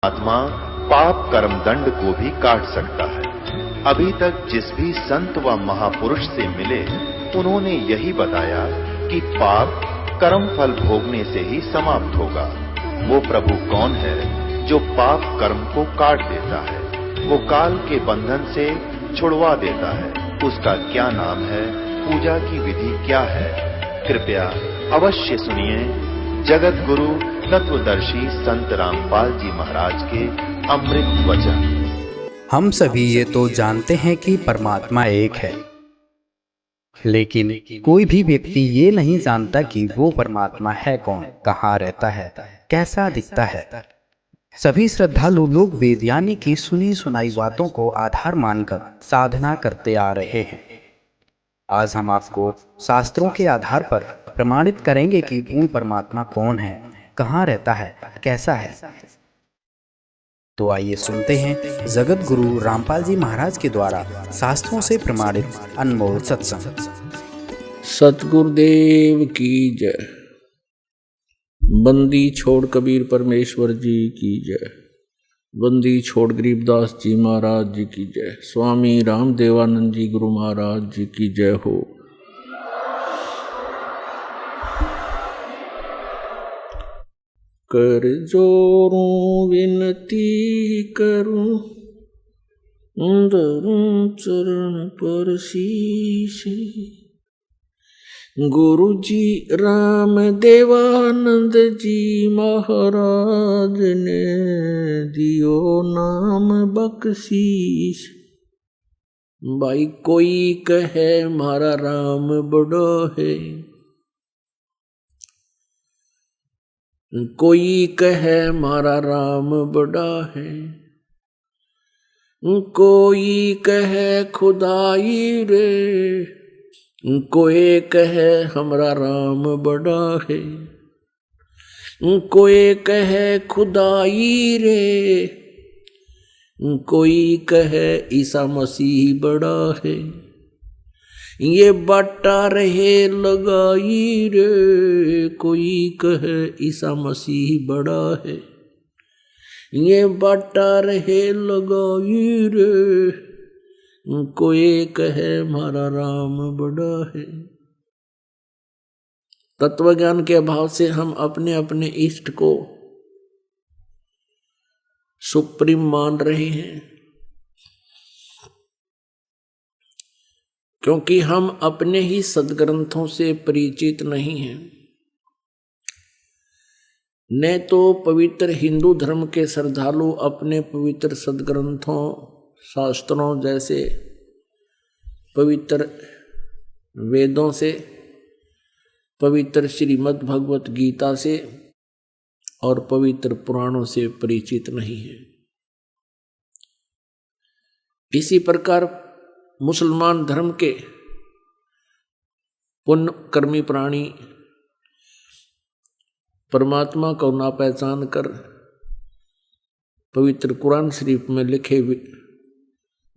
आत्मा पाप कर्म दंड को भी काट सकता है। अभी तक जिस भी संत व महापुरुष से मिले, उन्होंने यही बताया कि पाप कर्म फल भोगने से ही समाप्त होगा। वो प्रभु कौन है जो पाप कर्म को काट देता है? वो काल के बंधन से छुड़वा देता है। उसका क्या नाम है? पूजा की विधि क्या है? कृपया अवश्य सुनिए जगत गुरु तत्वदर्शी संत रामपाल जी महाराज के अमृत वचन। हम सभी ये तो जानते हैं कि परमात्मा एक है, लेकिन कोई भी व्यक्ति ये नहीं जानता कि वो परमात्मा है कौन, कहाँ रहता है, कैसा दिखता है। सभी श्रद्धालु लोग वेदयानी की सुनी सुनाई बातों को आधार मानकर साधना करते आ रहे हैं। आज हम आपको शास्त्रों के आधार पर प्रमाणित करेंगे कि वो परमात्मा कौन है, कहाँ रहता है, कैसा है। तो आइए सुनते हैं जगत गुरु रामपाल जी महाराज के द्वारा शास्त्रों से प्रमाणित अनमोल सत्संग। सतगुरुदेव की जय। बंदी छोड़ कबीर परमेश्वर जी की जय। बंदी छोड़ गरीबदास जी महाराज जी की जय। स्वामी राम देवानंद जी गुरु महाराज जी की जय हो। कर जोरूं विनती करूं, धरूं चरण पर शीश। गुरु जी राम देवानंद जी महाराज ने दियो नाम बख्शीश। भाई कोई कहे मारा राम बड़ो है, कोई कहे मारा राम बड़ा है, कोई कहे खुदाई रे, कोई कहे हमरा राम बड़ा है, कोई कहे खुदाई रे, कोई कहे ईसा मसीह बड़ा है। ये बाटा रहे लगाई रे, कोई कहे ईसा मसीह बड़ा है। ये बाटा रहे लगाई रे, कोई कहे हमारा राम बड़ा है। तत्व ज्ञान के अभाव से हम अपने अपने इष्ट को सुप्रीम मान रहे हैं, क्योंकि हम अपने ही सदग्रंथों से परिचित नहीं हैं। न तो पवित्र हिंदू धर्म के श्रद्धालु अपने पवित्र सदग्रंथों शास्त्रों जैसे पवित्र वेदों से, पवित्र श्रीमद् भगवत गीता से और पवित्र पुराणों से परिचित नहीं है। इसी प्रकार मुसलमान धर्म के पुण्य कर्मी प्राणी परमात्मा को ना पहचान कर पवित्र कुरान शरीफ में लिखे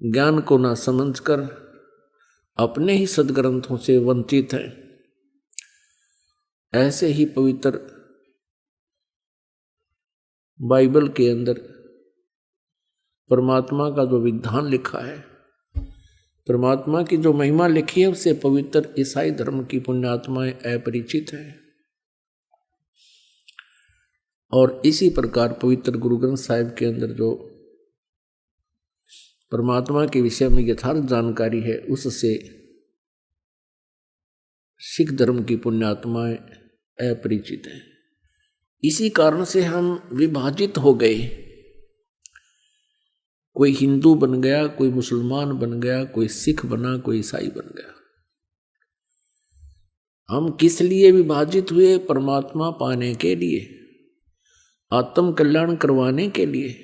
ज्ञान को ना समझकर अपने ही सदग्रंथों से वंचित हैं। ऐसे ही पवित्र बाइबल के अंदर परमात्मा का जो विधान लिखा है, परमात्मा की जो महिमा लिखी है, उससे पवित्र ईसाई धर्म की पुण्यात्माएं अपरिचित हैं। और इसी प्रकार पवित्र गुरु ग्रंथ साहिब के अंदर जो परमात्मा के विषय में यथार्थ जानकारी है, उससे सिख धर्म की पुण्यात्माएं अपरिचित हैं। इसी कारण से हम विभाजित हो गए। कोई हिंदू बन गया, कोई मुसलमान बन गया, कोई सिख बना, कोई ईसाई बन गया। हम किस लिए विभाजित हुए? परमात्मा पाने के लिए, आत्म कल्याण करवाने के लिए।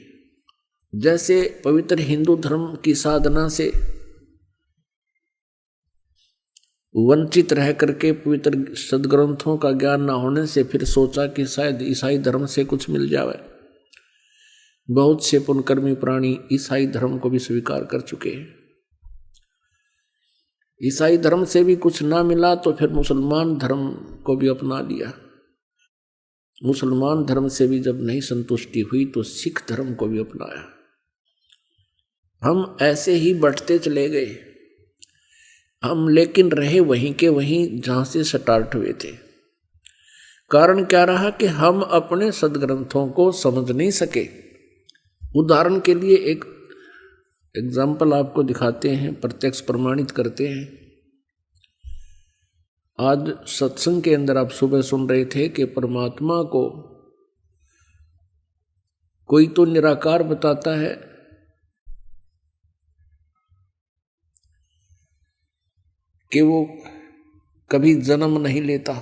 जैसे पवित्र हिंदू धर्म की साधना से वंचित रह करके पवित्र सदग्रंथों का ज्ञान न होने से फिर सोचा कि शायद ईसाई धर्म से कुछ मिल जाए। बहुत से पुण्यकर्मी प्राणी ईसाई धर्म को भी स्वीकार कर चुके हैं। ईसाई धर्म से भी कुछ ना मिला तो फिर मुसलमान धर्म को भी अपना लिया। मुसलमान धर्म से भी जब नहीं संतुष्टि हुई तो सिख धर्म को भी अपनाया। हम ऐसे ही बढ़ते चले गए, हम लेकिन रहे वहीं के वहीं जहां से स्टार्ट हुए थे। कारण क्या रहा कि हम अपने सदग्रंथों को समझ नहीं सके। उदाहरण के लिए एक एग्जाम्पल आपको दिखाते हैं, प्रत्यक्ष प्रमाणित करते हैं। आज सत्संग के अंदर आप सुबह सुन रहे थे कि परमात्मा को कोई तो निराकार बताता है, कि वो कभी जन्म नहीं लेता,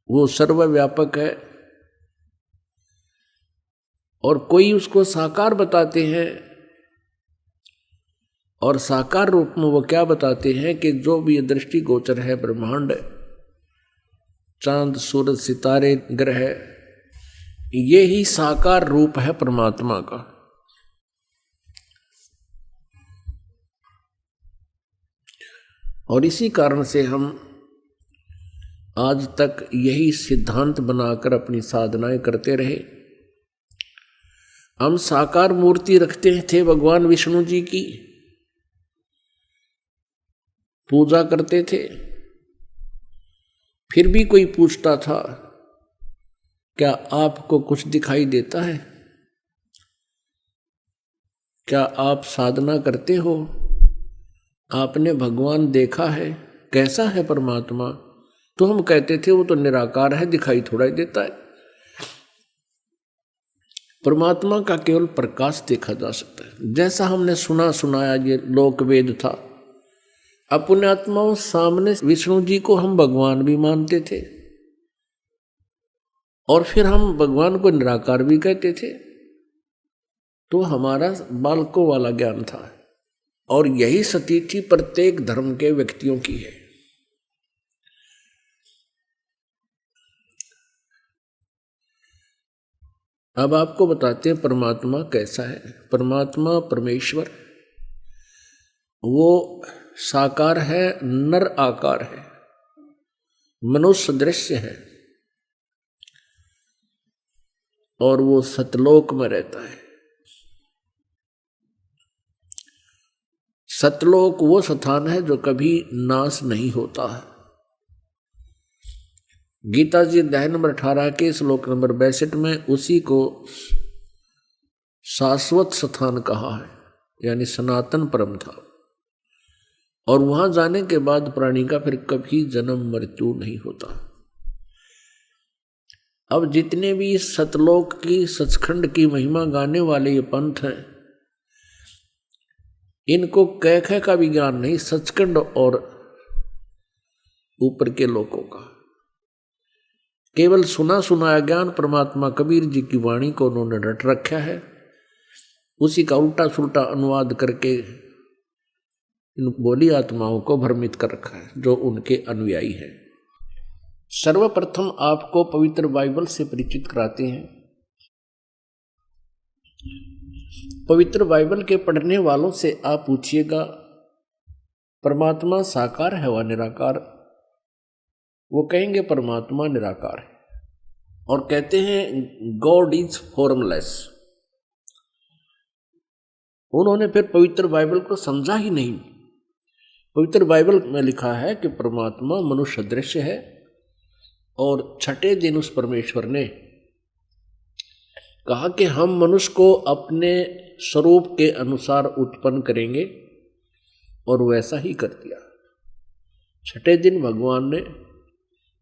वो सर्वव्यापक है। और कोई उसको साकार बताते हैं, और साकार रूप में वो क्या बताते हैं कि जो भी दृष्टि गोचर है ब्रह्मांड, चांद सूरज सितारे ग्रह, ये ही साकार रूप है परमात्मा का। और इसी कारण से हम आज तक यही सिद्धांत बनाकर अपनी साधनाएं करते रहे। हम साकार मूर्ति रखते थे, भगवान विष्णु जी की पूजा करते थे। फिर भी कोई पूछता था, क्या आपको कुछ दिखाई देता है? क्या आप साधना करते हो? आपने भगवान देखा है? कैसा है परमात्मा? तो हम कहते थे वो तो निराकार है, दिखाई थोड़ा ही देता है। परमात्मा का केवल प्रकाश देखा जा सकता है। जैसा हमने सुना सुनाया ये लोक वेद था। अपने आत्माओं सामने विष्णु जी को हम भगवान भी मानते थे, और फिर हम भगवान को निराकार भी कहते थे। तो हमारा बालकों वाला ज्ञान था, और यही स्थिति प्रत्येक धर्म के व्यक्तियों की है। अब आपको बताते हैं परमात्मा कैसा है। परमात्मा परमेश्वर वो साकार है, नर आकार है, मनुष्य दृश्य है, और वो सतलोक में रहता है। सतलोक वो स्थान है जो कभी नाश नहीं होता है। गीता जी अध्याय नंबर 18 के श्लोक नंबर 62 में उसी को शाश्वत स्थान कहा है, यानी सनातन परम था। और वहां जाने के बाद प्राणी का फिर कभी जन्म मृत्यु नहीं होता। अब जितने भी सतलोक की सचखंड की महिमा गाने वाले ये पंथ हैं, इनको कह का भी ज्ञान नहीं, सचखंड और ऊपर के लोकों का केवल सुना सुनाया ज्ञान परमात्मा कबीर जी की वाणी को उन्होंने रट रखा है। उसी का उल्टा सुल्टा अनुवाद करके इन बोली आत्माओं को भ्रमित कर रखा है, जो उनके अनुयायी हैं। सर्वप्रथम आपको पवित्र बाइबल से परिचित कराते हैं। पवित्र बाइबल के पढ़ने वालों से आप पूछिएगा परमात्मा साकार है व निराकार? वो कहेंगे परमात्मा निराकार है, और कहते हैं गॉड इज फॉर्मलेस। उन्होंने फिर पवित्र बाइबल को समझा ही नहीं। पवित्र बाइबल में लिखा है कि परमात्मा मनुष्य दृश्य है, और छठे दिन उस परमेश्वर ने कहा कि हम मनुष्य को अपने स्वरूप के अनुसार उत्पन्न करेंगे, और वैसा ही कर दिया। छठे दिन भगवान ने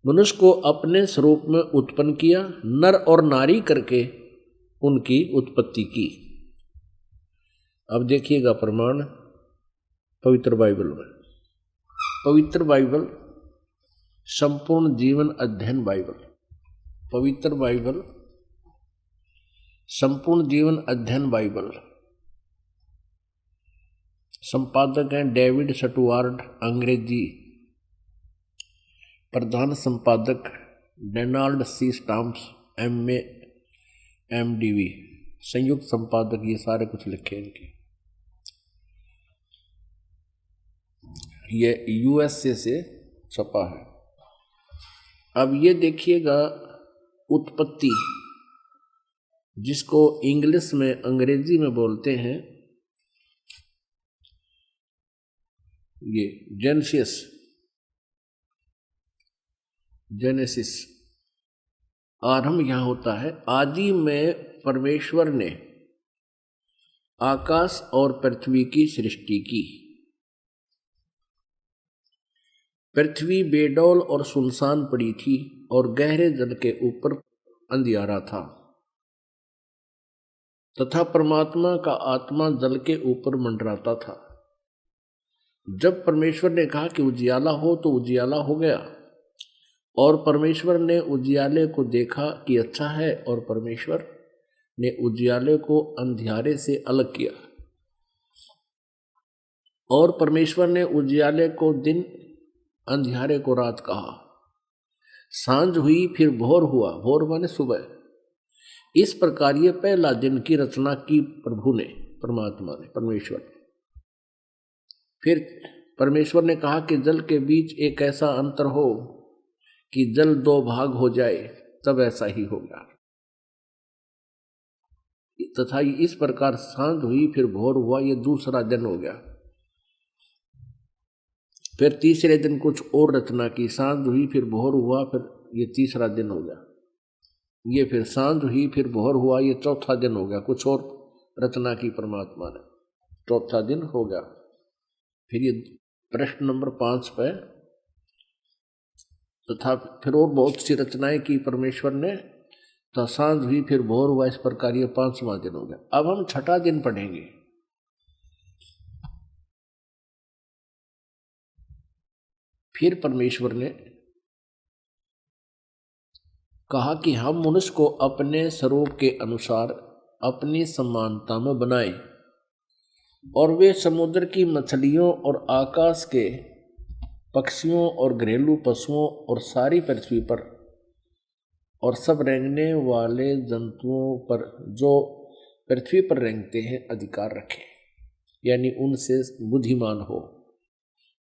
मनुष्य को अपने स्वरूप में उत्पन्न किया, नर और नारी करके उनकी उत्पत्ति की। अब देखिएगा प्रमाण पवित्र बाइबल में। पवित्र बाइबल संपूर्ण जीवन अध्ययन बाइबल, पवित्र बाइबल संपूर्ण जीवन अध्ययन बाइबल, संपादक हैं डेविड स्टुअर्ट, अंग्रेजी, प्रधान संपादक Donald C Stamps, MA MDV, संयुक्त संपादक, ये सारे कुछ लिखे इनके। ये USA से छपा है। अब ये देखिएगा उत्पत्ति, जिसको इंग्लिश में अंग्रेजी में बोलते हैं ये जेनेसिस। आरंभ यहां होता है। आदि में परमेश्वर ने आकाश और पृथ्वी की सृष्टि की। पृथ्वी बेडौल और सुनसान पड़ी थी और गहरे जल के ऊपर अंधियारा था, तथा परमात्मा का आत्मा जल के ऊपर मंडराता था। जब परमेश्वर ने कहा कि उजियाला हो, तो उजियाला हो गया। और परमेश्वर ने उजियाले को देखा कि अच्छा है, और परमेश्वर ने उजियाले को अंधियारे से अलग किया। और परमेश्वर ने उजियाले को दिन, अंधियारे को रात कहा। सांझ हुई, फिर भोर हुआ। भोर माने सुबह। इस प्रकार ये पहला दिन की रचना की प्रभु ने, परमात्मा ने, परमेश्वर ने। फिर परमेश्वर ने कहा कि जल के बीच एक ऐसा अंतर हो कि जल दो भाग हो जाए, तब ऐसा ही होगा। तथा इस प्रकार सांझ हुई, फिर भोर हुआ, ये दूसरा दिन हो गया। फिर तीसरे दिन कुछ और रचना की। सांझ हुई, फिर भोर हुआ, फिर ये तीसरा दिन हो गया। ये फिर सांझ हुई, फिर भोर हुआ, ये चौथा दिन हो गया। कुछ और रचना की परमात्मा ने, चौथा दिन हो गया। फिर ये प्रश्न नंबर 5 पे, तथा फिर और बहुत सी रचनाएं की परमेश्वर ने। तो सांझ हुई, फिर भोर हुआ, इस प्रकार ये 5वां दिन हो गया। अब हम 6ठा दिन पढ़ेंगे। फिर परमेश्वर ने कहा कि हम मनुष्य को अपने स्वरूप के अनुसार अपनी समानता में बनाएं, और वे समुद्र की मछलियों और आकाश के पक्षियों और घरेलू पशुओं और सारी पृथ्वी पर और सब रेंगने वाले जंतुओं पर जो पृथ्वी पर रेंगते हैं अधिकार रखें, यानी उनसे बुद्धिमान हो।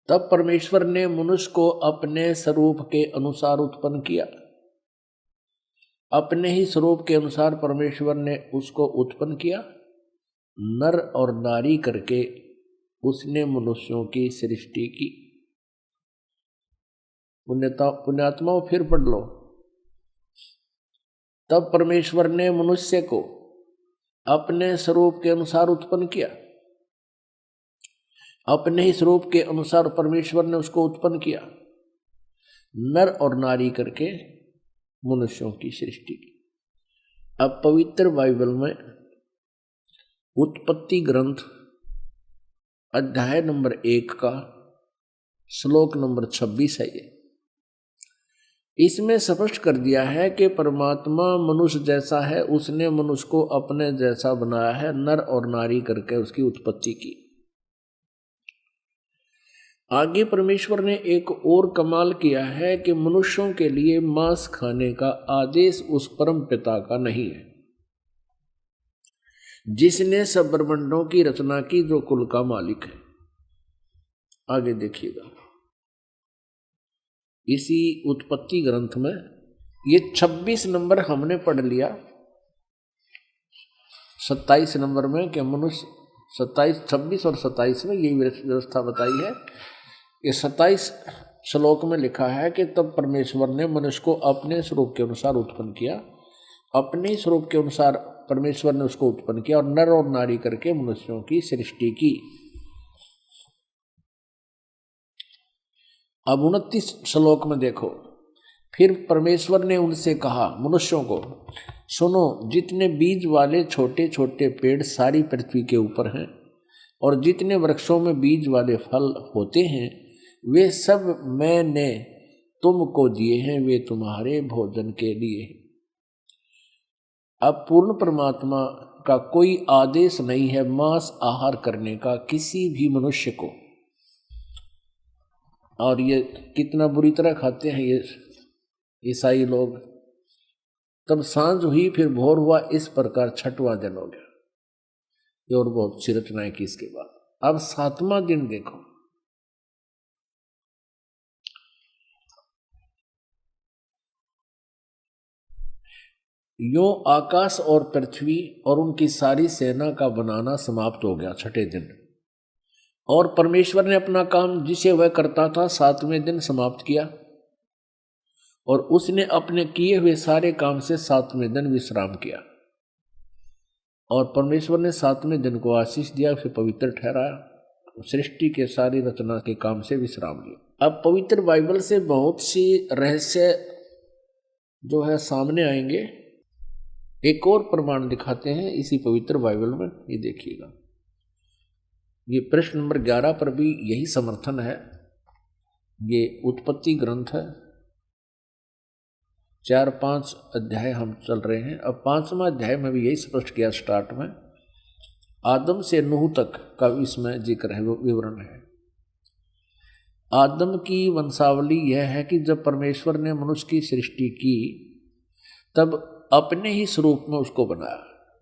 तब परमेश्वर ने मनुष्य को अपने स्वरूप के अनुसार उत्पन्न किया। अपने ही स्वरूप के अनुसार परमेश्वर ने उसको उत्पन्न किया। नर और नारी करके उसने मनुष्यों की सृष्टि की। पुण्यात्माओं, फिर पढ़ लो। तब परमेश्वर ने मनुष्य को अपने स्वरूप के अनुसार उत्पन्न किया। अपने ही स्वरूप के अनुसार परमेश्वर ने उसको उत्पन्न किया। नर और नारी करके मनुष्यों की सृष्टि की। अब पवित्र बाइबल में उत्पत्ति ग्रंथ अध्याय नंबर 1 का श्लोक नंबर 26 है ये। इसमें स्पष्ट कर दिया है कि परमात्मा मनुष्य जैसा है, उसने मनुष्य को अपने जैसा बनाया है, नर और नारी करके उसकी उत्पत्ति की। आगे परमेश्वर ने एक और कमाल किया है कि मनुष्यों के लिए मांस खाने का आदेश उस परम पिता का नहीं है जिसने सब ब्रह्मांडों की रचना की, जो कुल का मालिक है। आगे देखिएगा, इसी उत्पत्ति ग्रंथ में ये 26 नंबर हमने पढ़ लिया। 27 नंबर में कि मनुष्य 27, 26 और 27 में यही व्यवस्था बताई है। ये 27 श्लोक में लिखा है कि तब परमेश्वर ने मनुष्य को अपने स्वरूप के अनुसार उत्पन्न किया। अपने स्वरूप के अनुसार परमेश्वर ने उसको उत्पन्न किया और नर और नारी करके मनुष्यों की सृष्टि की। अब 29 श्लोक में देखो, फिर परमेश्वर ने उनसे कहा, मनुष्यों को, सुनो, जितने बीज वाले छोटे छोटे पेड़ सारी पृथ्वी के ऊपर हैं और जितने वृक्षों में बीज वाले फल होते हैं, वे सब मैंने तुमको दिए हैं, वे तुम्हारे भोजन के लिए। अब पूर्ण परमात्मा का कोई आदेश नहीं है मांस आहार करने का किसी भी मनुष्य को। और ये कितना बुरी तरह खाते हैं ये ईसाई लोग। तब सांझ हुई, फिर भोर हुआ, इस प्रकार 6वां दिन हो गया। ये और बहुत सी रचनाएं की इसके बाद। अब 7वां दिन देखो, यो आकाश और पृथ्वी और उनकी सारी सेना का बनाना समाप्त हो गया छठे दिन, और परमेश्वर ने अपना काम जिसे वह करता था 7वें दिन समाप्त किया, और उसने अपने किए हुए सारे काम से 7वें दिन विश्राम किया। और परमेश्वर ने 7वें दिन को आशीष दिया, उसे पवित्र ठहराया, सृष्टि के सारी रचना के काम से विश्राम लिया। अब पवित्र बाइबल से बहुत सी रहस्य जो है सामने आएंगे। एक और प्रमाण दिखाते हैं इसी पवित्र बाइबल में, ये देखिएगा। ये प्रश्न नंबर 11 पर भी यही समर्थन है। ये उत्पत्ति ग्रंथ है, 4-5 अध्याय हम चल रहे हैं। अब 5वां अध्याय में भी यही स्पष्ट किया स्टार्ट में, आदम से नूह तक का इसमें जिक्र है, विवरण है। आदम की वंशावली यह है कि जब परमेश्वर ने मनुष्य की सृष्टि की तब अपने ही स्वरूप में उसको बनाया।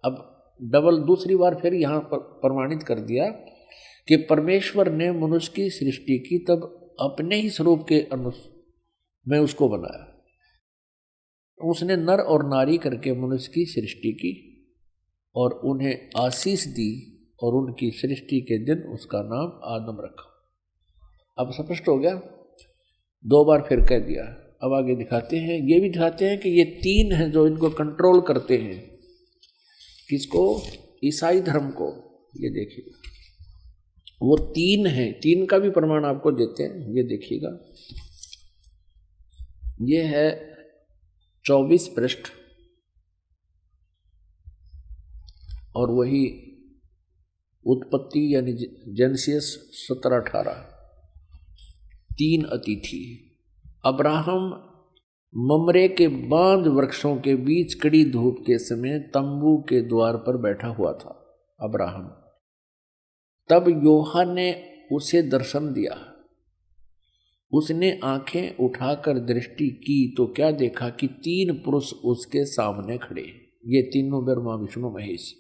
अब डबल दूसरी बार फिर यहाँ पर प्रमाणित कर दिया कि परमेश्वर ने मनुष्य की सृष्टि की तब अपने ही स्वरूप के में उसको बनाया। उसने नर और नारी करके मनुष्य की सृष्टि की और उन्हें आशीष दी, और उनकी सृष्टि के दिन उसका नाम आदम रखा। अब स्पष्ट हो गया, 2 बार फिर कह दिया। अब आगे दिखाते हैं, ये भी दिखाते हैं कि ये 3 हैं जो इनको कंट्रोल करते हैं। किसको? ईसाई धर्म को। ये देखिएगा, वो 3 हैं, 3 का भी प्रमाण आपको देते हैं। ये देखिएगा, ये है 24 पृष्ठ और वही उत्पत्ति यानी जेनेसिस 17-18। 3 अतिथि। अब्राहम ममरे के बांज वृक्षों के बीच कड़ी धूप के समय तंबू के द्वार पर बैठा हुआ था अब्राहम। तब योहा ने उसे दर्शन दिया। उसने आंखें उठाकर दृष्टि की तो क्या देखा कि 3 पुरुष उसके सामने खड़े। ये तीनों ब्रह्मा विष्णु महेश।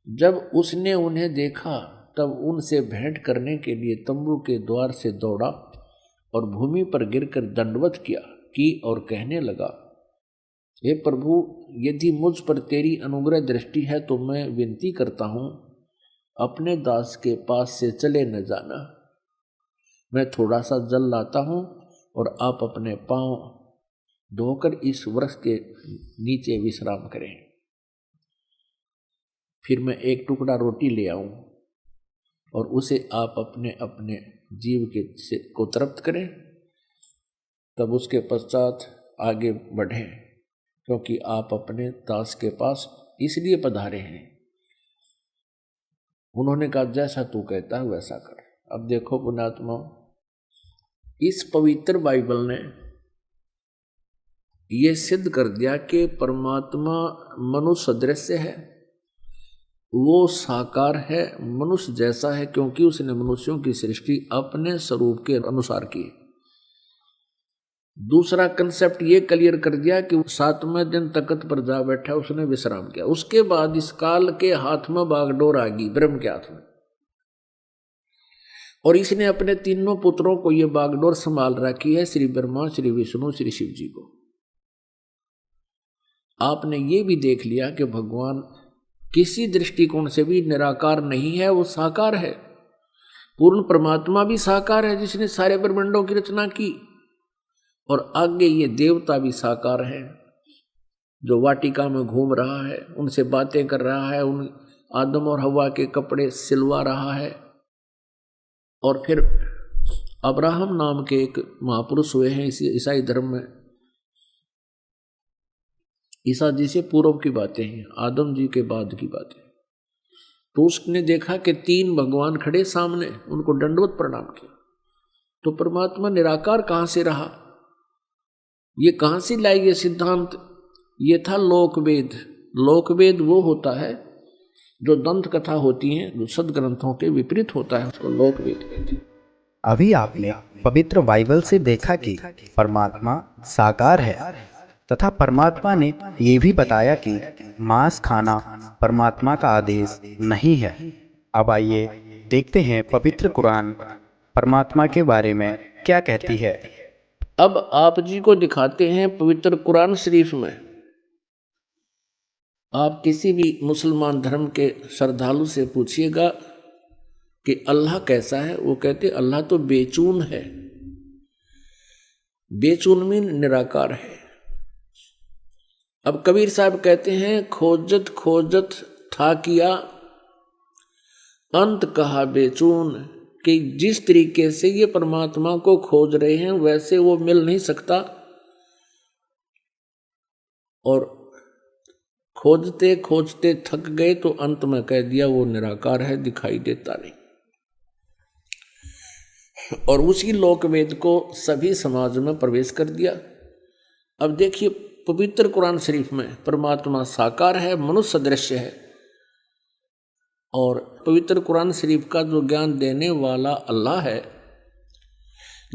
जब उसने उन्हें देखा तब उनसे भेंट करने के लिए तंबू के द्वार से दौड़ा और भूमि पर गिरकर दंडवत किया और कहने लगा, हे प्रभु, यदि मुझ पर तेरी अनुग्रह दृष्टि है तो मैं विनती करता हूँ, अपने दास के पास से चले न जाना। मैं थोड़ा सा जल लाता हूँ और आप अपने पांव धोकर इस वृक्ष के नीचे विश्राम करें। फिर मैं एक टुकड़ा रोटी ले आऊं और उसे आप अपने अपने जीव को तृप्त करें, तब उसके पश्चात आगे बढ़ें, क्योंकि आप अपने दास के पास इसलिए पधारे हैं। उन्होंने कहा, जैसा तू कहता है वैसा कर। अब देखो पुण्यात्मा, इस पवित्र बाइबल ने यह सिद्ध कर दिया कि परमात्मा मनुष्य सदृश है, वो साकार है, मनुष्य जैसा है, क्योंकि उसने मनुष्यों की सृष्टि अपने स्वरूप के अनुसार की। दूसरा कंसेप्ट ये क्लियर कर दिया कि 7वें दिन तख्त पर जा बैठा, उसने विश्राम किया। उसके बाद इस काल के हाथ में बागडोर आ गई, ब्रह्म के हाथ में, और इसने अपने तीनों पुत्रों को ये बागडोर संभाल रखी है, श्री ब्रह्मा, श्री विष्णु, श्री शिव जी को। आपने ये भी देख लिया कि भगवान किसी दृष्टिकोण से भी निराकार नहीं है, वो साकार है। पूर्ण परमात्मा भी साकार है जिसने सारे ब्रह्मांडों की रचना की, और आगे ये देवता भी साकार है जो वाटिका में घूम रहा है, उनसे बातें कर रहा है, उन आदम और हवा के कपड़े सिलवा रहा है। और फिर अब्राहम नाम के एक महापुरुष हुए हैं इसी ईसाई धर्म में। ईसा जी से पूर्व की बातें हैं, आदम जी के बाद की बातें। तो उसने देखा कि 3 भगवान खड़े सामने, उनको दंडवत प्रणाम किया। तो परमात्मा निराकार कहाँ से रहा? ये कहाँ से लाई ये सिद्धांत? ये था लोकवेद। लोकवेद वो होता है जो दंत कथा होती है, जो सदग्रंथों के विपरीत होता है, उसको लोकवेद कहते हैं। अभी आपने पवित्र बाइबल से देखा कि परमात्मा साकार है, तथा परमात्मा ने ये भी बताया कि मांस खाना परमात्मा का आदेश नहीं है। अब आइए देखते हैं पवित्र कुरान परमात्मा के बारे में क्या कहती है। अब आप जी को दिखाते हैं पवित्र कुरान शरीफ में आप किसी भी मुसलमान धर्म के श्रद्धालु से पूछिएगा कि अल्लाह कैसा है, वो कहते अल्लाह तो बेचून है। बेचून में निराकार है। अब कबीर साहब कहते हैं खोजत खोजत था किया अंत कहा बेचून, कि जिस तरीके से ये परमात्मा को खोज रहे हैं वैसे वो मिल नहीं सकता, और खोजते खोजते थक गए तो अंत में कह दिया वो निराकार है, दिखाई देता नहीं। और उसी लोकवेद को सभी समाज में प्रवेश कर दिया। अब देखिए पवित्र कुरान शरीफ में परमात्मा साकार है, मनुष्य दृश्य है, और पवित्र कुरान शरीफ का जो ज्ञान देने वाला अल्लाह है,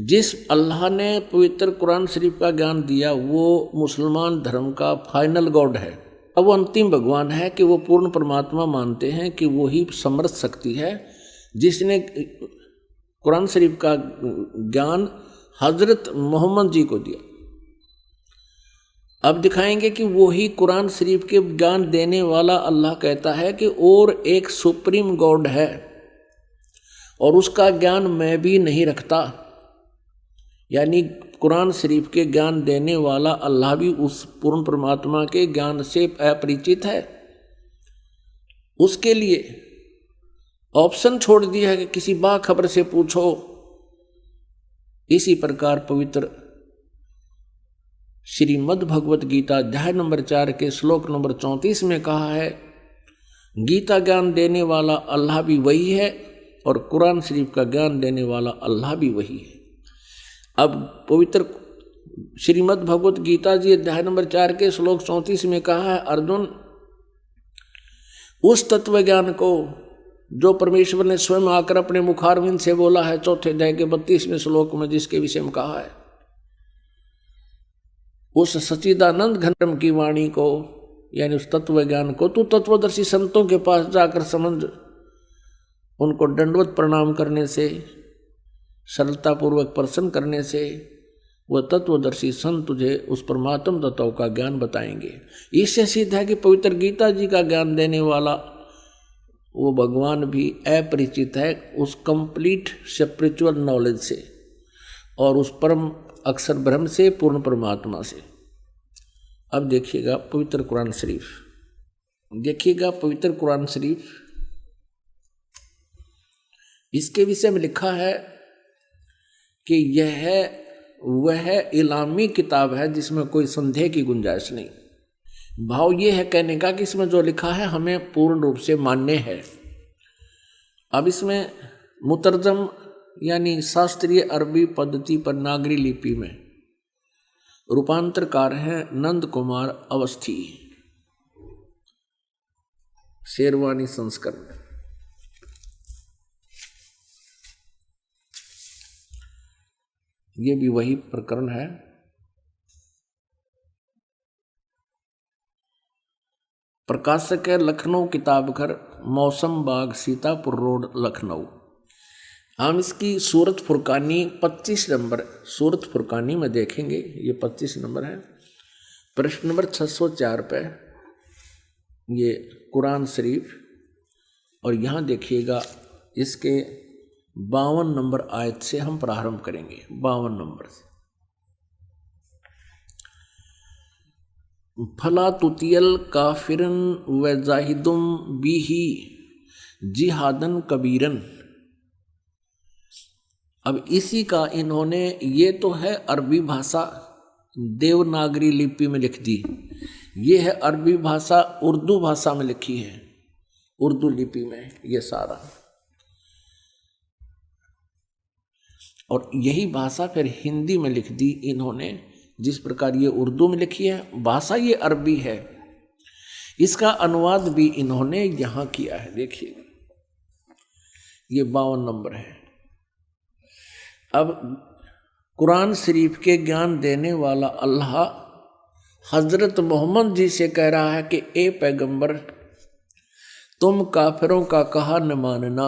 जिस अल्लाह ने पवित्र कुरान शरीफ का ज्ञान दिया वो मुसलमान धर्म का फाइनल गॉड है। अब वो अंतिम भगवान है कि वो पूर्ण परमात्मा मानते हैं कि वो ही समर्थ शक्ति है जिसने कुरान शरीफ का ज्ञान हजरत मोहम्मद जी को दिया। अब दिखाएंगे कि वो ही कुरान शरीफ के ज्ञान देने वाला अल्लाह कहता है कि और एक सुप्रीम गॉड है और उसका ज्ञान मैं भी नहीं रखता, यानी कुरान शरीफ के ज्ञान देने वाला अल्लाह भी उस पूर्ण परमात्मा के ज्ञान से अपरिचित है। उसके लिए ऑप्शन छोड़ दिया है कि किसी बाखबर से पूछो। इसी प्रकार पवित्र श्रीमद् भगवत गीता अध्याय नंबर 4 के श्लोक नंबर 34 में कहा है गीता ज्ञान देने वाला अल्लाह भी वही है और कुरान शरीफ का ज्ञान देने वाला अल्लाह भी वही है। अब पवित्र श्रीमद् भगवत गीता जी अध्याय नंबर 4 के श्लोक 34 में कहा है अर्जुन, उस तत्व ज्ञान को जो परमेश्वर ने स्वयं आकर अपने मुखारविंद से बोला है चौथे अध्याय के 32वें श्लोक में, जिसके विषय में कहा है, उस सच्चिदानंद घनम की वाणी को यानी उस तत्व ज्ञान को तू तत्वदर्शी संतों के पास जाकर समझ, उनको दंडवत प्रणाम करने से, सरलतापूर्वक प्रसन्न करने से वह तत्वदर्शी संत तुझे उस परमात्म तत्व का ज्ञान बताएंगे। इससे सिद्ध है कि पवित्र गीता जी का ज्ञान देने वाला वो भगवान भी अपरिचित है उस कंप्लीट स्पिरिचुअल नॉलेज से और उस परम अक्षर ब्रह्म से, पूर्ण परमात्मा से। अब देखिएगा पवित्र कुरान शरीफ, देखिएगा पवित्र कुरान शरीफ, इसके विषय में लिखा है कि यह वह इलामी किताब है जिसमें कोई संदेह की गुंजाइश नहीं। भाव ये है कहने का कि इसमें जो लिखा है हमें पूर्ण रूप से मान्य है। अब इसमें मुतरजम यानी शास्त्रीय अरबी पद्धति पर नागरी लिपि में रूपांतरकार हैं नंद कुमार अवस्थी, शेरवानी संस्करण। ये भी वही प्रकरण है। प्रकाशक है लखनऊ किताब घर, मौसम बाग, सीतापुर रोड, लखनऊ। हम इसकी सूरत फुरकानी 25 नंबर सूरत फुरकानी में देखेंगे। ये 25 नंबर है, प्रश्न नंबर 604 पे ये कुरान शरीफ, और यहाँ देखिएगा इसके 52 नंबर आयत से हम प्रारंभ करेंगे। 52 नंबर से, फला तुतियल काफिरन व जाहिदुम बिही जिहादन कबीरन। अब इसी का इन्होंने, ये तो है अरबी भाषा देवनागरी लिपि में लिख दी, ये है अरबी भाषा उर्दू भाषा में लिखी है, उर्दू लिपि में ये सारा, और यही भाषा फिर हिंदी में लिख दी इन्होंने। जिस प्रकार ये उर्दू में लिखी है, भाषा ये अरबी है, इसका अनुवाद भी इन्होंने यहाँ किया है। देखिए ये 52 नंबर है। अब कुरान शरीफ के ज्ञान देने वाला अल्लाह हजरत मोहम्मद जी से कह रहा है कि ए पैगंबर, तुम काफिरों का कहा न मानना,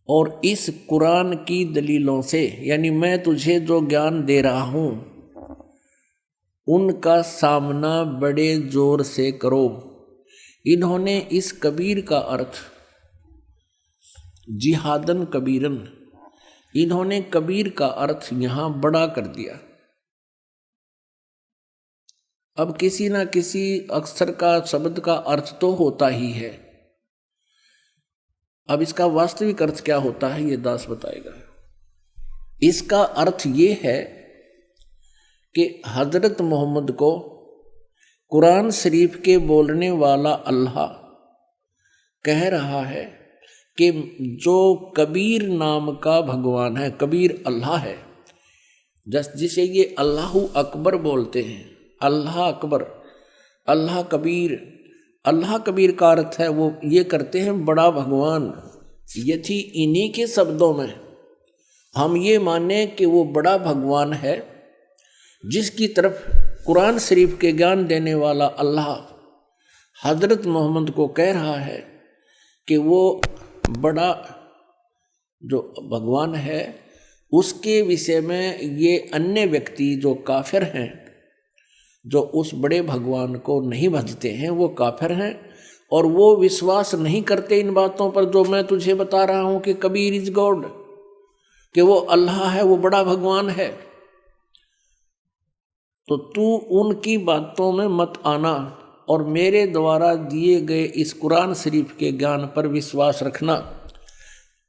और इस कुरान की दलीलों से, यानी मैं तुझे जो ज्ञान दे रहा हूं उनका सामना बड़े जोर से करो। इन्होंने इस कबीर का अर्थ जिहादन कबीरन, इन्होंने कबीर का अर्थ यहां बड़ा कर दिया। अब किसी ना किसी अक्षर का शब्द का अर्थ तो होता ही है। अब इसका वास्तविक अर्थ क्या होता है ये दास बताएगा। इसका अर्थ ये है कि हजरत मोहम्मद को कुरान शरीफ के बोलने वाला अल्लाह कह रहा है कि जो कबीर नाम का भगवान है, कबीर अल्लाह है, जिसे ये अल्लाह अकबर बोलते हैं, अल्लाह अकबर, अल्लाह कबीर। अल्लाह कबीर का अर्थ है वो ये करते हैं बड़ा भगवान। यदि इन्हीं के शब्दों में हम ये माने कि वो बड़ा भगवान है, जिसकी तरफ कुरान शरीफ के ज्ञान देने वाला अल्लाह हजरत मोहम्मद को कह रहा है कि वो बड़ा जो भगवान है, उसके विषय में ये अन्य व्यक्ति जो काफिर हैं, जो उस बड़े भगवान को नहीं भजते हैं, वो काफिर हैं और वो विश्वास नहीं करते इन बातों पर जो मैं तुझे बता रहा हूं कि कबीर इज गॉड, कि वो अल्लाह है, वो बड़ा भगवान है। तो तू उनकी बातों में मत आना और मेरे द्वारा दिए गए इस कुरान शरीफ के ज्ञान पर विश्वास रखना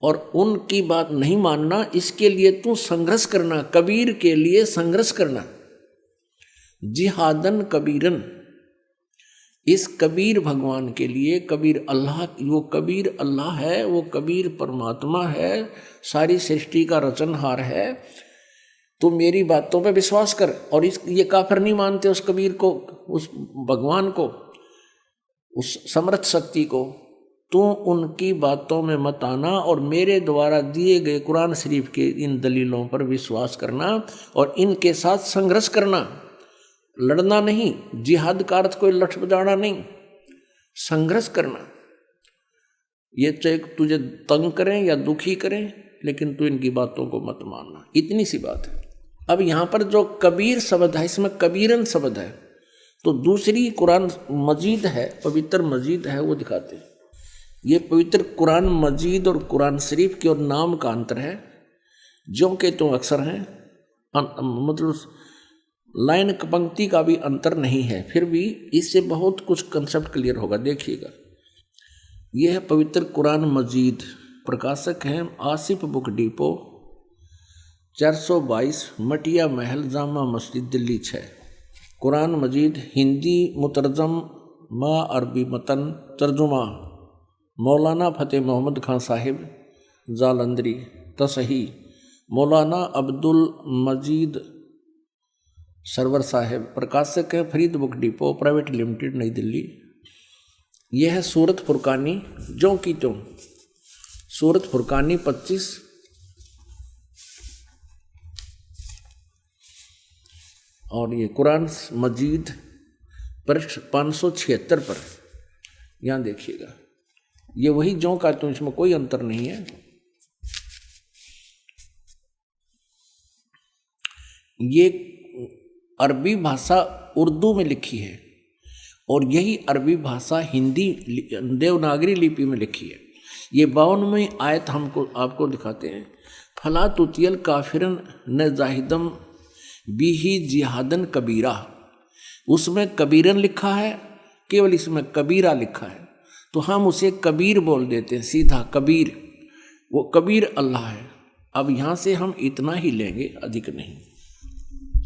और उनकी बात नहीं मानना। इसके लिए तू संघर्ष करना, कबीर के लिए संघर्ष करना। जिहादन कबीरन, इस कबीर भगवान के लिए, कबीर अल्लाह, वो कबीर अल्लाह है, वो कबीर परमात्मा है, सारी सृष्टि का रचनहार है। तो मेरी बातों पे विश्वास कर। और ये काफिर नहीं मानते उस कबीर को, उस भगवान को, उस समर्थ शक्ति को। तू उनकी बातों में मत आना और मेरे द्वारा दिए गए कुरान शरीफ के इन दलीलों पर विश्वास करना और इनके साथ संघर्ष करना, लड़ना नहीं। जिहाद का अर्थ कोई लठ बजाना नहीं, संघर्ष करना। ये चाहे तुझे तंग करें या दुखी करें, लेकिन तू इनकी बातों को मत मानना। इतनी सी बात है। अब यहाँ पर जो कबीर शब्द है, इसमें कबीरन शब्द है, तो दूसरी कुरान मजीद है, पवित्र मजीद है, वो दिखाते हैं। ये पवित्र कुरान मजीद और कुरान शरीफ के और नाम का अंतर है। जो के तो अक्सर हैं, मतलब लाइन पंक्ति का भी अंतर नहीं है, फिर भी इससे बहुत कुछ कंसेप्ट क्लियर होगा। देखिएगा, यह है पवित्र कुरान मजीद। प्रकाशक हैं आसिफ बुक डिपो, 422 मटिया महल, जामा मस्जिद, दिल्ली 6। कुरान मजीद हिंदी मुतरजम मा अरबी मतन, तर्जुमा मौलाना फतेह मोहम्मद खान साहिब जालंधरी, तसही मौलाना अब्दुल मजीद सरवर साहिब। प्रकाशक है Farid book depot private limited, नई दिल्ली। यह है सूरत फुरकानी, जो की त्यों, सूरत फुरकानी 25 और ये कुरान मजीद पृष्ठ 576 पर। यहाँ देखिएगा, ये वही जो का त्यों, इसमें कोई अंतर नहीं है। ये अरबी भाषा उर्दू में लिखी है और यही अरबी भाषा हिंदी देवनागरी लिपि में लिखी है। ये 52वीं आयत हमको आपको दिखाते हैं। फला तुतियल काफिरन न जाहिदम बिही जिहादन कबीरा, उसमें कबीरन लिखा है, केवल इसमें कबीरा लिखा है, तो हम उसे कबीर बोल देते हैं, सीधा कबीर। वो कबीर अल्लाह है। अब यहाँ से हम इतना ही लेंगे, अधिक नहीं।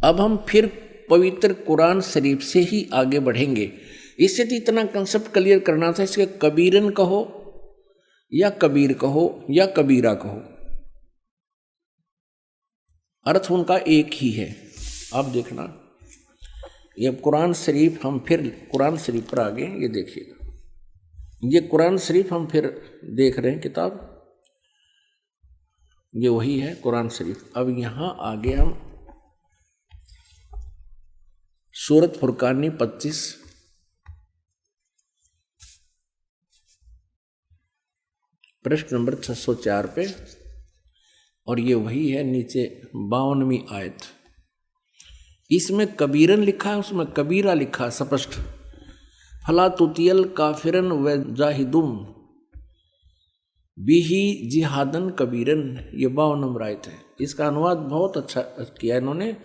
अब हम फिर पवित्र कुरान शरीफ से ही आगे बढ़ेंगे। इससे तो इतना कंसेप्ट क्लियर करना था, इसके कबीरन कहो या कबीर कहो या कबीरा कहो, अर्थ उनका एक ही है। आप देखना, ये कुरान शरीफ, हम फिर कुरान शरीफ पर आगे, ये देखिएगा, ये कुरान शरीफ हम फिर देख रहे हैं किताब, ये वही है कुरान शरीफ। अब यहाँ आगे हम सूरत फुरकानी 25 पृष्ठ नंबर 604 पे, और ये वही है नीचे 52वीं आयत। इसमें कबीरन लिखा है, उसमें कबीरा लिखा है स्पष्ट। फला तुतियल काफिरन व जाहिदुम बिही जिहादन कबीरन, ये 52 नंबर आयत है। इसका अनुवाद बहुत अच्छा किया इन्होंने।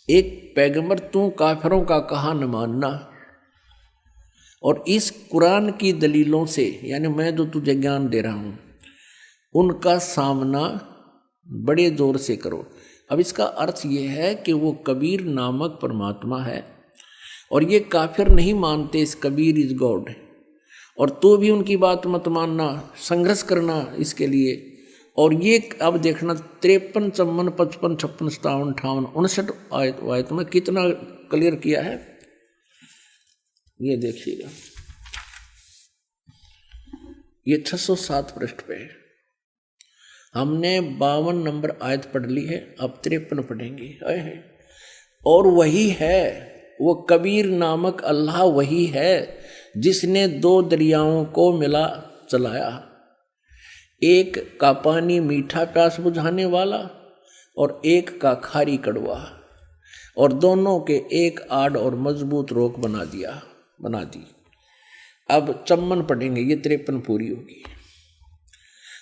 एक पैगंबर तू काफिरों का कहा न मानना, और इस कुरान की दलीलों से, यानी मैं जो तुझे ज्ञान दे रहा हूं, उनका सामना बड़े जोर से करो। अब इसका अर्थ ये है कि वो कबीर नामक परमात्मा है और ये काफिर नहीं मानते इस कबीर इज गॉड, और तो भी उनकी बात मत मानना, संघर्ष करना इसके लिए। और ये अब देखना 53, 54, 55, 56, 57, 58, 59 आयत में कितना क्लियर किया है, ये देखिएगा। ये 607 पृष्ठ पे है। हमने 52 नंबर आयत पढ़ ली है, अब 53 पढ़ेंगे। और वही है वो कबीर नामक अल्लाह, वही है जिसने 2 दरियाओं को मिला चलाया, एक का पानी मीठा प्यास बुझाने वाला और एक का खारी कड़वा, और दोनों के एक आड़ और मजबूत रोक बना दी। अब 54 पढ़ेंगे, ये 53 पूरी होगी।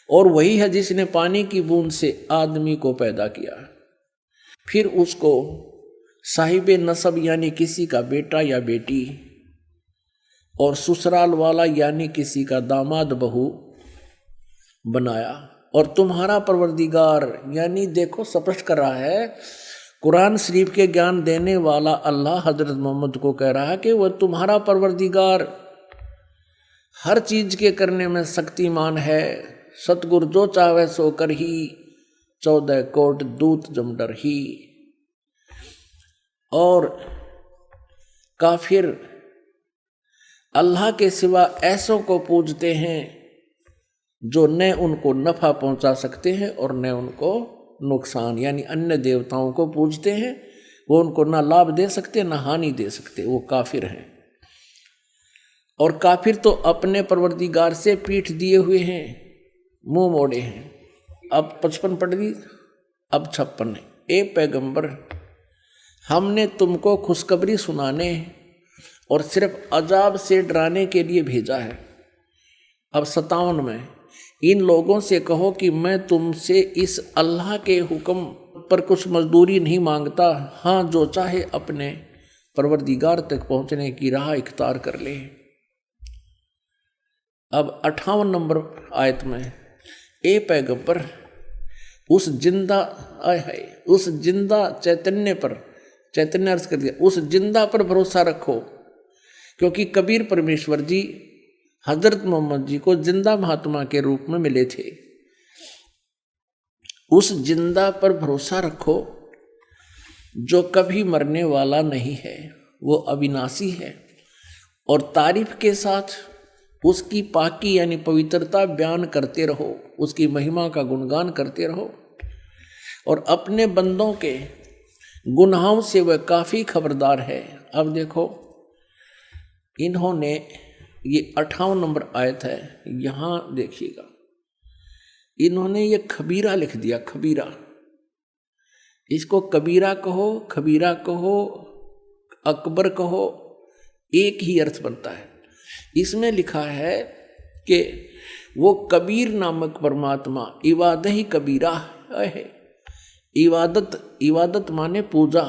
और वही है जिसने पानी की बूंद से आदमी को पैदा किया, फिर उसको साहिबे नसब यानी किसी का बेटा या बेटी, और ससुराल वाला यानी किसी का दामाद बहू बनाया। और तुम्हारा परवरदिगार, यानी देखो स्पष्ट कर रहा है, कुरान शरीफ के ज्ञान देने वाला अल्लाह हजरत मोहम्मद को कह रहा है कि वह तुम्हारा परवरदिगार हर चीज के करने में शक्तिमान है, सतगुर जो चाहे सो कर ही, 14 कोट दूत जमडर ही। और काफिर अल्लाह के सिवा ऐसों को पूजते हैं जो न उनको नफा पहुंचा सकते हैं और न उनको नुकसान, यानी अन्य देवताओं को पूजते हैं, वो उनको ना लाभ दे सकते ना हानि दे सकते, वो काफिर हैं। और काफिर तो अपने परवरदिगार से पीठ दिए हुए हैं, मुंह मोड़े हैं। अब 55 पढ़ दी, अब 56। ए पैगंबर, हमने तुमको खुशखबरी सुनाने और सिर्फ अजाब से डराने के लिए भेजा है। अब 57 में, इन लोगों से कहो कि मैं तुमसे इस अल्लाह के हुक्म पर कुछ मजदूरी नहीं मांगता, हाँ जो चाहे अपने परवरदिगार तक पहुंचने की राह इख्तियार कर ले। अब 58 नंबर आयत में, ए पैगंबर, उस जिंदा चैतन्य पर, चैतन्य अर्थ कर दिया, उस जिंदा पर भरोसा रखो, क्योंकि कबीर परमेश्वर जी हजरत मोहम्मद जी को जिंदा महात्मा के रूप में मिले थे। उस जिंदा पर भरोसा रखो जो कभी मरने वाला नहीं है, वो अविनाशी है, और तारीफ के साथ उसकी पाकी यानी पवित्रता बयान करते रहो, उसकी महिमा का गुणगान करते रहो, और अपने बंदों के गुनाहों से वह काफी खबरदार है। अब देखो, इन्होंने ये 58 नंबर आयत है, यहां देखिएगा, इन्होंने ये खबीरा लिख दिया, खबीरा। इसको कबीरा कहो, खबीरा कहो, अकबर कहो, एक ही अर्थ बनता है। इसमें लिखा है कि वो कबीर नामक परमात्मा इबादत ही कबीरा है। इबादत माने पूजा,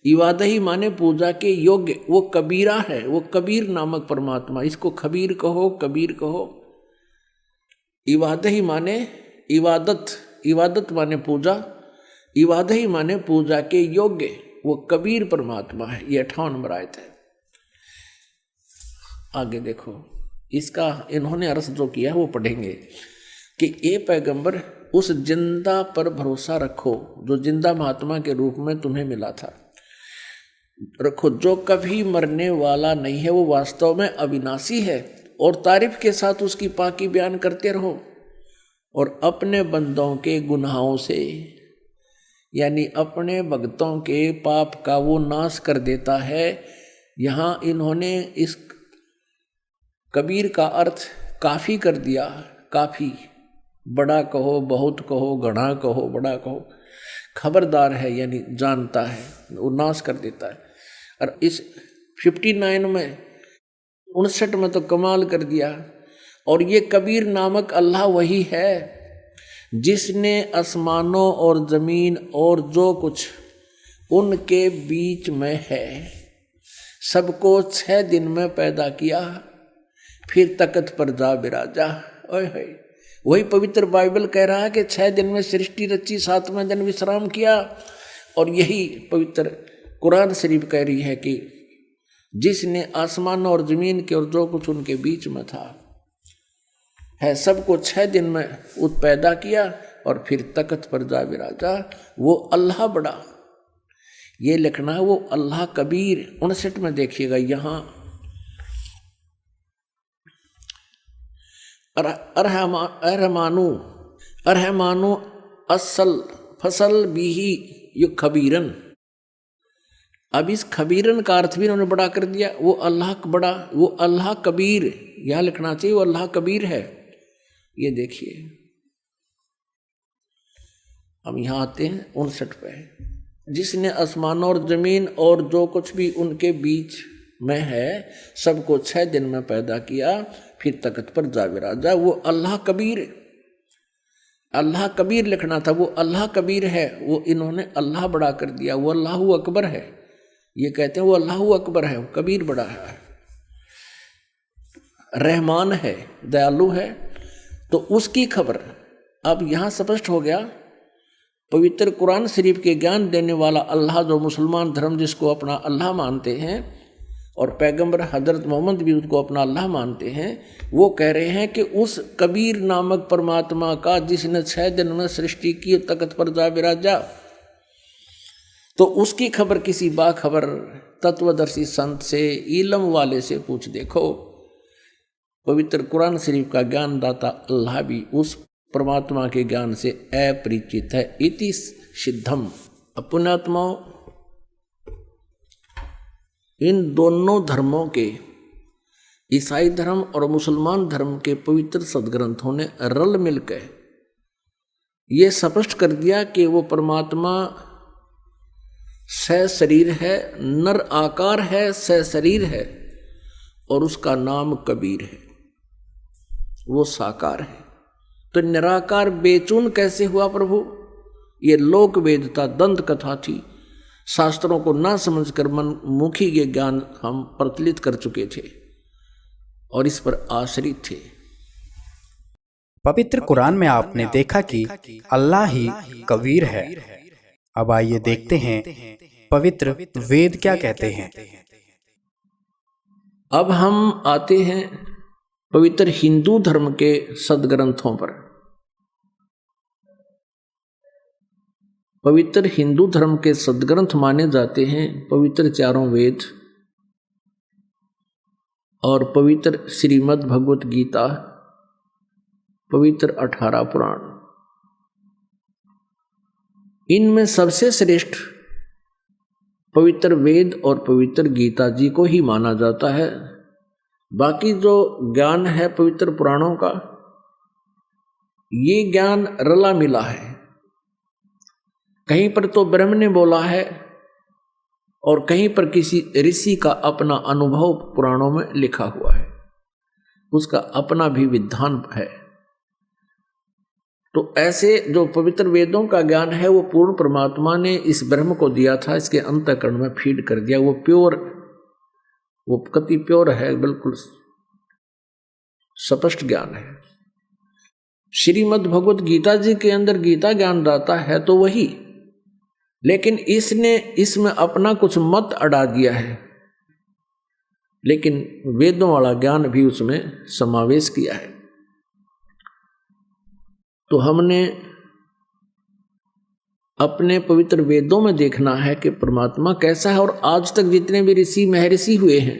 इबादत ही माने पूजा के योग्य, वो कबीरा है, वो कबीर नामक परमात्मा। इसको खबीर कहो, कबीर कहो। इबादत ही माने इबादत माने पूजा, इबादत ही माने पूजा के योग्य, वो कबीर परमात्मा है। ये 58 नंबर आयत है। आगे देखो, इसका इन्होंने अर्थ जो किया वो पढ़ेंगे कि ए पैगंबर, उस जिंदा पर भरोसा रखो जो जिंदा महात्मा के रूप में तुम्हें मिला था, रखो, जो कभी मरने वाला नहीं है, वो वास्तव में अविनाशी है, और तारीफ के साथ उसकी पाकी बयान करते रहो, और अपने बंदों के गुनाहों से, यानी अपने भक्तों के पाप का वो नाश कर देता है। यहाँ इन्होंने इस कबीर का अर्थ काफी कर दिया, काफी, बड़ा कहो, बहुत कहो, घना कहो, बड़ा कहो, खबरदार है यानी जानता है, वो नाश कर देता है। और इस 59 में 59 में तो कमाल कर दिया। और ये कबीर नामक अल्लाह वही है जिसने आसमानों और जमीन और जो कुछ उनके बीच में है सबको 6 दिन में पैदा किया, फिर तख्त पर जा बिराजा। ओए होए, वही पवित्र बाइबल कह रहा है कि 6 दिन में सृष्टि रची, 7वें दिन विश्राम किया। और यही पवित्र कुरान शरीफ कह रही है कि जिसने आसमान और जमीन के और जो कुछ उनके बीच में था है सबको 6 दिन में पैदा किया और फिर तख्त पर जा बिराजा। वो अल्लाह बड़ा, ये लिखना है वो अल्लाह कबीर। 59 में देखिएगा यहाँ अरहमानु असल फसल बीही यु खबीरन। अब इस खबीरन का अर्थ भी उन्होंने बड़ा कर दिया। वो अल्लाह बड़ा, वो अल्लाह कबीर, यह लिखना चाहिए वो अल्लाह कबीर है। ये देखिए, हम यहां आते हैं 59 पे। जिसने आसमान और जमीन और जो कुछ भी उनके बीच में है सबको 6 दिन में पैदा किया, फिर तख्त पर जा बिराजा। वो अल्लाह कबीर, अल्लाह कबीर लिखना था, वो अल्लाह कबीर है। वो इन्होंने अल्लाह बड़ा कर दिया, वो अल्लाह अकबर है। ये कहते हैं वो अल्लाह अकबर है, वो कबीर बड़ा है। रहमान है, दयालु है। तो उसकी खबर अब यहां स्पष्ट हो गया। पवित्र कुरान शरीफ के ज्ञान देने वाला अल्लाह, जो मुसलमान धर्म जिसको अपना अल्लाह मानते हैं, और पैगंबर हजरत मोहम्मद भी उसको अपना अल्लाह मानते हैं, वो कह रहे हैं कि उस कबीर नामक परमात्मा का जिसने 6 दिन में सृष्टि की, तख्त पर जा बिराजा, तो उसकी खबर किसी बाखबर तत्वदर्शी संत से, इल्म वाले से पूछ देखो। पवित्र कुरान शरीफ का ज्ञान दाता अल्लाह भी उस परमात्मा के ज्ञान से अपरिचित है। इति सिद्धम। पुण्यात्माओं, इन दोनों धर्मों के, ईसाई धर्म और मुसलमान धर्म के पवित्र सदग्रंथों ने रल मिलकर ये स्पष्ट कर दिया कि वो परमात्मा सशरीर है, नर आकार है, सशरीर है, और उसका नाम कबीर है। वो साकार है। तो निराकार बेचून कैसे हुआ प्रभु? ये लोक वेदता दंत कथा थी। शास्त्रों को ना समझकर मनमुखी ये ज्ञान हम प्रचलित कर चुके थे और इस पर आश्रित थे। पवित्र कुरान में आपने देखा कि अल्लाह ही कबीर है। अब आइए देखते हैं पवित्र वेद क्या कहते हैं। अब हम आते हैं पवित्र हिंदू धर्म के सदग्रंथों पर। पवित्र हिंदू धर्म के सदग्रंथ माने जाते हैं पवित्र 4 वेद और पवित्र श्रीमद् भगवत गीता, पवित्र 18 पुराण। इनमें सबसे श्रेष्ठ पवित्र वेद और पवित्र गीता जी को ही माना जाता है। बाकी जो ज्ञान है पवित्र पुराणों का, ये ज्ञान रला मिला है। कहीं पर तो ब्रह्म ने बोला है और कहीं पर किसी ऋषि का अपना अनुभव पुराणों में लिखा हुआ है, उसका अपना भी विधान है। तो ऐसे जो पवित्र वेदों का ज्ञान है वो पूर्ण परमात्मा ने इस ब्रह्म को दिया था, इसके अंतःकरण में फीड कर दिया। वो प्योर, वो कति प्योर है, बिल्कुल स्पष्ट ज्ञान है। श्रीमद् भगवत गीता जी के अंदर गीता ज्ञान दाता है तो वही, लेकिन इसने इसमें अपना कुछ मत अड़ा दिया है, लेकिन वेदों वाला ज्ञान भी उसमें समावेश किया है। तो हमने अपने पवित्र वेदों में देखना है कि परमात्मा कैसा है। और आज तक जितने भी ऋषि महर्षि हुए हैं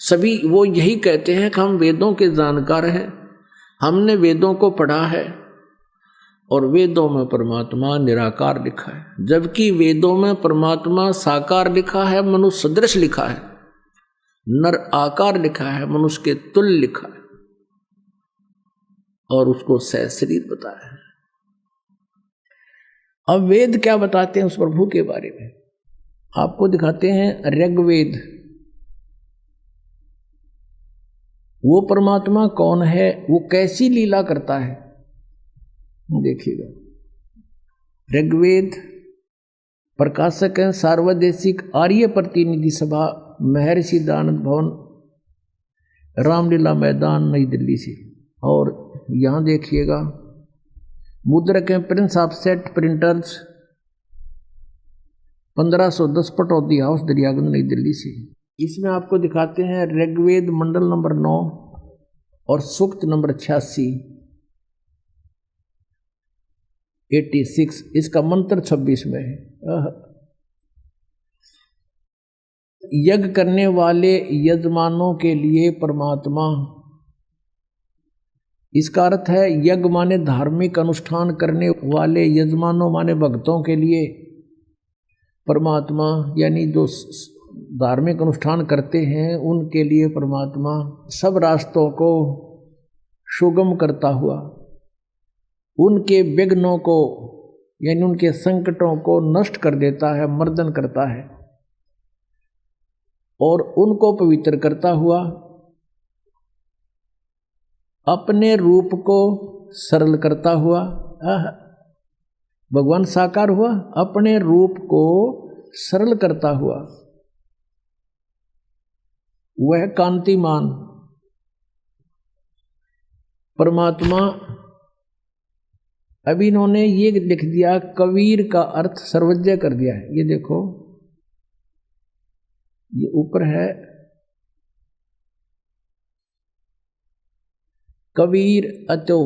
सभी वो यही कहते हैं कि हम वेदों के जानकार हैं, हमने वेदों को पढ़ा है और वेदों में परमात्मा निराकार लिखा है, जबकि वेदों में परमात्मा साकार लिखा है, मनुष्य सदृश लिखा है, नर आकार लिखा है, मनुष्य के तुल्य लिखा है, और उसको सशरीर बताया है। अब वेद क्या बताते हैं उस प्रभु के बारे में, आपको दिखाते हैं ऋग्वेद। वो परमात्मा कौन है, वो कैसी लीला करता है, देखिएगा। ऋग्वेद प्रकाशक हैं सार्वदेशिक आर्य प्रतिनिधि सभा, महर्षि दानंद भवन, रामलीला मैदान, नई दिल्ली से। और यहाँ देखिएगा मुद्रक हैं Prince of set printers, 1510 Pataudi house, Daryaganj, नई दिल्ली से। इसमें आपको दिखाते हैं ऋग्वेद मंडल नंबर 9 और सूक्त नंबर 86, 86। इसका मंत्र 26 में है। यज्ञ करने वाले यजमानों के लिए परमात्मा, इसका अर्थ है यज्ञ माने धार्मिक अनुष्ठान करने वाले यजमानों माने भक्तों के लिए परमात्मा, यानी जो धार्मिक अनुष्ठान करते हैं उनके लिए परमात्मा सब रास्तों को सुगम करता हुआ, उनके विघ्नों को यानी उनके संकटों को नष्ट कर देता है, मर्दन करता है, और उनको पवित्र करता हुआ अपने रूप को सरल करता हुआ, भगवान साकार हुआ, अपने रूप को सरल करता हुआ, वह कांतिमान परमात्मा। अभी इन्होंने ये लिख दिया, कबीर का अर्थ सर्वज्ञ कर दिया है। ये देखो, ये ऊपर है कबीर अतो,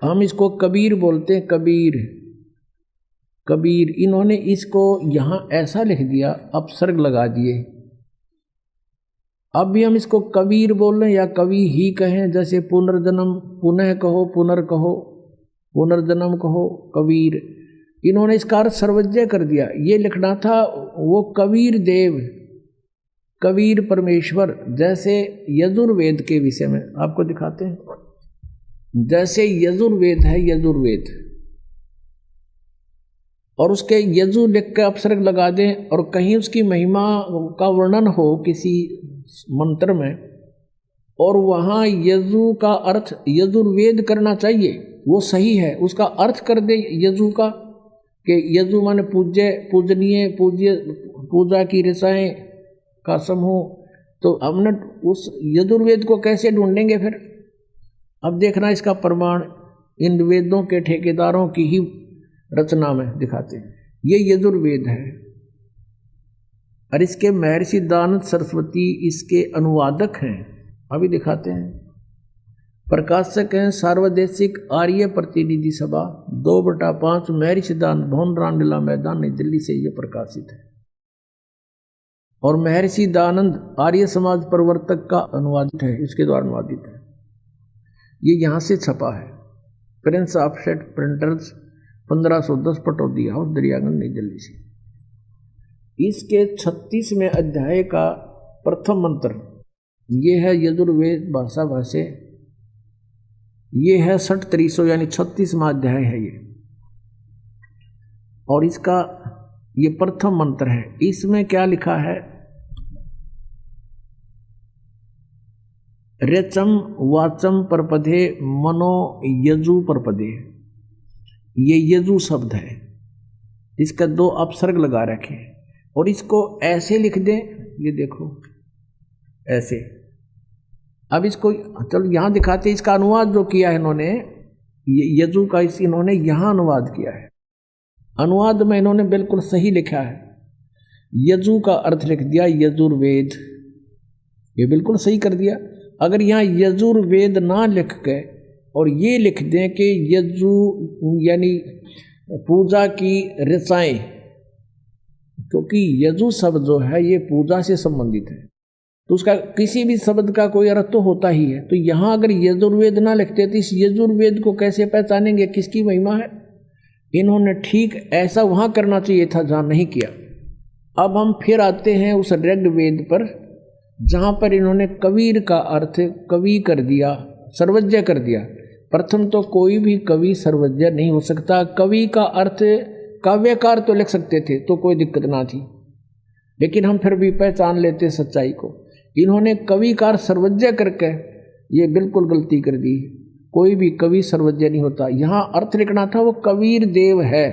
हम इसको कबीर बोलते हैं, कबीर कबीर। इन्होंने इसको यहां ऐसा लिख दिया, अपसर्ग लगा दिए। अब भी हम इसको कबीर बोल रहे हैं या कवि ही कहें, जैसे पुनर्जन्म पुनः कहो, पुनर्कहो, पुनर्जन्म कहो, कबीर। इन्होंने इसका अर्थ सर्वज्ञ कर दिया। ये लिखना था वो कबीर देव, कबीर परमेश्वर। जैसे यजुर्वेद के विषय में आपको दिखाते हैं, जैसे यजुर्वेद है, यजुर्वेद, और उसके यजु लिख के अपसर्ग लगा दें, और कहीं उसकी महिमा का वर्णन हो किसी मंत्र में, और वहाँ यजु का अर्थ यजुर्वेद करना चाहिए, वो सही है। उसका अर्थ कर दे यजु का, कि यजु माने पूज्य, पूजनीय, पूज्य, पूजा की रसाएं का समूह। तो हमने उस यजुर्वेद को कैसे ढूंढेंगे फिर? अब देखना इसका प्रमाण इन वेदों के ठेकेदारों की ही रचना में दिखाते हैं। ये यजुर्वेद है, और इसके महर्षि दानंद सरस्वती इसके अनुवादक हैं। अभी दिखाते हैं। प्रकाशक हैं सार्वदेशिक आर्य प्रतिनिधि सभा, 2/5, महर्षि दानंद भवन, रामलीला मैदान, नई दिल्ली से ये प्रकाशित है। और महर्षि दानंद आर्य समाज प्रवर्तक का अनुवादित है, इसके द्वारा अनुवादित है। ये यहाँ से छपा है, Prince of set printers, 1510 Pataudi house, Daryaganj, नई दिल्ली से। इसके 36वें अध्याय का प्रथम मंत्र ये है यजुर्वेद भाषा भाष्य। ये है 6300 यानी 36वां अध्याय है ये, और इसका ये प्रथम मंत्र है। इसमें क्या लिखा है? रेचम वाचम परपदे मनो यजु परपदे, ये यजु शब्द है, इसका 2 अपसर्ग लगा रखे, और इसको ऐसे लिख दें, ये देखो ऐसे। अब इसको चलो यहाँ दिखाते हैं, इसका अनुवाद जो किया है इन्होंने, यजु का इन्होंने यहाँ अनुवाद किया है। अनुवाद में इन्होंने बिल्कुल सही लिखा है, यजु का अर्थ लिख दिया यजुर्वेद, ये बिल्कुल सही कर दिया। अगर यहाँ यजुर्वेद ना लिख के और ये लिख दें कि यजु यानी पूजा की रसाएं, क्योंकि यजु शब्द जो है ये पूजा से संबंधित है, तो उसका किसी भी शब्द का कोई अर्थ तो होता ही है। तो यहाँ अगर यजुर्वेद ना लिखते तो इस यजुर्वेद को कैसे पहचानेंगे किसकी महिमा है? इन्होंने ठीक ऐसा वहाँ करना चाहिए था जहाँ नहीं किया। अब हम फिर आते हैं उस ऋग्वेद पर, जहाँ पर इन्होंने कबीर का अर्थ कवि कर दिया, सर्वज्ञ कर दिया। प्रथम तो कोई भी कवि सर्वज्ञ नहीं हो सकता। कवि का अर्थ काव्यकार तो लिख सकते थे तो कोई दिक्कत ना थी, लेकिन हम फिर भी पहचान लेते सच्चाई को। इन्होंने कविकार सर्वज्ञ करके ये बिल्कुल गलती कर दी। कोई भी कवि सर्वज्ञ नहीं होता। यहाँ अर्थ लिखना था वो कबीर देव है,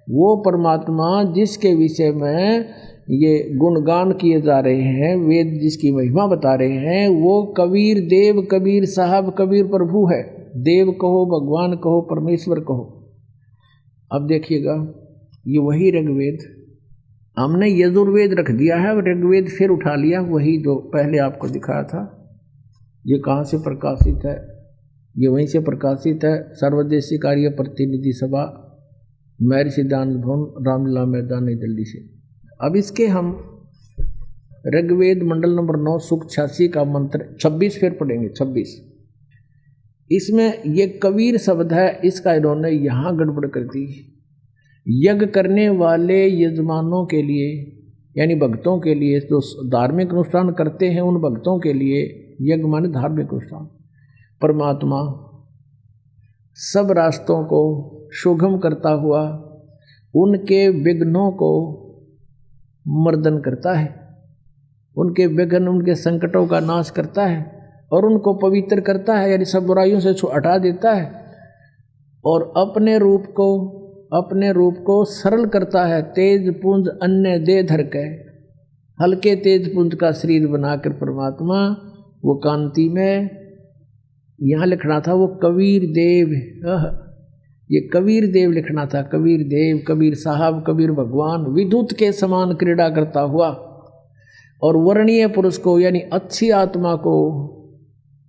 वो परमात्मा जिसके विषय में ये गुणगान किए जा रहे हैं, वेद जिसकी महिमा बता रहे हैं, वो कबीर देव, कबीर साहब, कबीर प्रभु है। देव कहो, भगवान कहो, परमेश्वर कहो। अब देखिएगा ये वही ऋग्वेद, हमने यजुर्वेद रख दिया है, ऋग्वेद फिर उठा लिया, वही जो पहले आपको दिखाया था। ये कहाँ से प्रकाशित है? ये वहीं से प्रकाशित है, सर्वदेशी कार्य प्रतिनिधि सभा, महर्षि सिद्धांत भवन, रामलीला मैदान, नई दिल्ली से। अब इसके हम ऋग्वेद मंडल नंबर 9 सूक्त 86 का मंत्र 26 फिर पढ़ेंगे। 26 इसमें ये कबीर शब्द है, इसका इन्होंने यहाँ गड़बड़ कर दी। यज्ञ करने वाले यजमानों के लिए यानी भक्तों के लिए, जो धार्मिक अनुष्ठान करते हैं उन भक्तों के लिए यज्ञ माने धार्मिक अनुष्ठान। परमात्मा सब रास्तों को सुगम करता हुआ उनके विघ्नों को मर्दन करता है, उनके विघ्न, उनके संकटों का नाश करता है और उनको पवित्र करता है, यानी सब बुराइयों से हटा देता है और अपने रूप को सरल करता है। तेज पुंज अन्य दे धर के, हल्के तेज पुंज का शरीर बनाकर परमात्मा वो कांति में, यहाँ लिखना था वो कबीर देव, ये कबीर देव लिखना था, कबीर देव, कबीर साहब, कबीर भगवान, विद्युत के समान क्रीड़ा करता हुआ और वर्णीय पुरुष को यानी अच्छी आत्मा को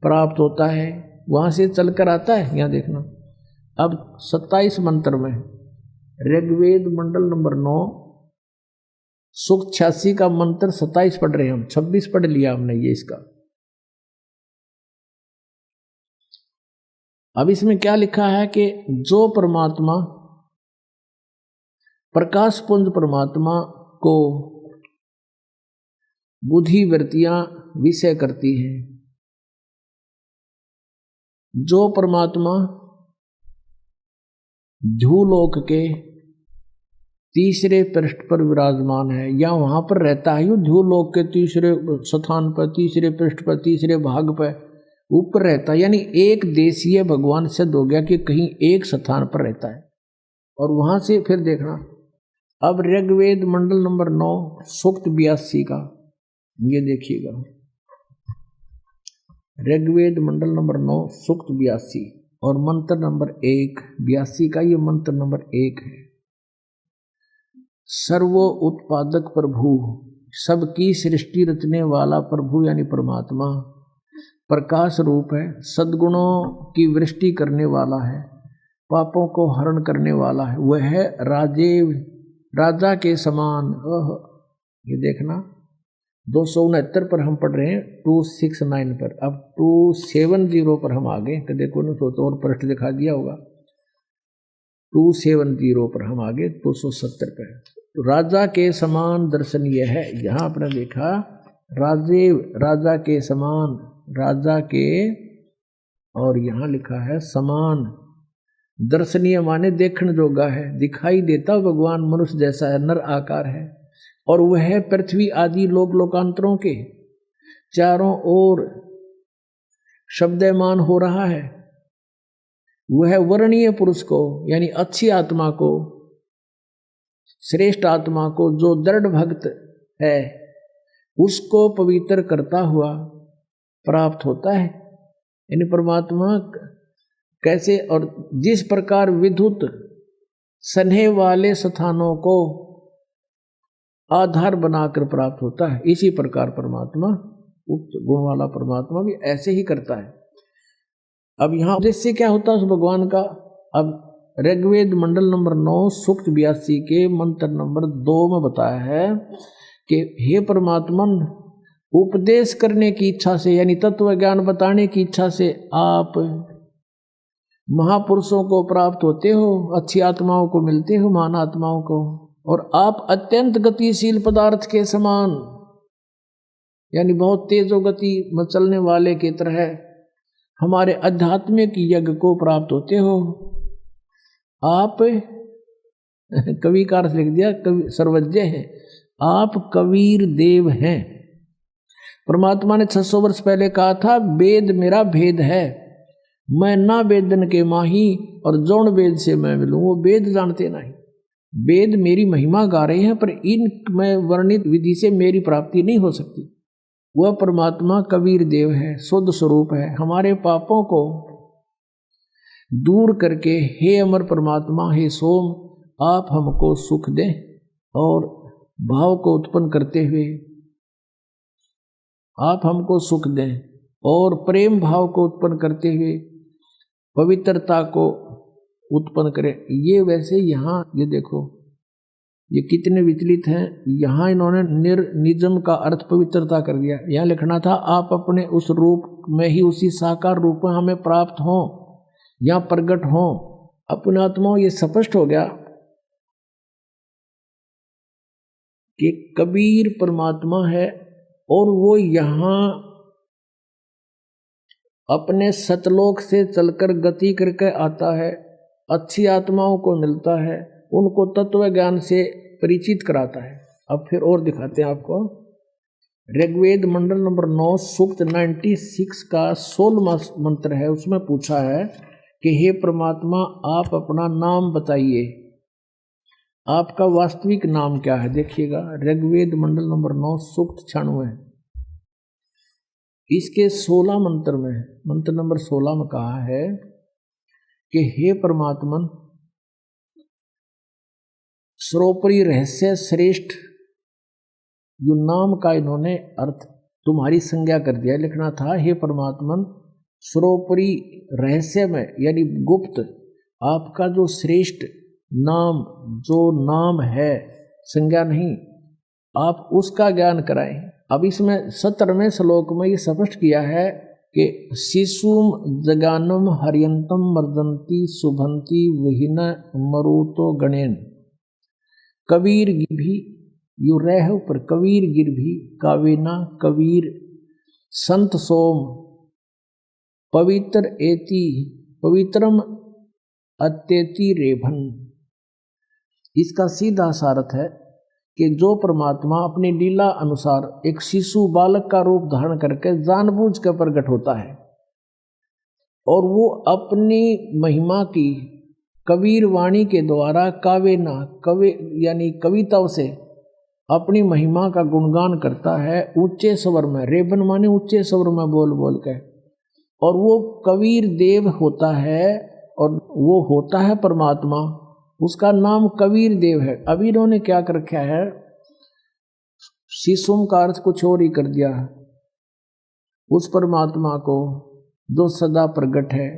प्राप्त होता है, वहाँ से चलकर आता है। यहाँ देखना अब 27 मंत्र में ऋग्वेद मंडल नंबर 9 सूक्त 86 का मंत्र 27 पढ़ रहे हैं हम, 26 पढ़ लिया हमने ये इसका। अब इसमें क्या लिखा है कि जो परमात्मा प्रकाश पुंज परमात्मा को बुद्धि वृत्तियां विषय करती हैं, जो परमात्मा ध्रुवलोक के तीसरे पृष्ठ पर विराजमान है या वहां पर रहता है, यो ध्रुवलोक के तीसरे स्थान पर, तीसरे पृष्ठ पर, तीसरे भाग पर ऊपर रहता है, यानी एक देशीय भगवान सिद्ध हो गया कि कहीं एक स्थान पर रहता है। और वहां से फिर देखना अब ऋग्वेद मंडल नंबर 9 सूक्त 82 का ये देखिएगा, ऋग्वेद मंडल नंबर 9 सूक्त 82 और मंत्र नंबर 1 82 का ये मंत्र नंबर 1 है। सर्व उत्पादक प्रभु, सबकी सृष्टि रचने वाला प्रभु यानी परमात्मा प्रकाश रूप है, सद्गुणों की वृष्टि करने वाला है, पापों को हरण करने वाला है, वह है राजेव, राजा के समान। ये देखना 269 पर हम पढ़ रहे हैं, 269 पर। अब 270 पर हम आगे तो देखो ना, तो और पृष्ठ दिखा दिया होगा, 270 पर हम आगे 270 पर। तो राजा के समान दर्शनीय है, यहाँ आपने देखा राजेव, राजा के समान, राजा के, और यहाँ लिखा है समान। दर्शनीय माने देखने जोगा है, दिखाई देता भगवान मनुष्य जैसा है, नर आकार है और वह पृथ्वी आदि लोक लोकांतरों के चारों ओर शब्दमान हो रहा है। वह वर्णीय पुरुष को यानी अच्छी आत्मा को, श्रेष्ठ आत्मा को, जो दृढ़ भक्त है उसको पवित्र करता हुआ प्राप्त होता है। यानी परमात्मा कैसे और जिस प्रकार विद्युत स्नेह वाले स्थानों को आधार बनाकर प्राप्त होता है, इसी प्रकार परमात्मा, उक्त गुण वाला परमात्मा भी ऐसे ही करता है। अब यहाँ उद्देश्य क्या होता है उस भगवान का? अब ऋग्वेद मंडल नंबर 9 सूक्त 82 के मंत्र नंबर 2 में बताया है कि हे परमात्मा, उपदेश करने की इच्छा से यानी तत्व ज्ञान बताने की इच्छा से आप महापुरुषों को प्राप्त होते हो, अच्छी आत्माओं को मिलते हो, महान आत्माओं को, और आप अत्यंत गतिशील पदार्थ के समान यानी बहुत तेजो गति में चलने वाले की तरह हमारे आध्यात्मिक यज्ञ को प्राप्त होते हो। आप कवि का अर्थ लिख दिया, कवि सर्वज्ञ है, आप कबीर देव हैं। परमात्मा ने 600 वर्ष पहले कहा था, वेद मेरा भेद है, मैं ना वेदन के माही और जौन वेद से मैं मिलूं। वो वेद जानते नहीं, वेद मेरी महिमा गा रहे हैं, पर इन में वर्णित विधि से मेरी प्राप्ति नहीं हो सकती। वह परमात्मा कबीर देव है, शुद्ध स्वरूप है। हमारे पापों को दूर करके हे अमर परमात्मा, हे सोम, आप हमको सुख दें और भाव को उत्पन्न करते हुए आप हमको सुख दें और प्रेम भाव को उत्पन्न करते हुए पवित्रता को उत्पन्न करें। ये वैसे यहाँ ये देखो ये कितने विचलित हैं। यहाँ इन्होंने निजम का अर्थ पवित्रता कर दिया। यहाँ लिखना था आप अपने उस रूप में ही, उसी साकार रूप में हमें प्राप्त हों या प्रकट हों। अपने आत्मा ये स्पष्ट हो गया कि कबीर परमात्मा है और वो यहाँ अपने सतलोक से चलकर गति करके आता है, अच्छी आत्माओं को मिलता है, उनको तत्व ज्ञान से परिचित कराता है। अब फिर और दिखाते हैं आपको। ऋग्वेद मंडल नंबर 9 सूक्त 96 का 16वां मंत्र है। उसमें पूछा है कि हे परमात्मा, आप अपना नाम बताइए, आपका वास्तविक नाम क्या है। देखिएगा ऋग्वेद मंडल नंबर 9 सूक्त 96 इसके 16 मंत्र में, मंत्र नंबर 16 में कहा है कि हे परमात्मन, सर्वोपरि रहस्य श्रेष्ठ, यो नाम का इन्होंने अर्थ तुम्हारी संज्ञा कर दिया। लिखना था हे परमात्मन, सर्वोपरि रहस्य में यानी गुप्त आपका जो श्रेष्ठ नाम, जो नाम है, संज्ञा नहीं, आप उसका ज्ञान कराएं। अब इसमें 17वें श्लोक में ये स्पष्ट किया है कि शिशुम जगानम हरियंतम मर्दंती शुभंती वहीन मरुतो गणेन कबीर गिरभी यु रह पर कबीर गिरभी कावेना कबीर संत सोम पवित्र एति पवित्रम अत्येति रेभन। इसका सीधा सारथ है कि जो परमात्मा अपनी लीला अनुसार एक शिशु बालक का रूप धारण करके जानबूझ कर प्रकट होता है और वो अपनी महिमा की कबीर वाणी के द्वारा कावेना कवि यानी कविताओं से अपनी महिमा का गुणगान करता है ऊंचे स्वर में। रेबन माने ऊंचे स्वर में बोल बोल के, और वो कबीर देव होता है और वो होता है परमात्मा, उसका नाम कबीर देव है। अभी इन्होंने क्या कर रखा है, शिशुम का अर्थ कुछ और ही कर दिया। उस परमात्मा को जो सदा प्रकट है,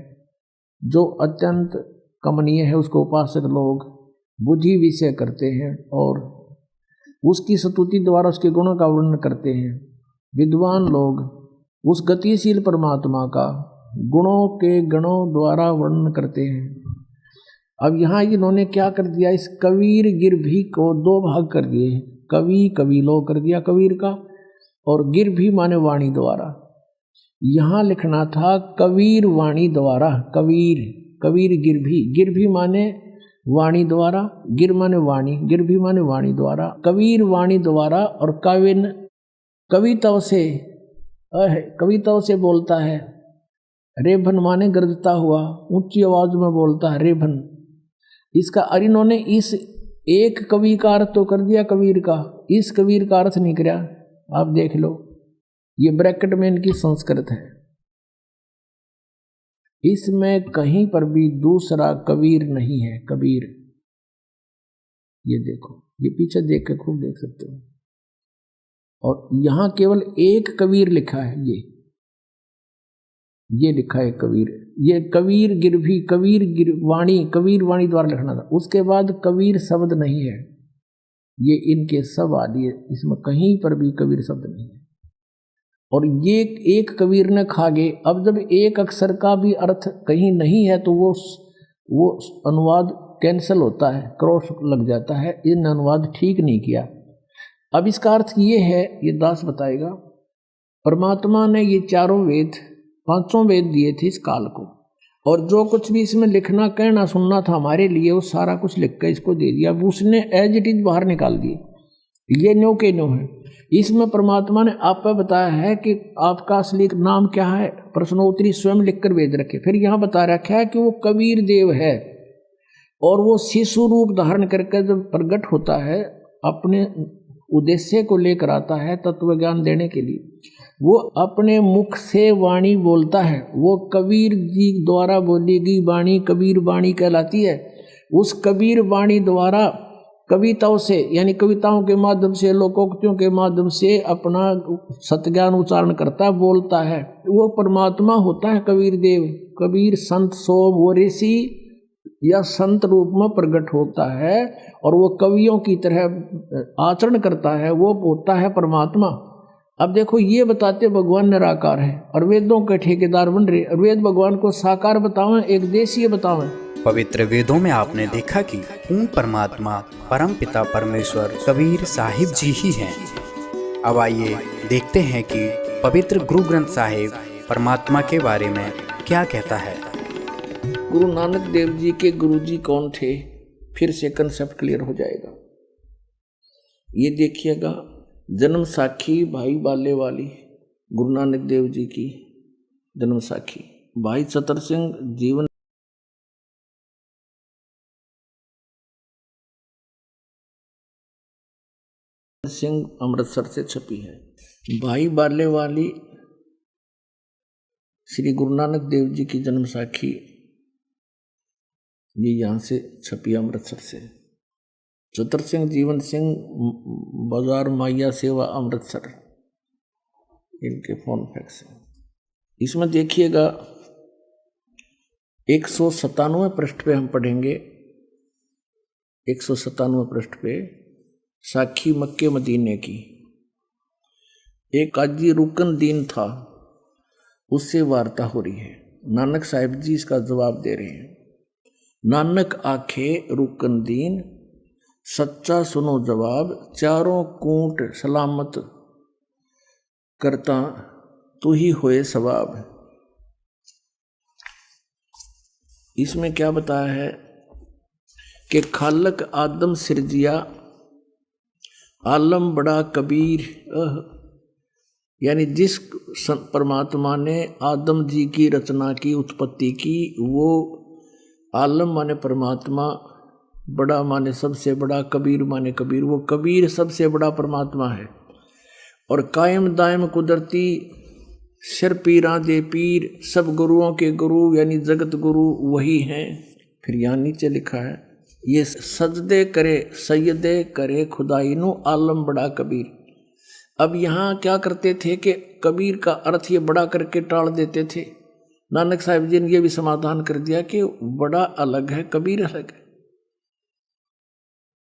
जो अत्यंत कमनीय है, उसको उपासक लोग बुद्धि विषय करते हैं और उसकी स्तुति द्वारा उसके गुणों का वर्णन करते हैं। विद्वान लोग उस गतिशील परमात्मा का गुणों के गणों द्वारा वर्णन करते हैं। अब यहाँ इन्होंने क्या कर दिया, इस कबीर गिरभी को दो भाग कर दिए। कवि कबीलो कर दिया कबीर का, और गिरभी माने वाणी द्वारा। यहाँ लिखना था कबीर वाणी द्वारा, कबीर कबीर गिरभी, गिरभी माने वाणी द्वारा, गिर माने वाणी, गिरभी माने वाणी द्वारा, कबीर वाणी द्वारा। और काविन कविताओं से बोलता है। रेभन माने गरजता हुआ, ऊंची आवाज में बोलता है रेभन। इसका इन्होंने इस एक कवि का अर्थ तो कर दिया कबीर का, इस कबीर का अर्थ नहीं किया। आप देख लो, ये ब्रैकेट में इनकी संस्कृत है, इसमें कहीं पर भी दूसरा कबीर नहीं है। कबीर ये देखो, ये पीछे देख के खूब देख सकते हो। और यहां केवल एक कबीर लिखा है, ये लिखा है कबीर। ये कबीर गिरभी, कबीर वाणी द्वारा लिखना था। उसके बाद कबीर शब्द नहीं है, ये इनके सब आदि है, इसमें कहीं पर भी कबीर शब्द नहीं है। और ये एक कबीर ने खा गए। अब जब एक अक्षर का भी अर्थ कहीं नहीं है तो वो अनुवाद कैंसिल होता है, क्रॉस लग जाता है। इन अनुवाद ठीक नहीं किया। अब इसका अर्थ ये है, ये दास बताएगा, परमात्मा ने ये चारों वेद पांचों वेद दिए थे इस काल को, और जो कुछ भी इसमें लिखना कहना सुनना था हमारे लिए वो सारा कुछ लिख कर इसको दे दिया। अब उसने एज इट इज बाहर निकाल दिए, ये न्यो के न्यो है। इसमें परमात्मा ने आप पर बताया है कि आपका असली नाम क्या है, प्रश्नोत्तरी स्वयं लिखकर भेज रखे। फिर यहाँ बता रखा है कि वो कबीर देव है, और वो शिशु रूप धारण करके जब प्रकट होता है अपने उद्देश्य को लेकर आता है तत्व ज्ञान देने के लिए, वो अपने मुख से वाणी बोलता है। वो कबीर जी द्वारा बोली गई वाणी कबीर वाणी कहलाती है। उस कबीर वाणी द्वारा कविताओं से, यानी कविताओं के माध्यम से, लोकोक्तियों के माध्यम से अपना सत्ज्ञान उच्चारण करता बोलता है। वो परमात्मा होता है कबीर देव। कबीर संत सोम वो ऋषि या संत रूप में प्रकट होता है, और वो कवियों की तरह आचरण करता है, वो होता है परमात्मा। अब देखो ये बताते भगवान निराकार है और वेदों के ठेकेदार बन रहे, और वेद भगवान को साकार बतावें, एक देशीय बतावें। पवित्र वेदों में आपने देखा कि पूर्ण परमात्मा परम पिता परमेश्वर कबीर साहिब जी ही हैं। अब आइए देखते हैं कि पवित्र गुरु ग्रंथ साहिब परमात्मा के बारे में क्या कहता है। गुरु नानक देव जी के गुरु जी कौन थे, फिर से कंसेप्ट क्लियर हो जाएगा। ये देखिएगा, जन्म साखी भाई बाले वाली गुरु नानक देव जी की जन्म साखी। भाई चतर सिंह जीवन सिंह अमृतसर से छपी है। भाई बाले वाली श्री गुरु नानक देव जी की जन्म साखी ये यहाँ से छपी अमृतसर से। चतर सिंह जीवन सिंह बाजार माइया सेवा अमृतसर, इनके फोन फैक्स है। इसमें देखिएगा 197 पृष्ठ पे हम पढ़ेंगे। 197 पृष्ठ पे साखी मक्के मदीने की। एक काजी रुकन दीन था, उससे वार्ता हो रही है। नानक साहिब जी इसका जवाब दे रहे हैं। नानक आखे रुकन दीन, सच्चा सुनो जवाब, चारों कूट सलामत करता तू ही होए सवाब। इसमें क्या बताया है कि खालक आदम सिरजिया, आलम बड़ा कबीर, यानी जिस परमात्मा ने आदम जी की रचना की, उत्पत्ति की, वो आलम माने परमात्मा, बड़ा माने सबसे बड़ा, कबीर माने कबीर, वो कबीर सबसे बड़ा परमात्मा है। और कायम दायम कुदरती सिर पीरा दे पीर, सब गुरुओं के गुरु यानी जगत गुरु वही हैं। फिर यहाँ नीचे लिखा है, ये सजदे करे सैयदे करे खुदाई नु आलम बड़ा कबीर। अब यहाँ क्या करते थे कि कबीर का अर्थ ये बड़ा करके टाल देते थे। नानक साहिब जी ने ये भी समाधान कर दिया कि बड़ा अलग है, कबीर अलग है,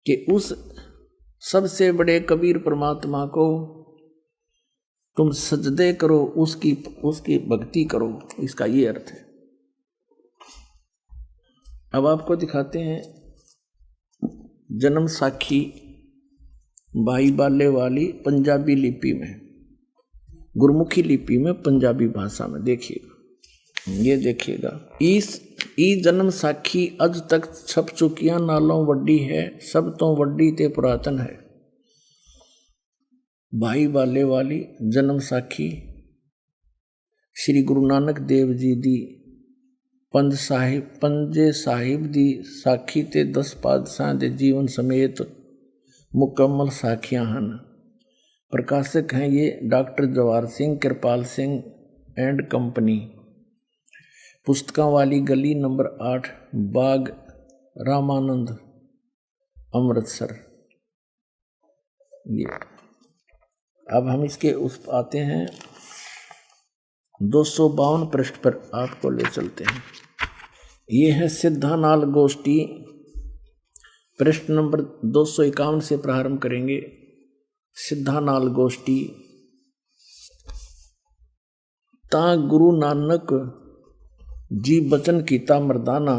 कि उस सबसे बड़े कबीर परमात्मा को तुम सजदे करो, उसकी भक्ति करो, इसका ये अर्थ है। अब आपको दिखाते हैं जन्म साखी भाई बाले वाली पंजाबी लिपि में, गुरमुखी लिपि में, पंजाबी भाषा में। देखिएगा, ये देखिएगा, ई जन्म साखी अज तक छप चुकियां नालों वड्डी है, सब तो वड्डी ते पुरातन है। भाई बाले वाली जन्म साखी श्री गुरु नानक देव जी दी पंजे साहिब दी साखी ते 10 पातशाह दे जीवन समेत मुकम्मल साखियां हैं। प्रकाशक हैं ये doctor Jawahar Singh Kripal Singh and company, पुस्तकों वाली गली नंबर 8 बाग रामानंद अमृतसर। ये अब हम इसके उस आते हैं 252 पृष्ठ पर आपको ले चलते हैं। ये है सिद्धानाल गोष्ठी, पृष्ठ नंबर 251 से प्रारंभ करेंगे। सिद्धानाल गोष्ठी। ता गुरु नानक जी बचन कीता मर्दाना,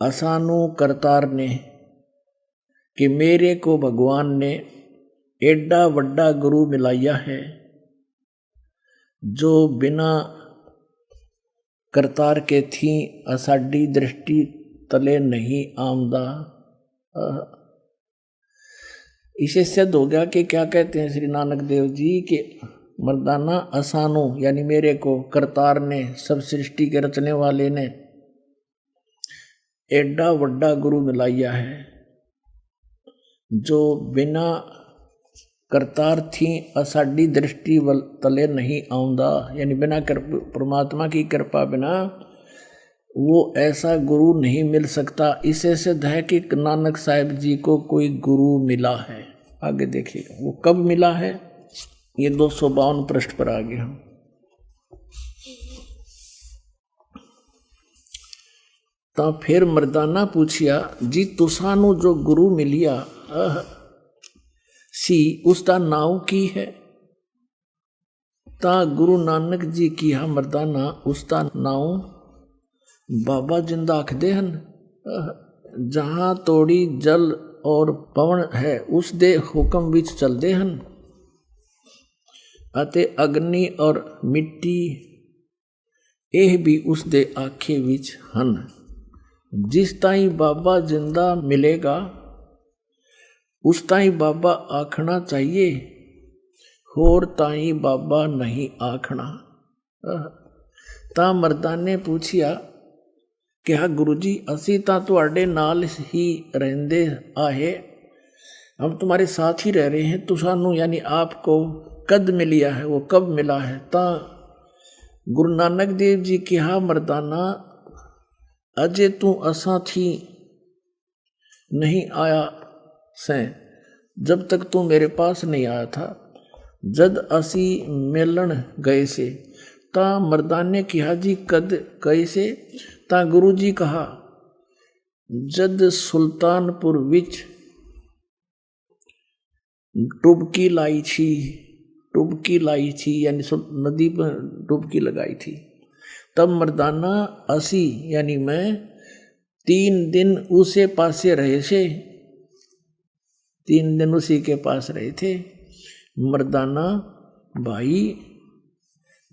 असानू करतार ने कि मेरे को भगवान ने एडा वड्डा गुरु मिलाया है, जो बिना करतार के थी असाडी दृष्टि तले नहीं आमदा। इसे सिद्ध हो गया कि क्या कहते हैं श्री नानक देव जी के मर्दाना असानो यानी मेरे को करतार ने, सब सृष्टि के रचने वाले ने एडा वड्डा गुरु मिलाया है जो बिना करतार थी असाडी दृष्टि तले नहीं आउंदा, यानी बिना परमात्मा की कृपा बिना वो ऐसा गुरु नहीं मिल सकता। इसे सिद्ध है कि नानक साहिब जी को कोई गुरु मिला है। आगे देखिएगा वो कब मिला है, ये 252 पृष्ठ पर आ गया। तो फिर मर्दाना पूछिया जी तुसानू जो गुरु मिलिया सी उसका नाव की है। ता गुरु नानक जी की हा मर्दाना उसका नाव बाबा जिंदा आखदे हन। जहां तोड़ी जल और पवन है उस दे हुक्म विच चलदे हन अते अग्नि और मिट्टी एह भी उस दे आखे विच हन। जिस ताई बाबा जिंदा मिलेगा उस ताई बाबा आखना चाहिए, होर ताई बाबा नहीं आखना। ता मर्दाने पूछिया कि हाँ गुरु जी असी ता तुहाडे नाल ही रहंदे आहे, हम तुम्हारे साथ ही रह रहे हैं, तो सानू यानी आपको कद मिलिया है, वो कब मिला है। ता गुरु नानक देव जी की हा मर्दाना अजे तू असा थी नहीं आया से, जब तक तू मेरे पास नहीं आया था, जद असी मिलन गए से। ता मर्दाने किहा जी कद गए से। ता गुरु जी कहा जद सुल्तानपुर विच डुबकी लाई थी यानी नदी पर डुबकी लगाई थी। तब मर्दाना असी यानी मैं 3 दिन उसे पासे रहे से, 3 दिन उसी के पास रहे थे। मर्दाना भाई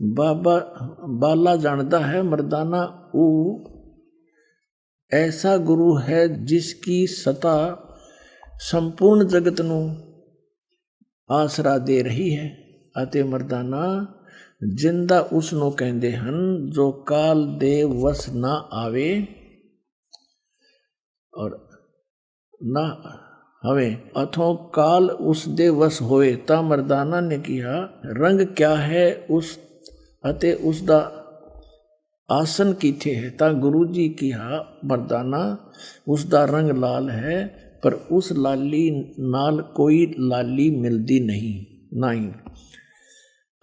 बाबा बाला जानता है मर्दाना वो ऐसा गुरु है जिसकी सता संपूर्ण जगत नू आसरा दे रही है। अते मर्दाना जिंदा उसनों कहते हन जो काल दे वस ना आवे और ना हवे अथो काल उस दे वस होए। ता मर्दाना ने किया रंग क्या है उस अते उसदा आसन कीथे है। ता गुरु जी किया मर्दाना उसदा रंग लाल है, पर उस लाली नाल कोई लाली मिलदी नहीं।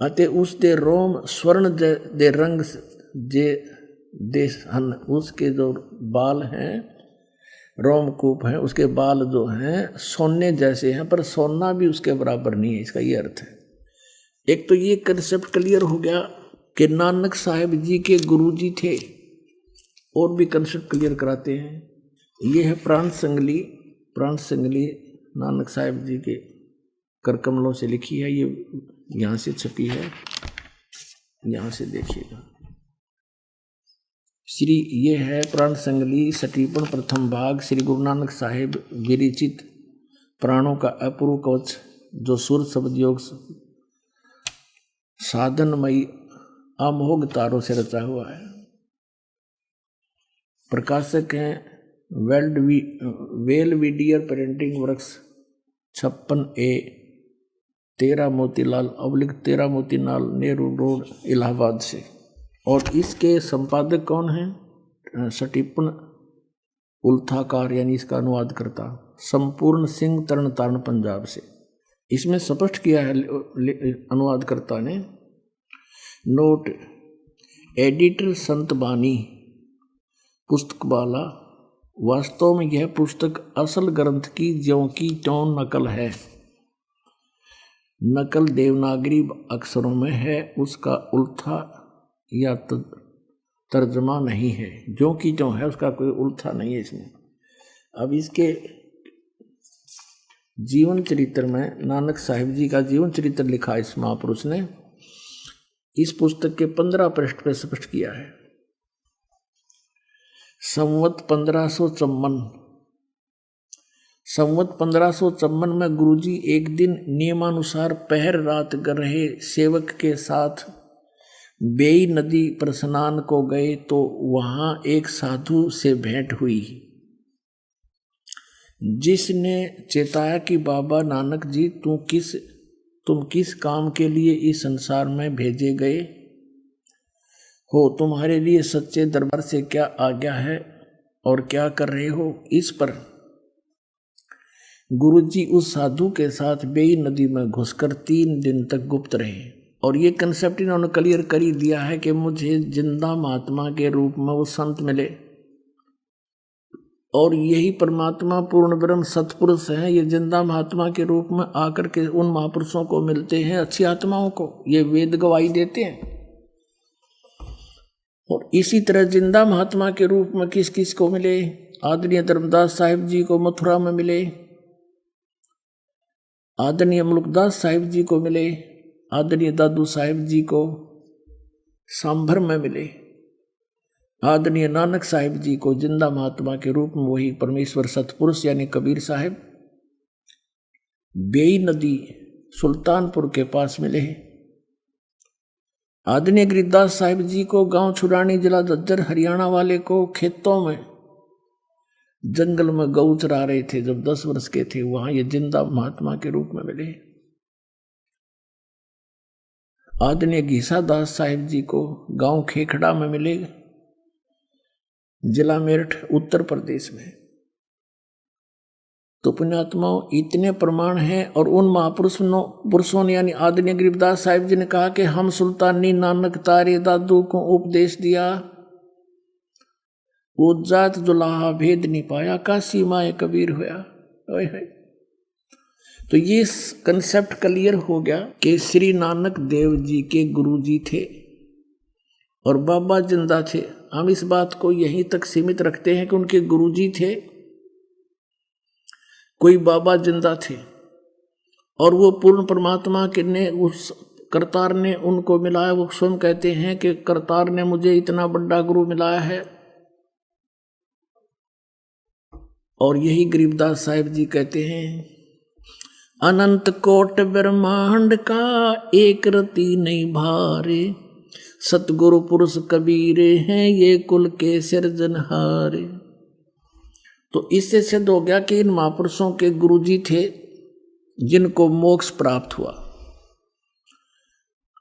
अते उस दे रोम स्वर्ण दे रंग जे दे हन, उसके जो बाल हैं रोमकूप हैं, उसके बाल जो हैं सोने जैसे हैं, पर सोना भी उसके बराबर नहीं है। इसका ये अर्थ है। एक तो ये कंसेप्ट क्लियर हो गया कि नानक साहिब जी के गुरु जी थे, और भी कंसेप्ट क्लियर कराते हैं। ये है प्राण संगली नानक साहिब जी के करकमलों से लिखी है, ये यहाँ से छपी है, यहाँ से देखिएगा। श्री ये है प्राण संगली सटीपन प्रथम भाग, श्री गुरु नानक साहिब विरिचित प्राणों का अपूर्व कवच, जो सुर शब्द योग साधनमयी अमोघ तारों से रचा हुआ है। प्रकाशक हैं Belvedere printing works 56A 13 Motilal अब्लिक 13 मोतीलाल नेहरू रोड इलाहाबाद से। और इसके संपादक कौन हैं? सटीपन उल्थाकार यानी इसका अनुवाद करता संपूर्ण सिंह तरण तारण पंजाब से। इसमें स्पष्ट किया है अनुवादकर्ता ने, नोट एडिटर संत बानी पुस्तक वाला, वास्तव में यह पुस्तक असल ग्रंथ की ज्यों की त्यों नकल है। नकल देवनागरी अक्षरों में है, उसका उल्था या तर्जमा नहीं है। ज्यों की त्यों है, उसका कोई उल्था नहीं है इसमें। अब इसके जीवन चरित्र में नानक साहिब जी का जीवन चरित्र लिखा इस महापुरुष ने। इस पुस्तक के 15 पृष्ठ पर स्पष्ट किया है। संवत 1554 में गुरुजी एक दिन नियमानुसार पहर रात कर रहे सेवक के साथ बेई नदी पर स्नान को गए तो वहां एक साधु से भेंट हुई, जिसने चेताया कि बाबा नानक जी तुम किस काम के लिए इस संसार में भेजे गए हो, तुम्हारे लिए सच्चे दरबार से क्या आज्ञा है और क्या कर रहे हो। इस पर गुरुजी उस साधु के साथ बेई नदी में घुसकर 3 दिन तक गुप्त रहे और ये कंसेप्ट इन्होंने क्लियर कर ही दिया है कि मुझे जिंदा महात्मा के रूप में वो संत मिले और यही परमात्मा पूर्ण ब्रह्म सत्पुरुष है। ये जिंदा महात्मा के रूप में आकर के उन महापुरुषों को मिलते हैं, अच्छी आत्माओं को, ये वेद गवाही देते हैं। और इसी तरह जिंदा महात्मा के रूप में किस किस को मिले, आदरणीय धर्मदास साहिब जी को मथुरा में मिले, आदरणीय मुल्कदास साहिब जी को मिले, आदरणीय दादू साहिब जी को सांभर में मिले, आदरणीय नानक साहिब जी को जिंदा महात्मा के रूप में वही परमेश्वर सतपुरुष यानी कबीर साहिब बेई नदी सुल्तानपुर के पास मिले। आदरणीय गिरिदास साहिब जी को गांव छुड़ानी जिला झज्जर हरियाणा वाले को खेतों में जंगल में गऊ चरा रहे थे जब 10 वर्ष के थे, वहां ये जिंदा महात्मा के रूप में मिले। आदरणीय घीसा दास साहिब जी को गांव खेखड़ा में मिले, जिला मेरठ उत्तर प्रदेश में। तो पुण्यात्माओं इतने प्रमाण हैं और उन महापुरुषों ने यानी आदरणीय गरीबदास साहिब जी ने कहा कि हम सुल्तानी नानक तारे दादू को उपदेश दिया, वो जात जुलाहा भेद नहीं पाया, काशी माए कबीर होया। तो ये कंसेप्ट क्लियर हो गया कि श्री नानक देव जी के गुरु जी थे और बाबा जिंदा थे। हम इस बात को यहीं तक सीमित रखते हैं कि उनके गुरु जी थे, कोई बाबा जिंदा थे और वो पूर्ण परमात्मा के ने उस करतार ने उनको मिलाया। वो स्वयं कहते हैं कि करतार ने मुझे इतना बड़ा गुरु मिलाया है। और यही गरीबदास साहिब जी कहते हैं, अनंत कोट ब्रह्मांड का एक रति नहीं भारे, सतगुरु पुरुष कबीर हैं ये कुल के सिरजनहारे। तो इससे सिद्ध हो गया कि इन महापुरुषों के गुरुजी थे जिनको मोक्ष प्राप्त हुआ।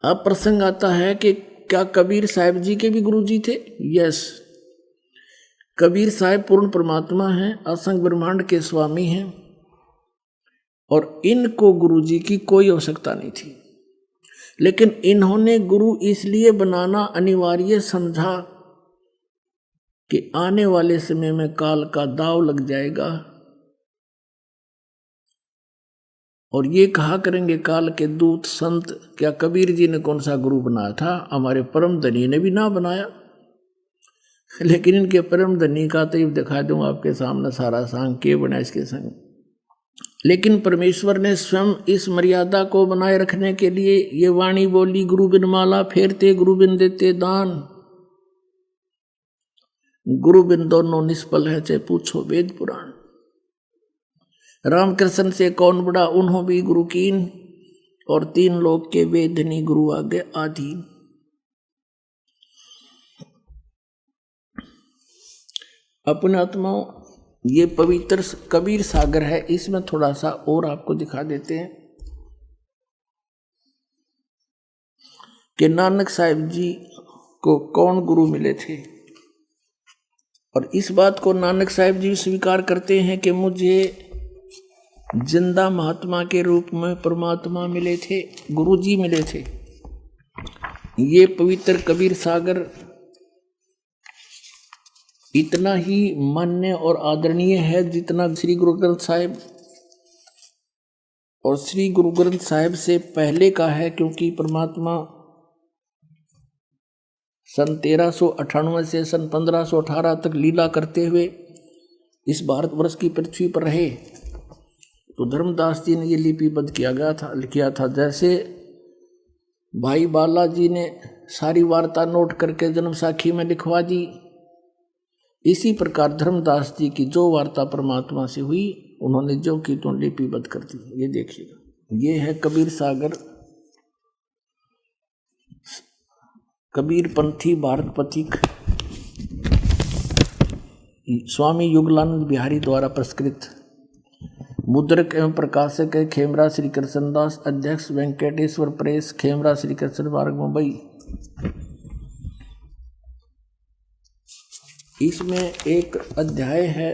अब प्रसंग आता है कि क्या कबीर साहिब जी के भी गुरुजी थे? यस, कबीर साहिब पूर्ण परमात्मा हैं, असंग ब्रह्मांड के स्वामी हैं और इनको गुरुजी की कोई आवश्यकता नहीं थी। लेकिन इन्होंने गुरु इसलिए बनाना अनिवार्य समझा कि आने वाले समय में काल का दाव लग जाएगा और ये कहा करेंगे काल के दूत संत, क्या कबीर जी ने कौन सा गुरु बनाया था? हमारे परम धनी ने भी ना बनाया। लेकिन इनके परम धनी का तो ये दिखा दूं आपके सामने सारा सांग के बना इसके संग। लेकिन परमेश्वर ने स्वयं इस मर्यादा को बनाए रखने के लिए ये वाणी बोली, गुरु बिन माला फेरते गुरु बिन देते दान, गुरु बिन दोनों निष्फल है चाहे पूछो वेद पुराण। रामकृष्ण से कौन बड़ा उन्हों भी गुरु कीन, और 3 लोग के वेदनी गुरु आगे आधीन। अपने आत्माओं ये पवित्र कबीर सागर है, इसमें थोड़ा सा और आपको दिखा देते हैं कि नानक साहिब जी को कौन गुरु मिले थे। और इस बात को नानक साहिब जी स्वीकार करते हैं कि मुझे जिंदा महात्मा के रूप में परमात्मा मिले थे, गुरुजी मिले थे। ये पवित्र कबीर सागर इतना ही मान्य और आदरणीय है जितना श्री गुरु ग्रंथ साहिब और श्री गुरु ग्रंथ साहिब से पहले का है, क्योंकि परमात्मा सन 1398 से सन 1518 तक लीला करते हुए इस भारतवर्ष की पृथ्वी पर रहे। तो धर्मदास जी ने ये लिपिबद्ध किया था। जैसे भाई बालाजी ने सारी वार्ता नोट करके जन्म साखी में लिखवा दी। इसी प्रकार धर्मदास जी की जो वार्ता परमात्मा से हुई उन्होंने जो की तो लिपिबद्ध कर दी। ये देखिएगा, ये है कबीर सागर, कबीर पंथी भारत पथिक, स्वामी युगलानंद बिहारी द्वारा पुरस्कृत, मुद्रक एवं प्रकाशक है खेमरा श्री कृष्णदास, अध्यक्ष वेंकटेश्वर प्रेस, खेमरा श्री कृष्ण मार्ग, मुंबई। इसमें एक अध्याय है,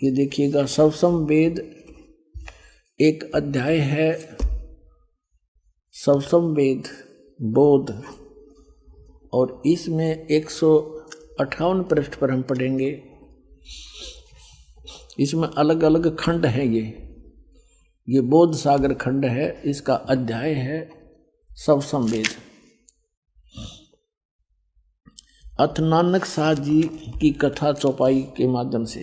ये देखिएगा, सवसम वेद एक अध्याय है, सवसम वेद बोध, और इसमें 158 पृष्ठ पर हम पढ़ेंगे। इसमें अलग अलग खंड हैं। ये बोध सागर खंड है, इसका अध्याय है सवसम वेद। अथ नानक साह जी की कथा चौपाई के माध्यम से।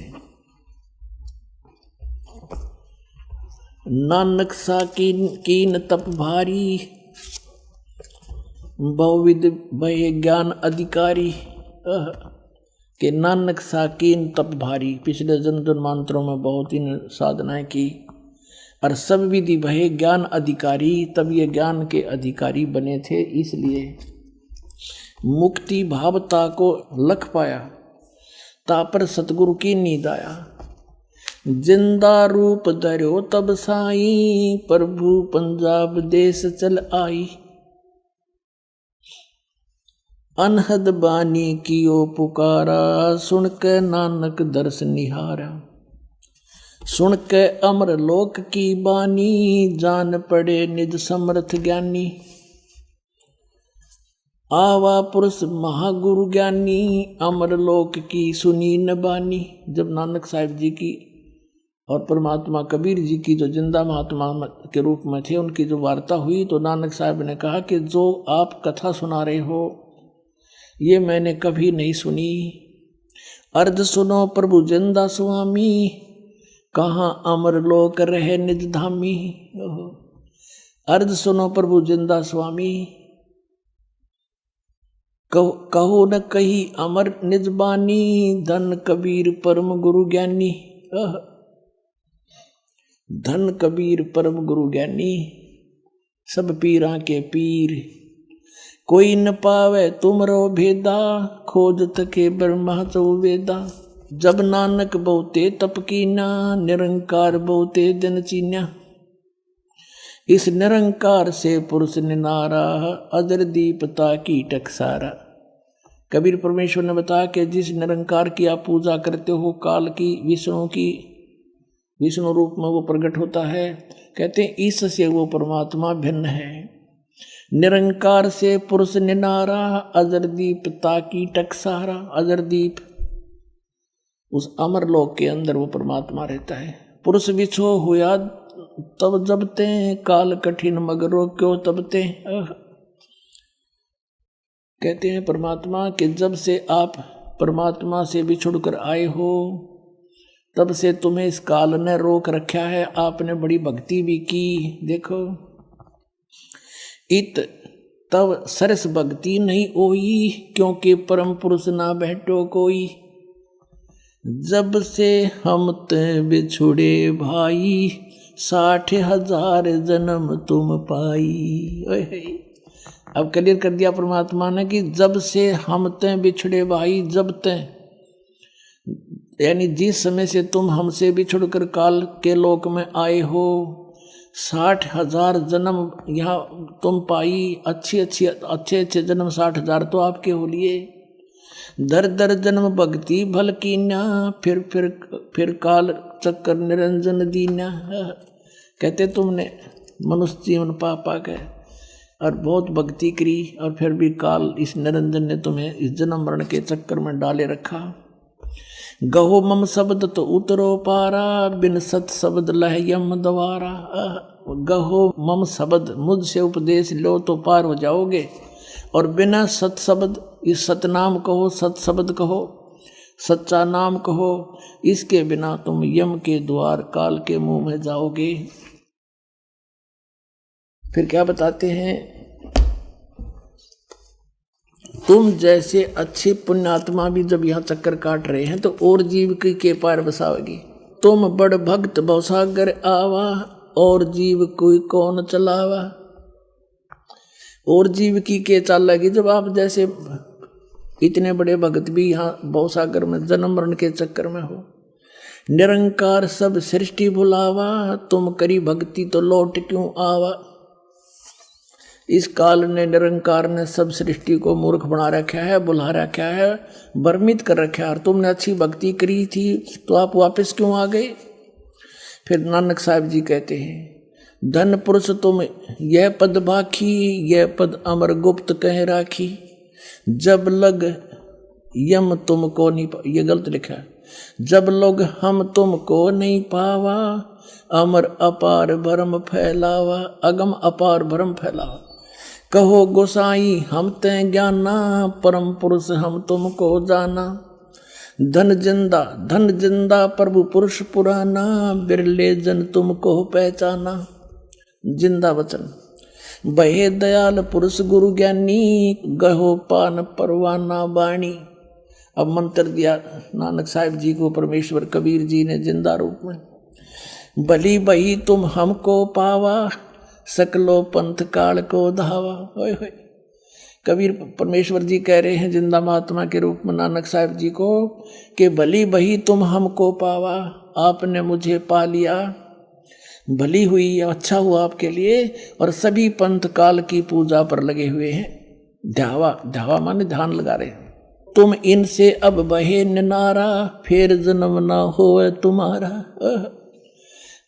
नानक सा कीन तप भारी, बहुविध भय ज्ञान अधिकारी। के नानक सा कीन तप भारी, पिछले जन्म जन्मांतरों में बहुत ही साधनाएं की और सब विधि भय ज्ञान अधिकारी, तब ये ज्ञान के अधिकारी बने थे। इसलिए मुक्ति भावता को लख पाया, तापर सतगुरु की नींद आया। जिंदा रूप धर्यो तब साई, प्रभु पंजाब देश चल आई। अनहद बानी कियो पुकारा, सुन के नानक दर्श निहारा। सुन के अमर लोक की बानी, जान पड़े निज समर्थ ज्ञानी। आवा पुरुष महागुरु ज्ञानी, अमर लोक की सुनी न बानी। जब नानक साहिब जी की और परमात्मा कबीर जी की जो जिंदा महात्मा के रूप में थे, उनकी जो वार्ता हुई, तो नानक साहब ने कहा कि जो आप कथा सुना रहे हो ये मैंने कभी नहीं सुनी। अर्ध सुनो प्रभु जिंदा स्वामी, कहाँ अमर लोक रहे निज धामी। अर्ध सुनो प्रभु जिंदा स्वामी, कहो न कही अमर निज बानी। धन कबीर परम गुरु ज्ञानी। धन कबीर परम गुरु ज्ञानी, सब पीरा के पीर। कोई न पावे तुमरो भेदा, खोजत के ब्रह्मा चौवेदा। जब नानक बहुते तप कीना, निरंकार बहुते दिन चीन्या। इस निरंकार से पुरुष निनारा, अजर दीपता की टकसारा। कबीर परमेश्वर ने बताया कि जिस निरंकार की आप पूजा करते हो, काल की, विष्णु की, विष्णु रूप में वो प्रकट होता है। कहते हैं इससे वो परमात्मा भिन्न है। निरंकार से पुरुष निनारा, अजरदीप ताकी टकसारा। अजरदीप उस अमर लोक के अंदर वो परमात्मा रहता है। पुरुष विछो हुआ तब जबते, काल कठिन मगरो क्यों तबते। कहते हैं परमात्मा कि जब से आप परमात्मा से बिछुड़कर आए हो, तब से तुम्हें इस काल ने रोक रखा है। आपने बड़ी भक्ति भी की। देखो, इत तब सरस भक्ति नहीं होई, क्योंकि परम पुरुष ना बैठो कोई। जब से हम ते बिछुड़े भाई, 60,000 जन्म तुम पाई। अब क्लियर कर दिया परमात्मा ने कि जब से हम ते बिछड़े भाई, जब ते यानी जिस समय से तुम हमसे बिछुड़कर काल के लोक में आए हो, 60,000 जन्म यहाँ तुम पाई। अच्छे जन्म 60,000 तो आपके हो लिए। दर दर जन्म भक्ति भल कीन्या, फिर काल चक्कर निरंजन दीन्या। कहते तुमने मनुष्य जीवन पा गए और बहुत भक्ति करी, और फिर भी काल इस निरंजन ने तुम्हें इस जन्म मरण के चक्कर में डाले रखा। गहो मम शब्द तो उतरो पारा, बिन सत शब्द लह यम द्वारा। गहो मम शब्द, मुझसे उपदेश लो तो पार हो जाओगे, और बिना सत शब्द, इस सतनाम कहो, सत शब्द कहो, सच्चा नाम कहो, इसके बिना तुम यम के द्वार काल के मुंह में जाओगे। फिर क्या बताते हैं, तुम जैसे अच्छे पुण्यात्मा भी जब यहाँ चक्कर काट रहे हैं तो और जीव के पार बसाओगी। तुम बड़ भक्त भवसागर आवा, और जीव कोई कौन चलावा। और जीव की के चालेगी जब आप जैसे इतने बड़े भक्त भी यहाँ भवसागर में जन्म मरण के चक्कर में हो। निरंकार सब सृष्टि भुलावा, तुम करी भक्ति तो लौट क्यों आवा। इस काल ने निरंकार ने सब सृष्टि को मूर्ख बना रखा है, बुला रखा है, भ्रमित कर रखा है। और तुमने अच्छी भक्ति करी थी तो आप वापस क्यों आ गए। फिर नानक साहब जी कहते हैं, धन पुरुष तुम यह पद बाखी, यह पद अमर गुप्त कह राखी। जब लग यम तुमको नहीं, ये गलत लिखा है, जब लोग हम तुमको नहीं पावा, अमर अपार भरम फैलावा। अगम अपार भरम फैलावा। कहो गोसाई हम ते ज्ञाना, परम पुरुष हम तुमको जाना। धन जिंदा प्रभु पुरुष पुराना, बिरले जन तुमको पहचाना। जिंदा वचन बहे दयाल पुरुष गुरु ज्ञानी, गहो पान परवाना बाणी। अब मंत्र दिया नानक साहिब जी को परमेश्वर कबीर जी ने जिंदा रूप में। भली बही तुम हमको पावा, सकलो पंथ काल को धावा। होय होय। कबीर परमेश्वर जी कह रहे हैं जिंदा महात्मा के रूप में नानक साहिब जी को कि भली बही तुम हमको पावा, आपने मुझे पा लिया, भली हुई, अच्छा हुआ आपके लिए। और सभी पंथ काल की पूजा पर लगे हुए हैं। ध्यावा माने ध्यान लगा रहे हैं। तुम इनसे अब बहे निनारा, फिर जन्म ना होए तुम्हारा।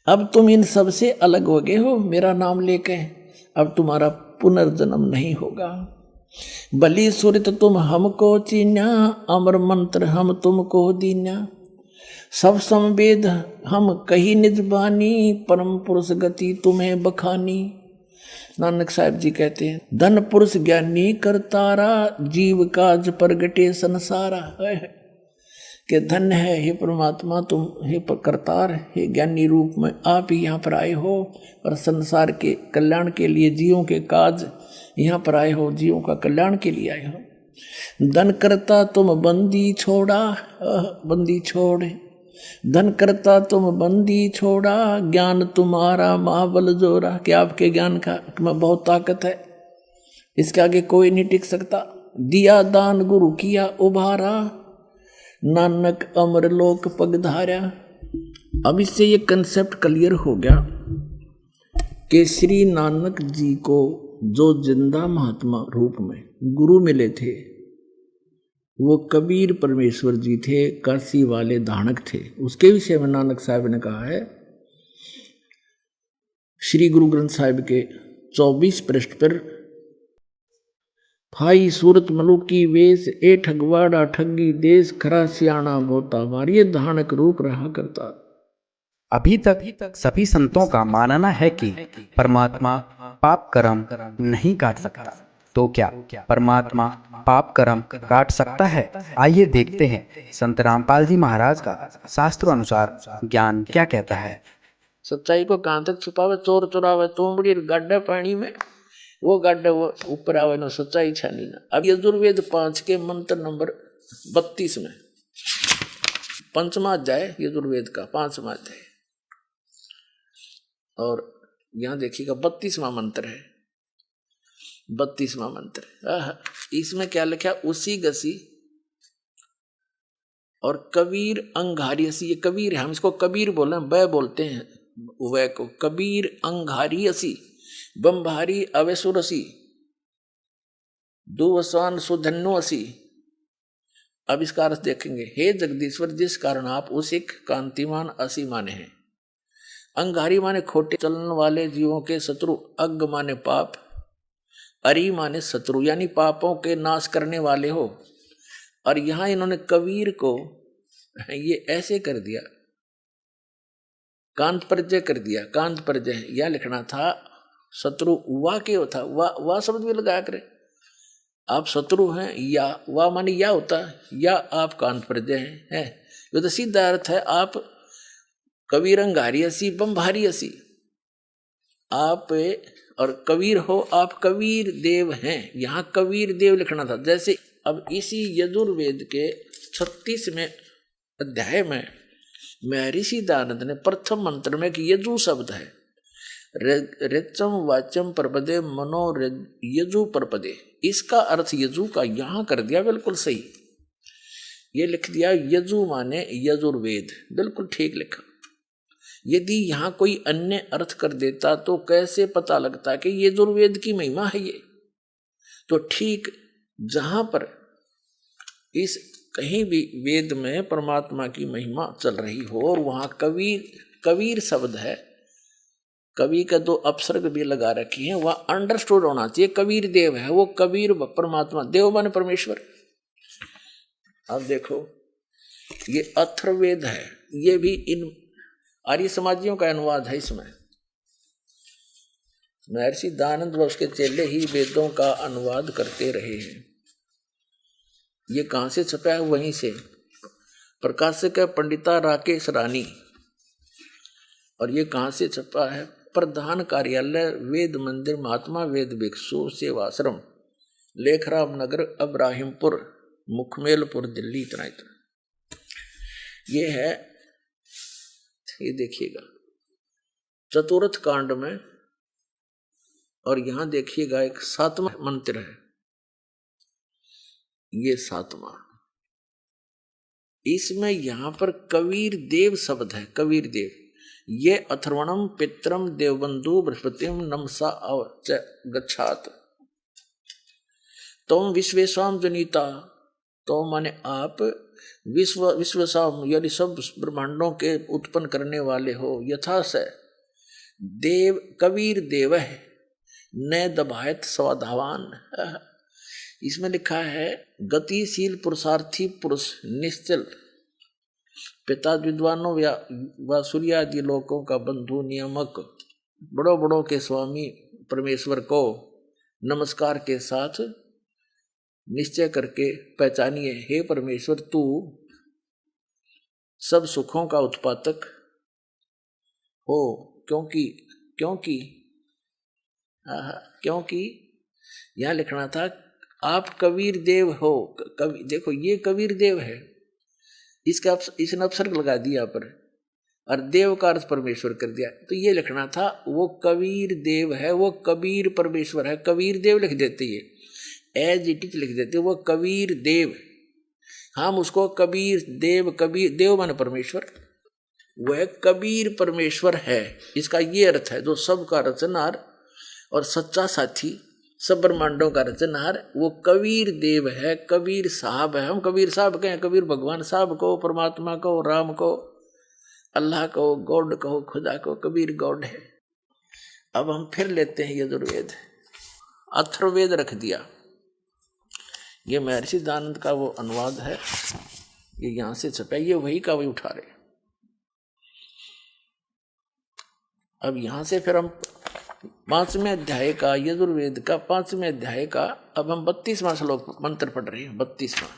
अब तुम इन सब से अलग हो गए हो मेरा नाम लेके, अब तुम्हारा पुनर्जन्म नहीं होगा। बलि सुरत तुम हमको चीन्या, अमर मंत्र हम तुमको दीन्या। सब संवेद हम कही निज बानी, परम पुरुष गति तुम्हें बखानी। नानक साहब जी कहते हैं, धन पुरुष ज्ञानी करतारा, जीव काज प्रगटे संसारा। कि धन है हे परमात्मा, तुम हे करतार, हे ज्ञानी रूप में आप ही यहाँ पर आए हो और संसार के कल्याण के लिए, जीवों के काज यहाँ पर आए हो, जीवों का कल्याण के लिए आए हो। धन करता तुम बंदी छोड़ा, बंदी छोड़े। धन करता तुम बंदी छोड़ा, ज्ञान तुम्हारा महाबल जोरा। कि आपके ज्ञान का में बहुत ताकत है, इसके आगे कोई नहीं टिक सकता। दिया दान गुरु किया उभारा, नानक अमर लोक पगधारा। अब इससे ये कंसेप्ट क्लियर हो गया कि श्री नानक जी को जो जिंदा महात्मा रूप में गुरु मिले थे वो कबीर परमेश्वर जी थे, काशी वाले धानक थे। उसके विषय में नानक साहब ने कहा है श्री गुरु ग्रंथ साहिब के 24 पृष्ठ पर, भाई सूरत मलुकी वेश ए ठगवाड़ा ठगी देश, खरा सियाणा बोता मार। ये धानक रूप रहा करता। अभी तक सभी संतों का मानना है कि परमात्मा पाप कर्म नहीं काट सकता, तो क्या परमात्मा पाप कर्म काट सकता है? आइए देखते हैं संत रामपाल जी महाराज का शास्त्रों अनुसार ज्ञान क्या कहता है। सच्चाई को कहां तक छुपावे, चोर चुरावे तोमड़ी गड्ढे पानी में, वो गड्ढे वो ऊपर आवे ना, सच्चाई छानी ना। अब यजुर्वेद 5 के मंत्र नंबर 32 में, पंचमा अध्याय यजुर्वेद का 5वां अध्याय, और यहां देखिएगा 32वां मंत्र है। 32वां मंत्र, इसमें क्या लिखा, उसी गसी और कबीर अंगारियसी। ये कबीर है, हम इसको कबीर बोले, वह बोलते हैं वह को। कबीर अंगारियसी बम्भारी अवेसुरसी दुवसान सुधन्नुअसी। अब इसका अर्थ देखेंगे। हे जगदीश्वर, जिस कारण आप उसिक कांतिमान असी माने हैं। अंगारी माने खोटे चलन वाले जीवों के शत्रु, अग्ग माने पाप, अरी माने शत्रु यानी पापों के नाश करने वाले हो। और यहां इन्होंने कबीर को ये ऐसे कर दिया, कांत प्रजय कर दिया। कांत प्रजय यह लिखना था, शत्रु वा के होता, वा शब्द भी लगाया करे। आप शत्रु हैं, या वा माने या होता, या आप कांत प्रजय हैं। ये तो सीधा अर्थ है, आप कबीर अंगारी असी बम्भारी असी। आप और कबीर हो, आप कबीर देव हैं। यहाँ कबीर देव लिखना था। जैसे अब इसी यजुर्वेद के 36वें अध्याय में महर्षि दयानंद ने प्रथम मंत्र में कि यजु शब्द है, ऋचम वाचम परपदे मनो यजु परपदे, इसका अर्थ यजु का यहाँ कर दिया बिल्कुल सही। ये लिख दिया यजु माने यजुर्वेद, बिल्कुल ठीक लिखा। यदि यहाँ कोई अन्य अर्थ कर देता तो कैसे पता लगता कि यजुर्वेद की महिमा है ये। तो ठीक जहां पर इस कहीं भी वेद में परमात्मा की महिमा चल रही हो और वहां कबीर शब्द है, कवि का 2 अपसर्ग भी लगा रखी है, वह अंडरस्टूड होना चाहिए कबीर देव है, वो कबीर परमात्मा, देव माने परमेश्वर। अब देखो ये अथर्ववेद है, ये भी इन आर्य समाजियों का अनुवाद है। इसमें महर्षि दयानंद व उसके चेले ही वेदों का अनुवाद करते रहे हैं। ये कहाँ से छपा है? वहीं से। प्रकाशक है पंडिता राकेश रानी। और ये कहाँ से छपा है? प्रधान कार्यालय वेद मंदिर महात्मा वेद भिक्षु सेवाश्रम, लेखराम नगर, अब्राहिमपुर, मुखमेलपुर, दिल्ली। इतना ये है। ये देखिएगा चतुर्थ कांड में, और यहां देखिएगा एक 7वां मंत्र है, ये 7वां। इसमें यहां पर कबीर देव शब्द है, कबीर देव। ये अथर्वणम पित्रम देवबंधु बृहस्पतिम नमसा गच्छात तुम विश्वेश्वाम जनिता, तो माने आप विश्वसाम यानी सब ब्रह्मांडों के उत्पन्न करने वाले हो। यथा से देव कबीर देव है न दबायत स्वाधावान। इसमें लिखा है गतिशील पुरुषार्थी पुरुष निश्चल पिता विद्वानों व सूर्यादि लोकों का बंधु नियामक बड़ों बड़ों के स्वामी परमेश्वर को नमस्कार के साथ निश्चय करके पहचानिए, हे परमेश्वर तू सब सुखों का उत्पादक हो। क्योंकि यहां लिखना था आप कबीर देव हो। देखो ये कबीर देव है, इसने अपसर्ग लगा दिया पर, और देव का अर्थ परमेश्वर कर दिया। तो ये लिखना था वो कबीर देव है, वो कबीर परमेश्वर है। कबीर देव लिख देते, ये एज इट इज लिख देते, वो कबीर देव। हम उसको कबीर देव माने परमेश्वर, वह कबीर परमेश्वर है। इसका ये अर्थ है, जो सबका रचनहार और सच्चा साथी, सब ब्रह्मांडों का रचनहार, वो कबीर देव है, कबीर साहब है। हम कबीर साहब कहें, कबीर भगवान साहब को, परमात्मा को, राम को, अल्लाह को, गॉड को, खुदा को, कबीर गॉड है। अब हम फिर लेते हैं यजुर्वेद, अथर्ववेद रख दिया। ये महर्षि दयानंद का वो अनुवाद है, ये यहां से छपा, ये वही का वही उठा रहे। अब यहां से फिर हम 5वें अध्याय का, यजुर्वेद का 5वें अध्याय का, अब हम 32वां श्लोक मंत्र पढ़ रहे हैं। 32वां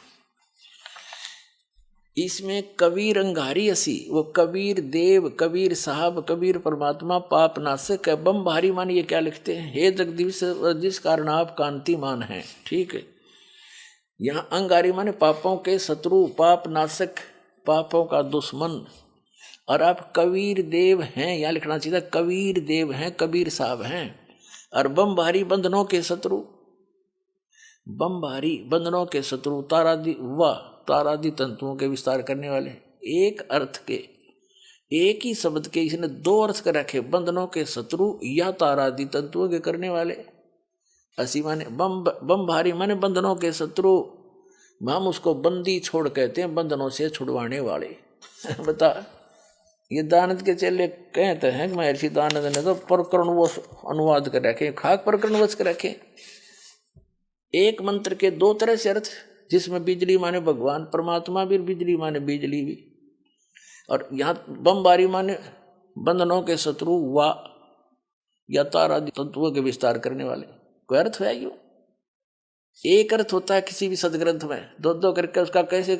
इसमें कबीर अंगारी असी, वो कबीर देव, कबीर साहब, कबीर परमात्मा, पाप नाशक है। बम भारी मान ये क्या लिखते हैं? हे जगदीश जिस कारण आप कांतिमान हैं। ठीक है, यहाँ अंगारी माने पापों के शत्रु, पाप नाशक, पापों का दुश्मन, और आप कबीर देव हैं। यहाँ लिखना चाहिए था कबीर देव हैं, कबीर साहब हैं। और बम भारी बंधनों के शत्रु, बम भारी बंधनों के शत्रु, तारादि तंतुओं के विस्तार करने वाले। एक अर्थ के, एक ही शब्द के इसने 2 अर्थ कर रखे, बंधनों के शत्रु या तारादि तंतुओं के करने वाले। असी माने बम भारी माने बंधनों के शत्रु, हम उसको बंदी छोड़ कहते हैं, बंधनों से छुड़वाने वाले। बता, ये दयानंद के चेले कहते हैं कि महर्षि दयानंद ने तो प्रकरणवश अनुवाद कर रखे, खाक प्रकरणवश कर रखे। एक मंत्र के 2 तरह से अर्थ, जिसमें बिजली माने भगवान परमात्मा भी, बिजली माने बिजली भी, और यहाँ बमबारी माने बंधनों के शत्रु वा या तारादि तत्वों के विस्तार करने वाले। कोई अर्थ है क्यों? एक अर्थ होता है किसी भी सदग्रंथ में, 2 करके उसका कैसे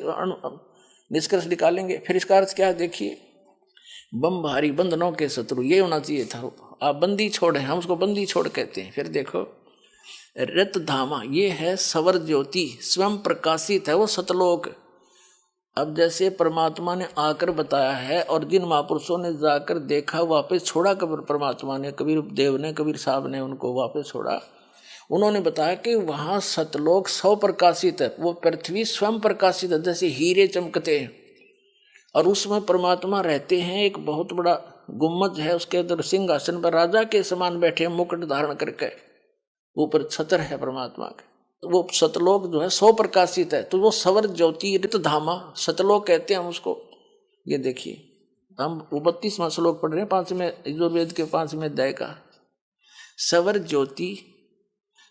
निष्कर्ष निकालेंगे? फिर इसका अर्थ क्या है देखिए, बम भारी बंधनों के शत्रु, ये होना चाहिए था आप बंदी छोड़ हैं, हम उसको बंदी छोड़ कहते हैं। फिर देखो रत धामा, ये है सवर ज्योति, स्वयं प्रकाशित है वो सतलोक। अब जैसे परमात्मा ने आकर बताया है और जिन महापुरुषों ने जाकर देखा वापस छोड़ा, कबीर परमात्मा ने, कबीर देव ने, कबीर साहब ने उनको वापस छोड़ा, उन्होंने बताया कि वहाँ सतलोक सौ प्रकाशित है, वो पृथ्वी स्वयं प्रकाशित है, जैसे हीरे चमकते हैं। और उसमें परमात्मा रहते हैं, एक बहुत बड़ा गुम्मज है, उसके अंदर सिंहासन पर राजा के समान बैठे, मुकुट धारण करके, ऊपर छतर है परमात्मा के। वो सतलोक जो है सौ प्रकाशित है, तो वो सवर ज्योति ऋत धामा सतलोक कहते हैं हम उसको। ये देखिए हम 32वां श्लोक पढ़ रहे हैं 5वें यजुर्वेद के 5वें अध्याय का। सवर ज्योति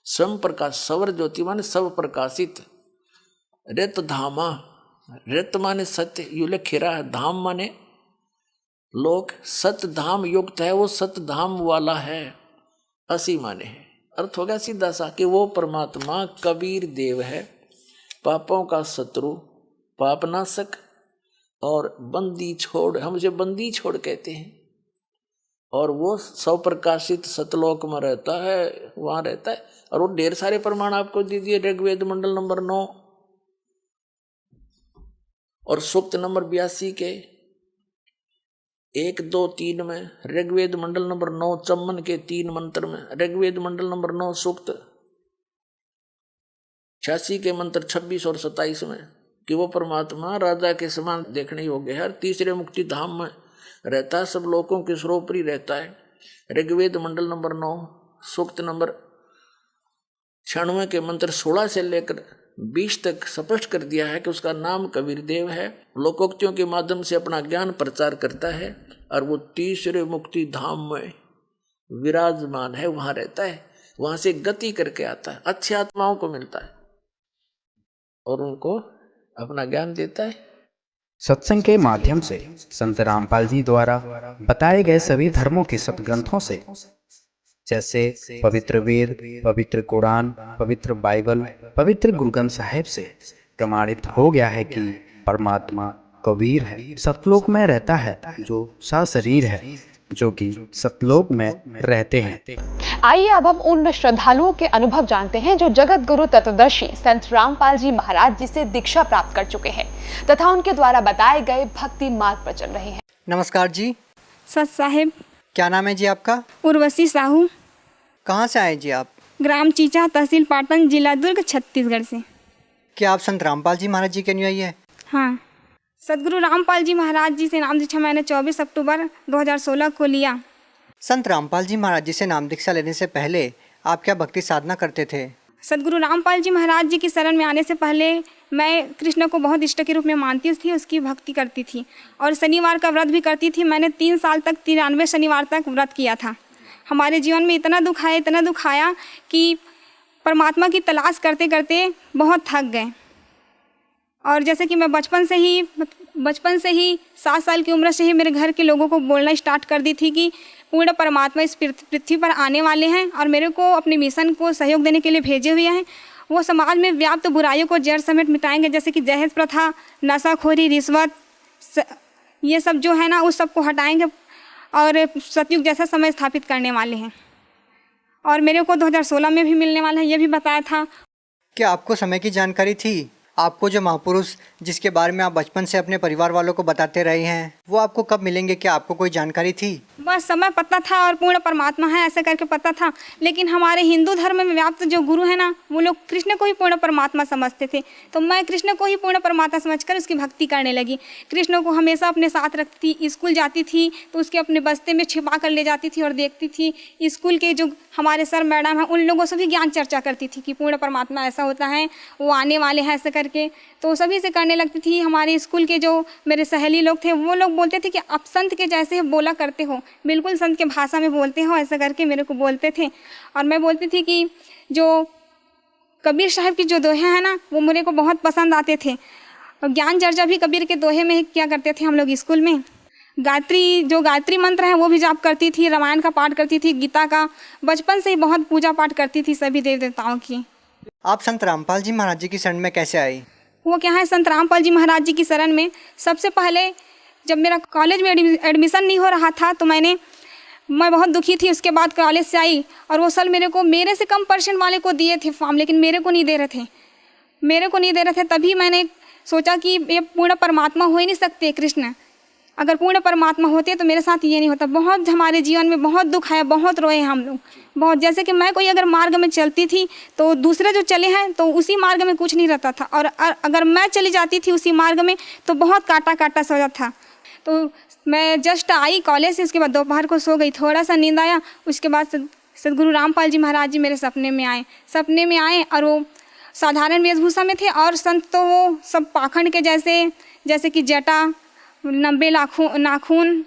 स्वयं प्रकाश, सवर ज्योति माने सब प्रकाशित, ऋत धामा, ऋत माने सत्य युले खीरा है, धाम माने लोक, सत धाम युक्त है, वो सत धाम वाला है, असी माने है। अर्थ हो गया सीधा सा कि वो परमात्मा कबीर देव है, पापों का शत्रु, पापनाशक और बंदी छोड़, हम उसे बंदी छोड़ कहते हैं। और वो सौ प्रकाशित सतलोक में रहता है, वहां रहता है। और वो ढेर सारे प्रमाण आपको दे दिए, ऋग्वेद मंडल नंबर 9 और सूक्त नंबर 82 के 1, 2, 3 में, ऋग्वेद मंडल नंबर 9 चम्मन के 3 मंत्र में, ऋग्वेद मंडल नंबर 9 सूक्त 86 के मंत्र 26 और 27 में, कि वो परमात्मा राजा के समान देखने योग्य है, तीसरे मुक्ति धाम में रहता है, सब लोगों के सर्वोपरि रहता है। ऋग्वेद मंडल नंबर 9 सूक्त नंबर 96 के मंत्र 16 से लेकर 20 तक स्पष्ट कर दिया है कि उसका नाम कबीर देव है, लोकोक्तियों के माध्यम से अपना ज्ञान प्रचार करता है, और वो तीसरे मुक्ति धाम में विराजमान है, वहां रहता है, वहां से गति करके आता है, अच्छी आत्माओं को मिलता है और उनको अपना ज्ञान देता है। सत्संग के माध्यम से संत रामपाल जी द्वारा बताए गए सभी धर्मों के सदग्रंथों से, जैसे पवित्र वेद, पवित्र कुरान, पवित्र बाइबल, पवित्र गुरु ग्रंथ साहिब से प्रमाणित हो गया है कि परमात्मा कबीर है, सतलोक में रहता है, जो सशरीर है, जो कि सतलोक में रहते हैं। आइए अब हम उन श्रद्धालुओं के अनुभव जानते हैं जो जगत गुरु तत्वदर्शी संत रामपाल जी महाराज जी से दीक्षा प्राप्त कर चुके हैं तथा उनके द्वारा बताए गए भक्ति मार्ग पर चल रहे हैं। नमस्कार जी। सत साहिब। क्या नाम है जी आपका? उर्वशी साहू। कहाँ से आए जी आप? ग्राम चीचा, तहसील पाटन, जिला दुर्ग, छत्तीसगढ़ से। क्या आप संत रामपाल जी महाराज जी के अनुयायी है? हाँ। सदगुरु रामपाल जी महाराज जी से नाम दीक्षा मैंने 24 अक्टूबर 2016 को लिया। संत रामपाल जी महाराज जी से नाम दीक्षा लेने से पहले आप क्या भक्ति साधना करते थे? सदगुरु रामपाल जी महाराज जी की शरण में आने से पहले मैं कृष्ण को बहुत इष्ट के रूप में मानती थी, उसकी भक्ति करती थी और शनिवार का व्रत भी करती थी। मैंने 3 साल तक 93 शनिवार तक व्रत किया था। हमारे जीवन में इतना दुख आया कि परमात्मा की तलाश करते करते बहुत थक गए। और जैसे कि मैं बचपन से ही 7 साल की उम्र से ही मेरे घर के लोगों को बोलना स्टार्ट कर दी थी कि पूर्ण परमात्मा इस पृथ्वी पर आने वाले हैं और मेरे को अपने मिशन को सहयोग देने के लिए भेजे हुए हैं। वो समाज में व्याप्त बुराइयों को जड़ समेत मिटाएंगे, जैसे कि दहेज प्रथा, नशाखोरी, रिश्वत, ये सब जो है ना, उस सब को हटाएंगे और सतयुग जैसा समय स्थापित करने वाले हैं। और मेरे को 2016 में भी मिलने वाला है, ये भी बताया था। क्या आपको समय की जानकारी थी? आपको जो महापुरुष जिसके बारे में आप बचपन से अपने परिवार वालों को बताते रहे हैं, वो आपको कब मिलेंगे? क्या आपको कोई जानकारी थी? बस समय पता था और पूर्ण परमात्मा है ऐसे करके पता था। लेकिन हमारे हिंदू धर्म में व्याप्त जो गुरु है ना, वो लोग कृष्ण को ही पूर्ण परमात्मा समझते थे। तो मैं कृष्ण को ही पूर्ण परमात्मा समझकर उसकी भक्ति करने लगी। कृष्ण को हमेशा अपने साथ रखती थी। स्कूल जाती थी तो उसके अपने बस्ते में छिपा कर ले जाती थी और देखती थी। स्कूल के जो हमारे सर मैडम हैं, उन लोगों से भी ज्ञान चर्चा करती थी कि पूर्ण परमात्मा ऐसा होता है, वो आने वाले हैं ऐसे करके। तो सभी से करने लगती थी। हमारे स्कूल के जो मेरे सहेली लोग थे, वो लोग बोलते थे कि आप संत के जैसे बोला करते हो, बिल्कुल संत के भाषा में बोलते हो, ऐसा करके मेरे को बोलते थे। और मैं बोलती थी कि जो कबीर साहब की जो दोहे हैं ना, वो मेरे को बहुत पसंद आते थे। और ज्ञान चर्चा भी कबीर के दोहे में ही किया करते थे हम लोग स्कूल में। गायत्री मंत्र है वो भी जाप करती थी, रामायण का पाठ करती थी, गीता का। बचपन से ही बहुत पूजा पाठ करती थी सभी देव देवताओं की। आप संत रामपाल जी महाराज जी की शरण में कैसे आई? वो क्या है, संत रामपाल जी महाराज जी की शरण में सबसे पहले जब मेरा कॉलेज में एडमिशन नहीं हो रहा था, तो मैंने मैं बहुत दुखी थी। उसके बाद कॉलेज से आई और वो सर मेरे से कम परसेंट वाले को दिए थे फॉर्म, लेकिन मेरे को नहीं दे रहे थे। तभी मैंने सोचा कि ये पूर्ण परमात्मा हो ही नहीं सकते कृष्ण। अगर पूर्ण परमात्मा होते तो मेरे साथ ये नहीं होता। बहुत हमारे जीवन में बहुत दुख है, बहुत रोए हम लोग, बहुत। जैसे कि मैं कोई अगर मार्ग में चलती थी तो दूसरे जो चले हैं तो उसी मार्ग में कुछ नहीं रहता था, और अगर मैं चली जाती थी उसी मार्ग में तो बहुत काटा सा हो जाता था। तो मैं जस्ट आई कॉलेज से, उसके बाद दोपहर को सो गई, थोड़ा सा नींद आया। उसके बाद सदगुरु रामपाल जी महाराज जी मेरे सपने में आए और वो साधारण वेशभूषा में थे, और संत तो वो सब पाखंड के जैसे कि जटा, लंबे नाखून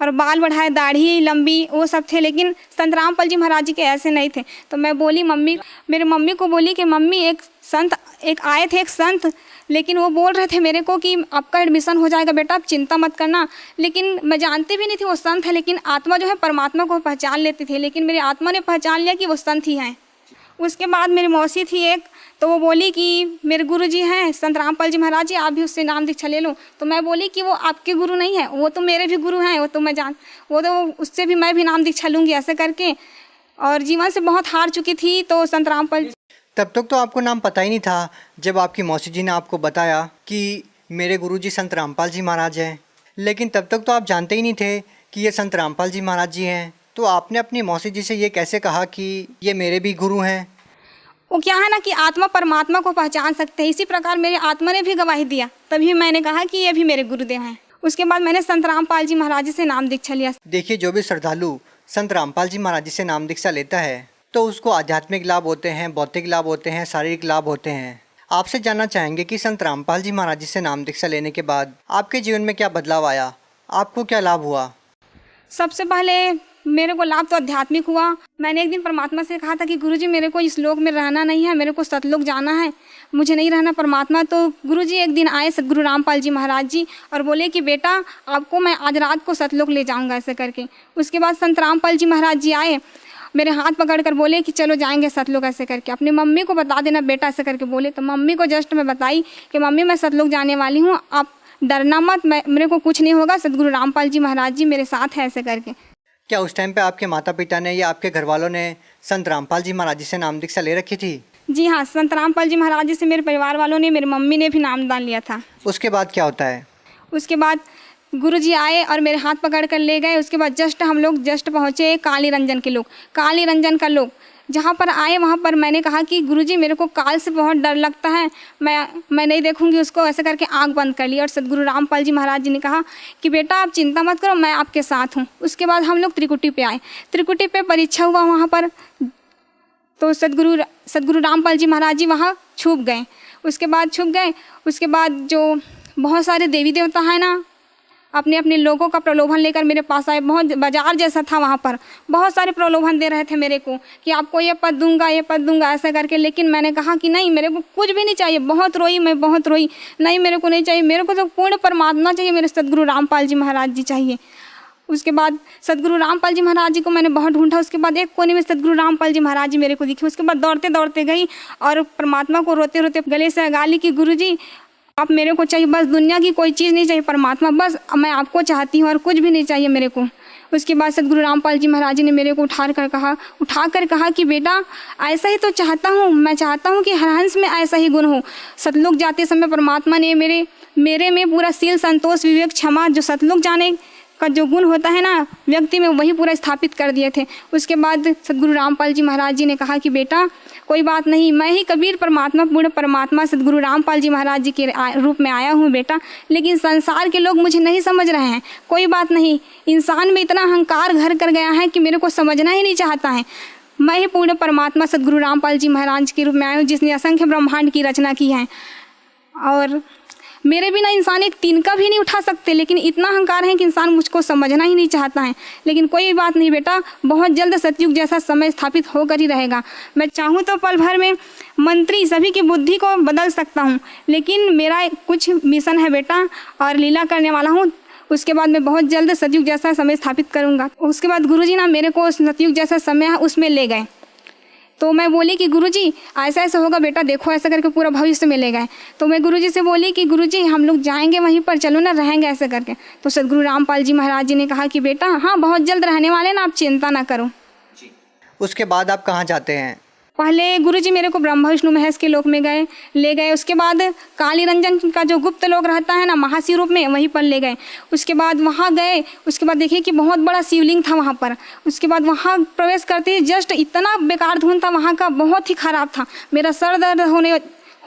और बाल बढ़ाए, दाढ़ी लंबी, वो सब थे। लेकिन संत रामपाल जी महाराज जी के ऐसे नहीं थे। तो मैं बोली मेरे मम्मी को बोली कि मम्मी एक आए थे एक संत, लेकिन वो बोल रहे थे मेरे को कि आपका एडमिशन हो जाएगा बेटा, आप चिंता मत करना। लेकिन मैं जानती भी नहीं थी वो संत है, लेकिन आत्मा जो है परमात्मा को पहचान लेती थी, लेकिन मेरी आत्मा ने पहचान लिया कि वो संत ही हैं। उसके बाद मेरी मौसी थी एक, तो वो बोली कि मेरे गुरु जी हैं संत रामपाल जी महाराज जी, आप भी उससे नाम दीक्षा ले लो। तो मैं बोली कि वो आपके गुरु नहीं है, वो तो मेरे भी गुरु हैं, वो तो उससे भी मैं भी नाम दीक्षा लूँगी, ऐसे करके। और जीवन से बहुत हार चुकी थी। तो संत रामपाल, तब तक तो आपको नाम पता ही नहीं था जब आपकी मौसी जी ने आपको बताया कि मेरे गुरुजी संत रामपाल जी महाराज हैं। लेकिन तब तक तो आप जानते ही नहीं थे कि ये संत रामपाल जी महाराज जी हैं। तो आपने अपनी मौसी जी से ये कैसे कहा कि ये मेरे भी गुरु हैं? वो क्या है ना कि आत्मा परमात्मा को पहचान सकते हैं, इसी प्रकार मेरी आत्मा ने भी गवाही दिया, तभी मैंने कहा कि ये भी मेरे गुरुदेव हैं। उसके बाद मैंने संत रामपाल जी महाराज जी से नाम दीक्षा लिया। देखिए, जो भी श्रद्धालु संत रामपाल जी महाराज जी से नाम दीक्षा लेता है तो उसको आध्यात्मिक लाभ होते हैं, भौतिक लाभ होते हैं, शारीरिक लाभ होते हैं। आपसे जानना चाहेंगे कि संत रामपाल जी महाराज जी से नाम दीक्षा लेने के बाद आपके जीवन में क्या बदलाव आया, आपको क्या लाभ हुआ? सबसे पहले मेरे को लाभ तो आध्यात्मिक हुआ। मैंने एक दिन परमात्मा से कहा था कि गुरुजी मेरे को इस लोक में रहना नहीं है, मेरे को सतलोक जाना है, मुझे नहीं रहना परमात्मा। तो गुरुजी एक दिन आए सदगुरु रामपाल जी महाराज जी और बोले कि बेटा आपको मैं आज रात को सतलोक ले जाऊंगा, ऐसे करके। उसके बाद संत रामपाल जी महाराज जी आए, मेरे हाथ पकड़ कर बोले कि चलो जाएंगे सतलोक, ऐसे करके। अपनी मम्मी को बता देना बेटा, ऐसे करके बोले। तो मम्मी को जस्ट मैं बताई कि मम्मी मैं सतलोक जाने वाली हूँ, आप डरना मत, मेरे को कुछ नहीं होगा, सदगुरु रामपाल जी महाराज जी मेरे साथ है, ऐसे करके। क्या उस टाइम पे आपके माता पिता ने या आपके घर वालों ने संत रामपाल जी महाराज जी से नाम दीक्षा ले रखी थी? जी हाँ, संत रामपाल जी महाराज जी से मेरे परिवार वालों ने, मेरी मम्मी ने भी नामदान लिया था। उसके बाद क्या होता है? उसके बाद गुरुजी आए और मेरे हाथ पकड़ कर ले गए। उसके बाद हम लोग पहुँचे काली रंजन का लोग जहाँ पर आए, वहाँ पर मैंने कहा कि गुरुजी मेरे को काल से बहुत डर लगता है, मैं नहीं देखूंगी उसको, ऐसे करके आंख बंद कर ली। और सदगुरु रामपाल जी महाराज जी ने कहा कि बेटा आप चिंता मत करो, मैं आपके साथ हूँ। उसके बाद हम लोग त्रिकुटी पे आए, त्रिकुटी पे परीक्षा हुआ वहाँ पर। तो सदगुरु रामपाल जी महाराज जी वहाँ छुप गए। उसके बाद जो बहुत सारे देवी देवता है ना, अपने अपने लोगों का प्रलोभन लेकर मेरे पास आए। बहुत बाजार जैसा था, वहाँ पर बहुत सारे प्रलोभन दे रहे थे मेरे को कि आपको ये पद दूंगा ऐसा करके। लेकिन मैंने कहा कि नहीं, मेरे को कुछ भी नहीं चाहिए। मैं बहुत रोई, नहीं मेरे को नहीं चाहिए, मेरे को तो पूर्ण परमात्मा चाहिए, मेरे सदगुरु रामपाल जी महाराज जी चाहिए। उसके बाद सदगुरु रामपाल जी महाराज जी को मैंने बहुत ढूंढा। उसके बाद एक कोने में सदगुरु रामपाल जी महाराज जी मेरे को दिखे। उसके बाद दौड़ते दौड़ते गई और परमात्मा को रोते रोते गले से लगा ली कि गुरुजी आप मेरे को चाहिए, बस दुनिया की कोई चीज़ नहीं चाहिए, परमात्मा बस मैं आपको चाहती हूँ और कुछ भी नहीं चाहिए मेरे को। उसके बाद सदगुरु रामपाल जी महाराज जी ने मेरे को उठा कर कहा कि बेटा ऐसा ही तो चाहता हूँ, मैं चाहता हूँ कि हर हंस में ऐसा ही गुण हो। सतलोक जाते समय परमात्मा ने मेरे में पूरा शील, संतोष, विवेक, क्षमा, जो सतलोक जाने का जो गुण होता है ना व्यक्ति में, वही पूरा स्थापित कर दिए थे। उसके बाद सदगुरु रामपाल जी महाराज जी ने कहा कि बेटा कोई बात नहीं, मैं ही कबीर परमात्मा, पूर्ण परमात्मा सदगुरु रामपाल जी महाराज जी के रूप में आया हूँ बेटा, लेकिन संसार के लोग मुझे नहीं समझ रहे हैं। कोई बात नहीं, इंसान में इतना अहंकार घर कर गया है कि मेरे को समझना ही नहीं चाहता है। मैं ही पूर्ण परमात्मा सदगुरु रामपाल जी महाराज के रूप में आया हूँ, जिसने असंख्य ब्रह्मांड की रचना की है, और मेरे बिना इंसान एक तिनका भी नहीं उठा सकते। लेकिन इतना अहंकार है कि इंसान मुझको समझना ही नहीं चाहता है। लेकिन कोई बात नहीं बेटा, बहुत जल्द सतयुग जैसा समय स्थापित होकर ही रहेगा। मैं चाहूँ तो पल भर में मंत्री सभी की बुद्धि को बदल सकता हूँ, लेकिन मेरा कुछ मिशन है बेटा और लीला करने वाला हूँ। उसके बाद मैं बहुत जल्द सतयुग जैसा समय स्थापित करूँगा। उसके बाद गुरुजी ना मेरे को सतयुग जैसा समय है उसमें ले गए। तो मैं बोली कि गुरुजी ऐसा ऐसा होगा बेटा, देखो ऐसा करके पूरा भविष्य में ले गए। तो मैं गुरुजी से बोली कि गुरुजी हम लोग जाएंगे वहीं पर, चलो ना रहेंगे ऐसे करके। तो सदगुरु रामपाल जी महाराज जी ने कहा कि बेटा हाँ बहुत जल्द रहने वाले ना, आप चिंता ना करो। उसके बाद आप कहाँ जाते हैं? पहले गुरुजी मेरे को ब्रह्मा विष्णु महेश के लोक में ले गए। उसके बाद काली रंजन का जो गुप्त लोक रहता है ना महाशिव रूप में, वहीं पर ले गए। उसके बाद वहाँ गए, उसके बाद देखिए कि बहुत बड़ा शिवलिंग था वहाँ पर। उसके बाद वहाँ प्रवेश करते ही जस्ट इतना बेकार धुन था वहाँ का, बहुत ही खराब था, मेरा सर दर्द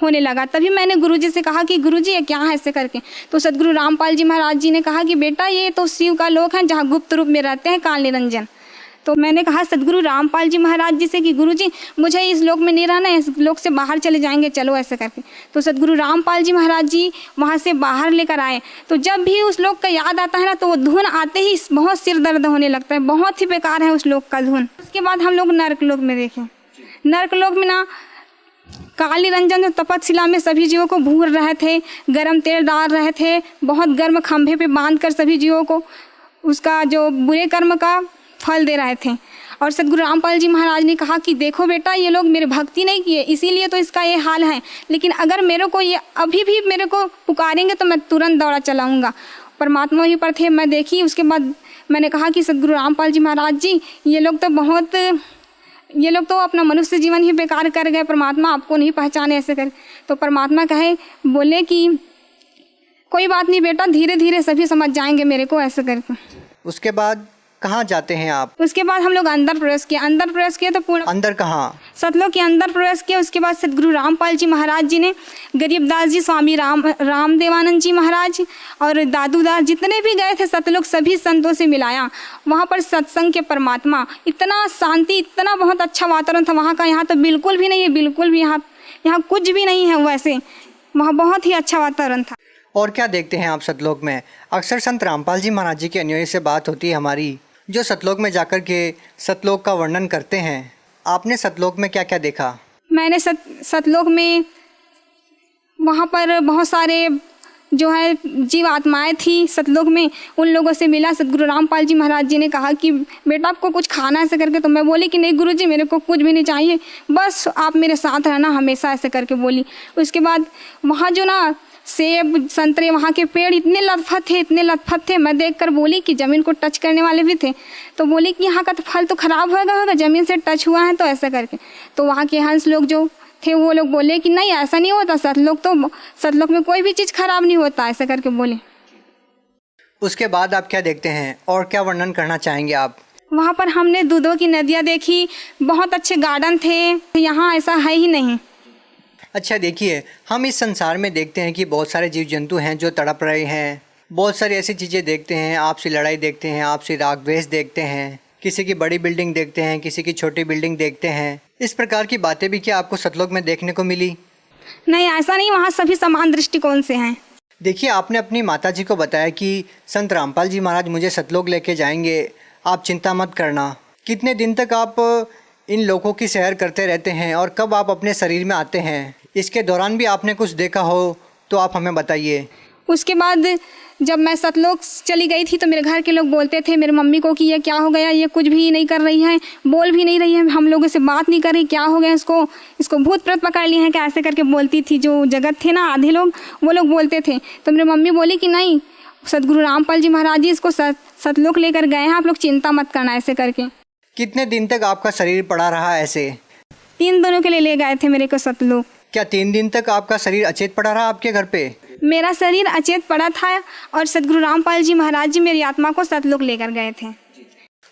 होने लगा। तभी मैंने गुरुजी से कहा कि गुरुजी ये क्या है ऐसे करके। तो सदगुरु रामपाल जी महाराज जी ने कहा कि बेटा ये तो शिव का लोक है जहाँ गुप्त रूप में रहते हैं काल निरंजन। तो मैंने कहा सदगुरु रामपाल जी महाराज जी से कि गुरुजी मुझे इस लोक में नहीं रहना है, इस लोक से बाहर चले जाएंगे, चलो ऐसे करके। तो सदगुरु रामपाल जी महाराज जी वहाँ से बाहर लेकर आए। तो जब भी उस लोक का याद आता है ना, तो वो धुन आते ही बहुत सिर दर्द होने लगता है, बहुत ही बेकार है उस लोक का धुन। उसके बाद हम लोग नर्क लोक में देखें। नर्क लोक में ना काल निरंजन जो तपतशिला में सभी जीवों को भूर रहे थे, गर्म तेल डाल रहे थे, बहुत गर्म खंभे पे बांध कर सभी जीवों को उसका जो बुरे कर्म का फल दे रहे थे। और सदगुरु रामपाल जी महाराज ने कहा कि देखो बेटा ये लोग मेरे भक्ति नहीं किए, इसीलिए तो इसका ये हाल है, लेकिन अगर मेरे को ये अभी भी मेरे को पुकारेंगे तो मैं तुरंत दौड़ा चलाऊँगा। परमात्मा ही पर थे, मैं देखी। उसके बाद मैंने कहा कि सदगुरु रामपाल जी महाराज जी ये लोग तो अपना मनुष्य जीवन ही बेकार कर गए, परमात्मा आपको नहीं पहचाने ऐसे कर। तो परमात्मा बोले कि कोई बात नहीं बेटा, धीरे धीरे सभी समझ जाएंगे मेरे को ऐसे करके। उसके बाद कहाँ जाते हैं आप? उसके बाद हम लोग अंदर प्रवेश किया तो पूर्ण अंदर कहाँ? सतलोक के अंदर प्रवेश किया। उसके बाद सदगुरु रामपाल जी महाराज जी ने गरीबदास जी, स्वामी रामदेवानंद जी महाराज और दादूदास जितने भी गए थे सतलोक, सभी संतों से मिलाया। वहाँ पर सत्संग के परमात्मा, इतना शांति, इतना बहुत अच्छा वातावरण था वहाँ का। यहाँ तो बिल्कुल भी नहीं है, बिल्कुल भी यहाँ कुछ भी नहीं है वैसे, वहाँ बहुत ही अच्छा वातावरण था। और क्या देखते हैं आप सतलोक में? अक्सर संत रामपाल जी महाराज जी के अनुयायी से बात होती है हमारी, जो सतलोक में जाकर के सतलोक का वर्णन करते हैं। आपने सतलोक में क्या क्या देखा? मैंने सतलोक में वहाँ पर बहुत सारे जो है जीव आत्माएँ थी सतलोक में, उन लोगों से मिला। सदगुरु रामपाल जी महाराज जी ने कहा कि बेटा आपको कुछ खाना ऐसे करके। तो मैं बोली कि नहीं गुरुजी मेरे को कुछ भी नहीं चाहिए, बस आप मेरे साथ रहना हमेशा ऐसे करके बोली। उसके बाद वहाँ जो ना सेब संतरे वहाँ के पेड़ इतने लतफत थे, मैं देखकर बोली कि ज़मीन को टच करने वाले भी थे। तो बोली कि यहाँ का तो फल तो ख़राब होगा ज़मीन से टच हुआ है तो ऐसा करके। तो वहाँ के हंस लोग जो थे वो लोग बोले कि नहीं ऐसा नहीं होता, सतलोक में कोई भी चीज़ खराब नहीं होता ऐसा करके बोले। उसके बाद आप क्या देखते हैं और क्या वर्णन करना चाहेंगे आप? वहाँ पर हमने दूधों की नदियाँ देखी, बहुत अच्छे गार्डन थे, यहाँ ऐसा है ही नहीं। अच्छा देखिए, हम इस संसार में देखते हैं कि बहुत सारे जीव जंतु हैं जो तड़प रहे हैं, बहुत सारी ऐसी चीज़ें देखते हैं, आपसी लड़ाई देखते हैं, आपसी राग द्वेष देखते हैं, किसी की बड़ी बिल्डिंग देखते हैं, किसी की छोटी बिल्डिंग देखते हैं। इस प्रकार की बातें भी क्या आपको सतलोक में देखने को मिली? नहीं ऐसा नहीं, वहाँ सभी समान दृष्टिकोण से हैं। देखिए, आपने अपनी माता जी को बताया कि संत रामपाल जी महाराज मुझे सतलोक लेके जाएंगे, आप चिंता मत करना। कितने दिन तक आप इन लोगों की सैर करते रहते हैं और कब आप अपने शरीर में आते हैं? इसके दौरान भी आपने कुछ देखा हो तो आप हमें बताइए। उसके बाद जब मैं सतलोक चली गई थी तो मेरे घर के लोग बोलते थे मेरे मम्मी को कि ये क्या हो गया, ये कुछ भी नहीं कर रही है, बोल भी नहीं रही है, हम लोगों से बात नहीं कर रही, क्या हो गया इसको भूत प्रेत पकड़ लिए हैं क्या, ऐसे करके बोलती थी। जो जगत थे ना आधे लोग, वो लोग बोलते थे। तो मेरी मम्मी बोली कि नहीं, सदगुरु रामपाल जी महाराज जी इसको सतलोक लेकर गए हैं, आप लोग चिंता मत करना ऐसे करके। कितने दिन तक आपका शरीर पड़ा रहा ऐसे? 3 दिनों के लिए ले गए थे मेरे को सतलोक। क्या 3 दिन तक आपका शरीर अचेत पड़ा रहा आपके घर पे? मेरा शरीर अचेत पड़ा था और सदगुरु रामपाल जी महाराज जी मेरी आत्मा को सतलोक लेकर गए थे।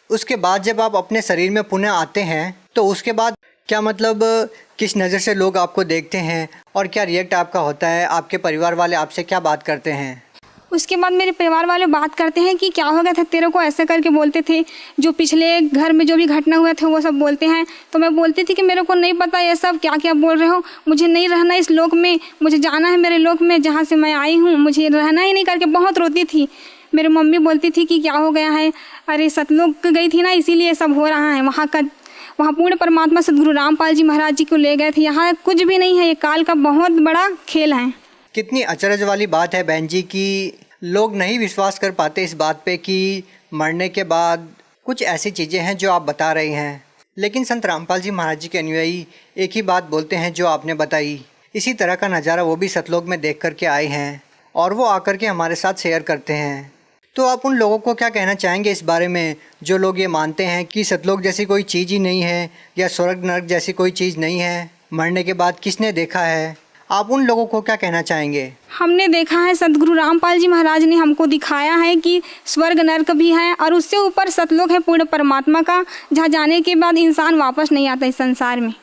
उसके बाद जब आप अपने शरीर में पुनः आते हैं तो उसके बाद क्या मतलब किस नज़र से लोग आपको देखते हैं और क्या रिएक्ट आपका होता है? आपके परिवार वाले आपसे क्या बात करते हैं? उसके बाद मेरे परिवार वाले बात करते हैं कि क्या हो गया था तेरे को, ऐसे करके बोलते थे। जो पिछले घर में जो भी घटना हुआ था वो सब बोलते हैं। तो मैं बोलती थी कि मेरे को नहीं पता ये सब क्या क्या बोल रहे हो, मुझे नहीं रहना इस लोक में, मुझे जाना है मेरे लोक में जहाँ से मैं आई हूँ, मुझे रहना ही नहीं करके बहुत रोती थी। मेरी मम्मी बोलती थी कि क्या हो गया है, अरे सतलोक गई थी ना इसीलिए सब हो रहा है। वहाँ पूर्ण परमात्मा सदगुरु रामपाल जी महाराज जी को ले गए थे, यहाँ कुछ भी नहीं है, ये काल का बहुत बड़ा खेल है। कितनी अचरज वाली बात है बहन जी कि लोग नहीं विश्वास कर पाते इस बात पे कि मरने के बाद कुछ ऐसी चीज़ें हैं जो आप बता रही हैं, लेकिन संत रामपाल जी महाराज जी के अनुयायी एक ही बात बोलते हैं जो आपने बताई। इसी तरह का नज़ारा वो भी सतलोक में देख करके आए हैं और वो आकर के हमारे साथ शेयर करते हैं। तो आप उन लोगों को क्या कहना चाहेंगे इस बारे में जो लोग ये मानते हैं कि सतलोक जैसी कोई चीज़ ही नहीं है या स्वर्ग नरक जैसी कोई चीज़ नहीं है, मरने के बाद किसने देखा है? आप उन लोगों को क्या कहना चाहेंगे? हमने देखा है, सदगुरु रामपाल जी महाराज ने हमको दिखाया है कि स्वर्ग नरक भी है और उससे ऊपर सतलोक है पूर्ण परमात्मा का, जहाँ जाने के बाद इंसान वापस नहीं आता इस संसार में।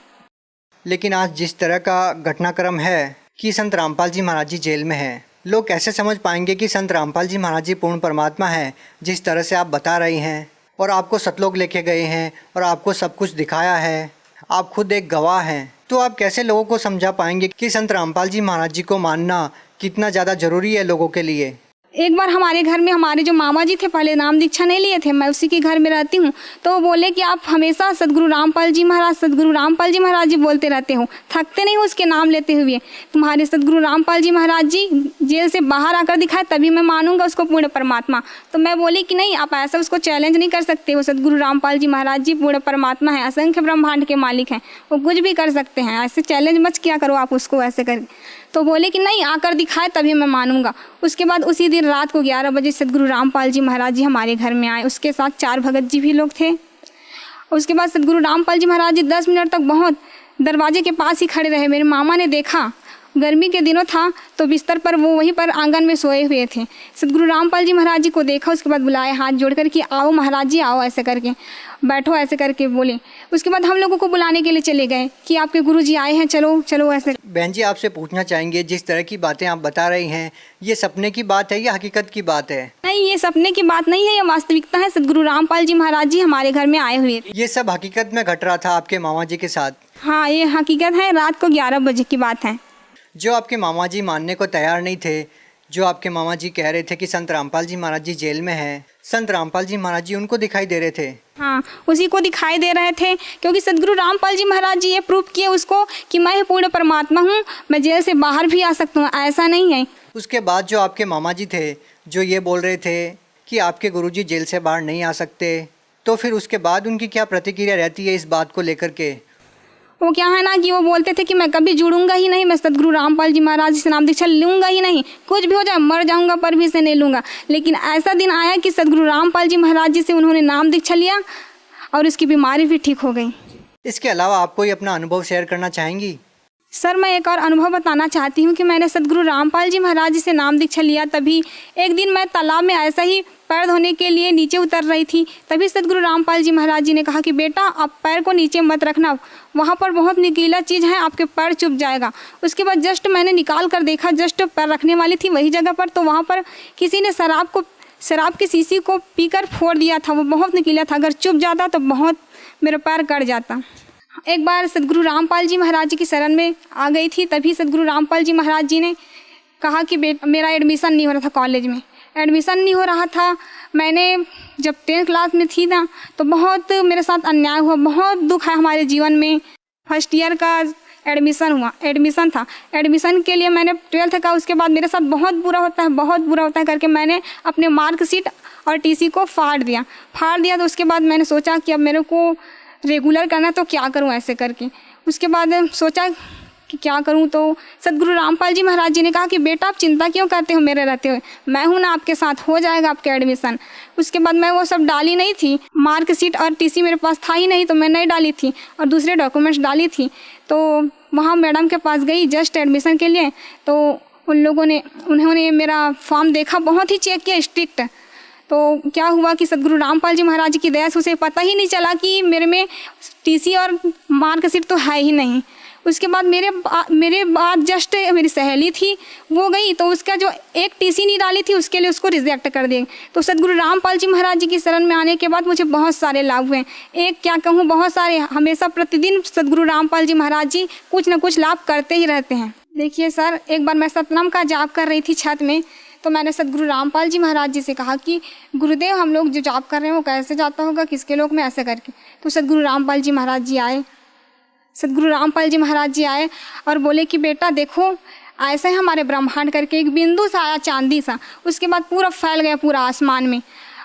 लेकिन आज जिस तरह का घटनाक्रम है कि संत रामपाल जी महाराज जी जेल में हैं, लोग कैसे समझ पाएंगे कि संत रामपाल जी महाराज जी पूर्ण परमात्मा है? जिस तरह से आप बता रही हैं और आपको सतलोक लेके गए हैं और आपको सब कुछ दिखाया है, आप खुद एक गवाह हैं, तो आप कैसे लोगों को समझा पाएंगे कि संत रामपाल जी महाराज जी को मानना कितना ज़्यादा ज़रूरी है लोगों के लिए? एक बार हमारे घर में हमारे जो मामा जी थे, पहले नाम दीक्षा नहीं लिए थे, मैं उसी के घर में रहती हूँ, तो वो बोले कि आप हमेशा सदगुरु रामपाल जी महाराज, सदगुरु रामपाल जी महाराज जी बोलते रहते हो, थकते नहीं हो उसके नाम लेते हुए। तुम्हारे सदगुरु रामपाल जी महाराज जी जेल से बाहर आकर दिखाए तभी मैं मानूंगा उसको पूर्ण परमात्मा। तो मैं बोली कि नहीं, आप ऐसा उसको चैलेंज नहीं कर सकते, वो सदगुरु रामपाल जी महाराज जी पूर्ण परमात्मा है, असंख्य ब्रह्मांड के मालिक हैं, वो कुछ भी कर सकते हैं, ऐसे चैलेंज मत किया करो आप उसको ऐसे कर। तो बोले कि नहीं, आकर दिखाए तभी मैं मानूंगा। उसके बाद उसी दिन रात को 11 बजे सदगुरु रामपाल जी महाराज जी हमारे घर में आए, उसके साथ 4 भगत जी भी लोग थे। उसके बाद सदगुरु रामपाल जी महाराज जी 10 मिनट तक बहुत दरवाजे के पास ही खड़े रहे। मेरे मामा ने देखा, गर्मी के दिनों था तो बिस्तर पर वो वहीं पर आंगन में सोए हुए थे। सदगुरु रामपाल जी महाराज जी को देखा, उसके बाद बुलाए हाथ जोड़कर कि आओ महाराज जी आओ, ऐसे करके बैठो, ऐसे करके बोले। उसके बाद हम लोगों को बुलाने के लिए चले गए कि आपके गुरु जी आए हैं, चलो चलो ऐसे। बहन जी, आपसे पूछना चाहेंगे, जिस तरह की बातें आप बता रही हैं, ये सपने की बात है या हकीकत की बात है? नहीं, ये सपने की बात नहीं है, ये वास्तविकता है। सदगुरु रामपाल जी महाराज जी हमारे घर में आए हुए थे। ये सब हकीकत में घट रहा था आपके मामा जी के साथ? हाँ, ये हकीकत है, रात को 11 बजे की बात है। जो आपके मामा जी मानने को तैयार नहीं थे, जो आपके मामा जी कह रहे थे कि संत रामपाल जी महाराज जी जेल में हैं, संत रामपाल जी महाराज जी उनको दिखाई दे रहे थे? हाँ, उसी को दिखाई दे रहे थे, क्योंकि सदगुरु रामपाल जी महाराज जी ये प्रूफ किए उसको कि मैं पूर्ण परमात्मा हूँ, मैं जेल से बाहर भी आ सकता हूँ, ऐसा नहीं है। उसके बाद जो आपके मामा जी थे, जो ये बोल रहे थे कि आपके गुरुजी जेल से बाहर नहीं आ सकते, तो फिर उसके बाद उनकी क्या प्रतिक्रिया रहती है इस बात को लेकर के? वो क्या है ना कि वो बोलते थे कि मैं कभी जुड़ूंगा ही नहीं, मैं सदगुरु रामपाल जी महाराज से नाम दीक्षा लूँगा ही नहीं, कुछ भी हो जाए, मर जाऊंगा पर भी से नहीं लूँगा। लेकिन ऐसा दिन आया कि सदगुरु रामपाल जी महाराज जी से उन्होंने नाम दीक्षा लिया और उसकी बीमारी भी ठीक हो गई। इसके अलावा आप कोई अपना अनुभव शेयर करना चाहेंगी? सर, मैं एक और अनुभव बताना चाहती हूँ कि मैंने सदगुरु रामपाल जी महाराज जी से नाम दीक्षा लिया। तभी एक दिन मैं तालाब में ऐसा ही पैर धोने के लिए नीचे उतर रही थी, तभी सदगुरु रामपाल जी महाराज जी ने कहा कि बेटा आप पैर को नीचे मत रखना, वहाँ पर बहुत नुकीला चीज़ है, आपके पैर चुभ जाएगा। उसके बाद जस्ट मैंने निकाल कर देखा, जस्ट पैर रखने वाली थी वही जगह पर, तो वहाँ पर किसी ने शराब की शीशी को पीकर फोड़ दिया था। वो बहुत नुकीला था, अगर चुभ जाता तो बहुत मेरा पैर कट जाता। एक बार सदगुरु रामपाल जी महाराज जी की शरण में आ गई थी, तभी सदगुरु रामपाल जी महाराज जी ने कहा कि मेरा एडमिशन नहीं हो रहा था, कॉलेज में एडमिशन नहीं हो रहा था। मैंने जब 10th क्लास में थी ना, तो बहुत मेरे साथ अन्याय हुआ, बहुत दुख है हमारे जीवन में। फर्स्ट ईयर का एडमिशन था, एडमिशन के लिए मैंने 12th का, उसके बाद मेरे साथ बहुत बुरा होता है करके मैंने अपने मार्कशीट और टीसी को फाड़ दिया। तो उसके बाद मैंने सोचा कि अब मेरे को रेगुलर करना, तो क्या करूं ऐसे करके। उसके बाद सोचा कि क्या करूं, तो सदगुरु रामपाल जी महाराज जी ने कहा कि बेटा आप चिंता क्यों करते हो मेरे रहते हुए, मैं हूं ना आपके साथ, हो जाएगा आपके एडमिशन। उसके बाद मैं वो सब डाली नहीं थी, मार्कशीट और टीसी मेरे पास था ही नहीं, तो मैं नहीं डाली थी और दूसरे डॉक्यूमेंट्स डाली थी। तो वहाँ मैडम के पास गई जस्ट एडमिशन के लिए, तो उन्होंने मेरा फॉर्म देखा, बहुत ही चेक किया स्ट्रिक्ट। तो क्या हुआ कि सदगुरु रामपाल जी महाराज जी की दया से उसे पता ही नहीं चला कि मेरे में टीसी और मार्कशीट तो है ही नहीं। उसके बाद मेरे बाद जस्ट मेरी सहेली थी, वो गई, तो उसका जो एक टीसी नहीं डाली थी उसके लिए उसको रिजेक्ट कर दिए। तो सदगुरु रामपाल जी महाराज जी की शरण में आने के बाद मुझे बहुत सारे लाभ हुए, एक क्या कहूँ, बहुत सारे। हमेशा प्रतिदिन सदगुरु रामपाल जी महाराज जी कुछ न कुछ लाभ करते ही रहते हैं। देखिए सर, एक बार मैं सतनाम का जाप कर रही थी छत में, तो मैंने सदगुरु रामपाल जी महाराज जी से कहा कि गुरुदेव हम लोग जो जाप कर रहे हैं वो कैसे जाता होगा, किसके लोक में, ऐसे करके। तो सदगुरु रामपाल जी महाराज जी आए और बोले कि बेटा देखो ऐसे हमारे ब्रह्मांड करके एक बिंदु सा आया चांदी सा, उसके बाद पूरा फैल गया पूरा आसमान में।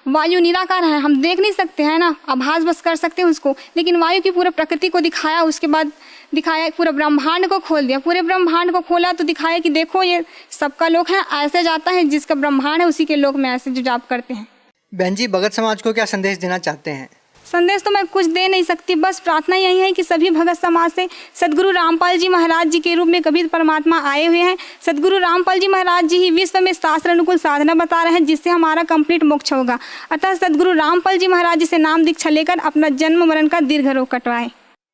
वायु निराकार है, हम देख नहीं सकते हैं ना, आभास बस कर सकते हैं उसको, लेकिन वायु की पूरे प्रकृति को दिखाया, उसके बाद दिखाया पूरे ब्रह्मांड को खोल दिया, पूरे ब्रह्मांड को खोला तो दिखाया कि देखो ये सबका लोक है, ऐसे जाता है, जिसका ब्रह्मांड है उसी के लोक में ऐसे जो जाप करते हैं। बहन जी, भगत समाज को क्या संदेश देना चाहते हैं? संदेश तो मैं कुछ दे नहीं सकती, बस प्रार्थना यही है कि सभी भगत समाज से सदगुरु रामपाल जी महाराज जी के रूप में कबीर परमात्मा आए हुए हैं। सदगुरु रामपाल जी महाराज जी ही विश्व में शास्त्र अनुकूल साधना बता रहे हैं, जिससे हमारा कंप्लीट मोक्ष होगा। अतः सदगुरु रामपाल जी महाराज जी से नाम दीक्षा लेकर अपना जन्म मरण का दीर्घ रोग कटवाएं।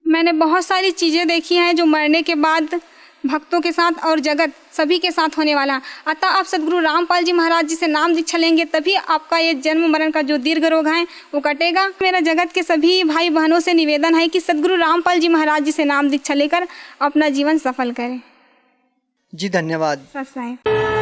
मैंने बहुत सारी चीज़ें देखी हैं जो मरने के बाद भक्तों के साथ और जगत सभी के साथ होने वाला। अतः आप सदगुरु रामपाल जी महाराज जी से नाम दीक्षा लेंगे तभी आपका ये जन्म मरण का जो दीर्घ रोग है वो कटेगा। मेरा जगत के सभी भाई बहनों से निवेदन है कि सदगुरु रामपाल जी महाराज जी से नाम दीक्षा लेकर अपना जीवन सफल करें। जी धन्यवाद। सत्साई।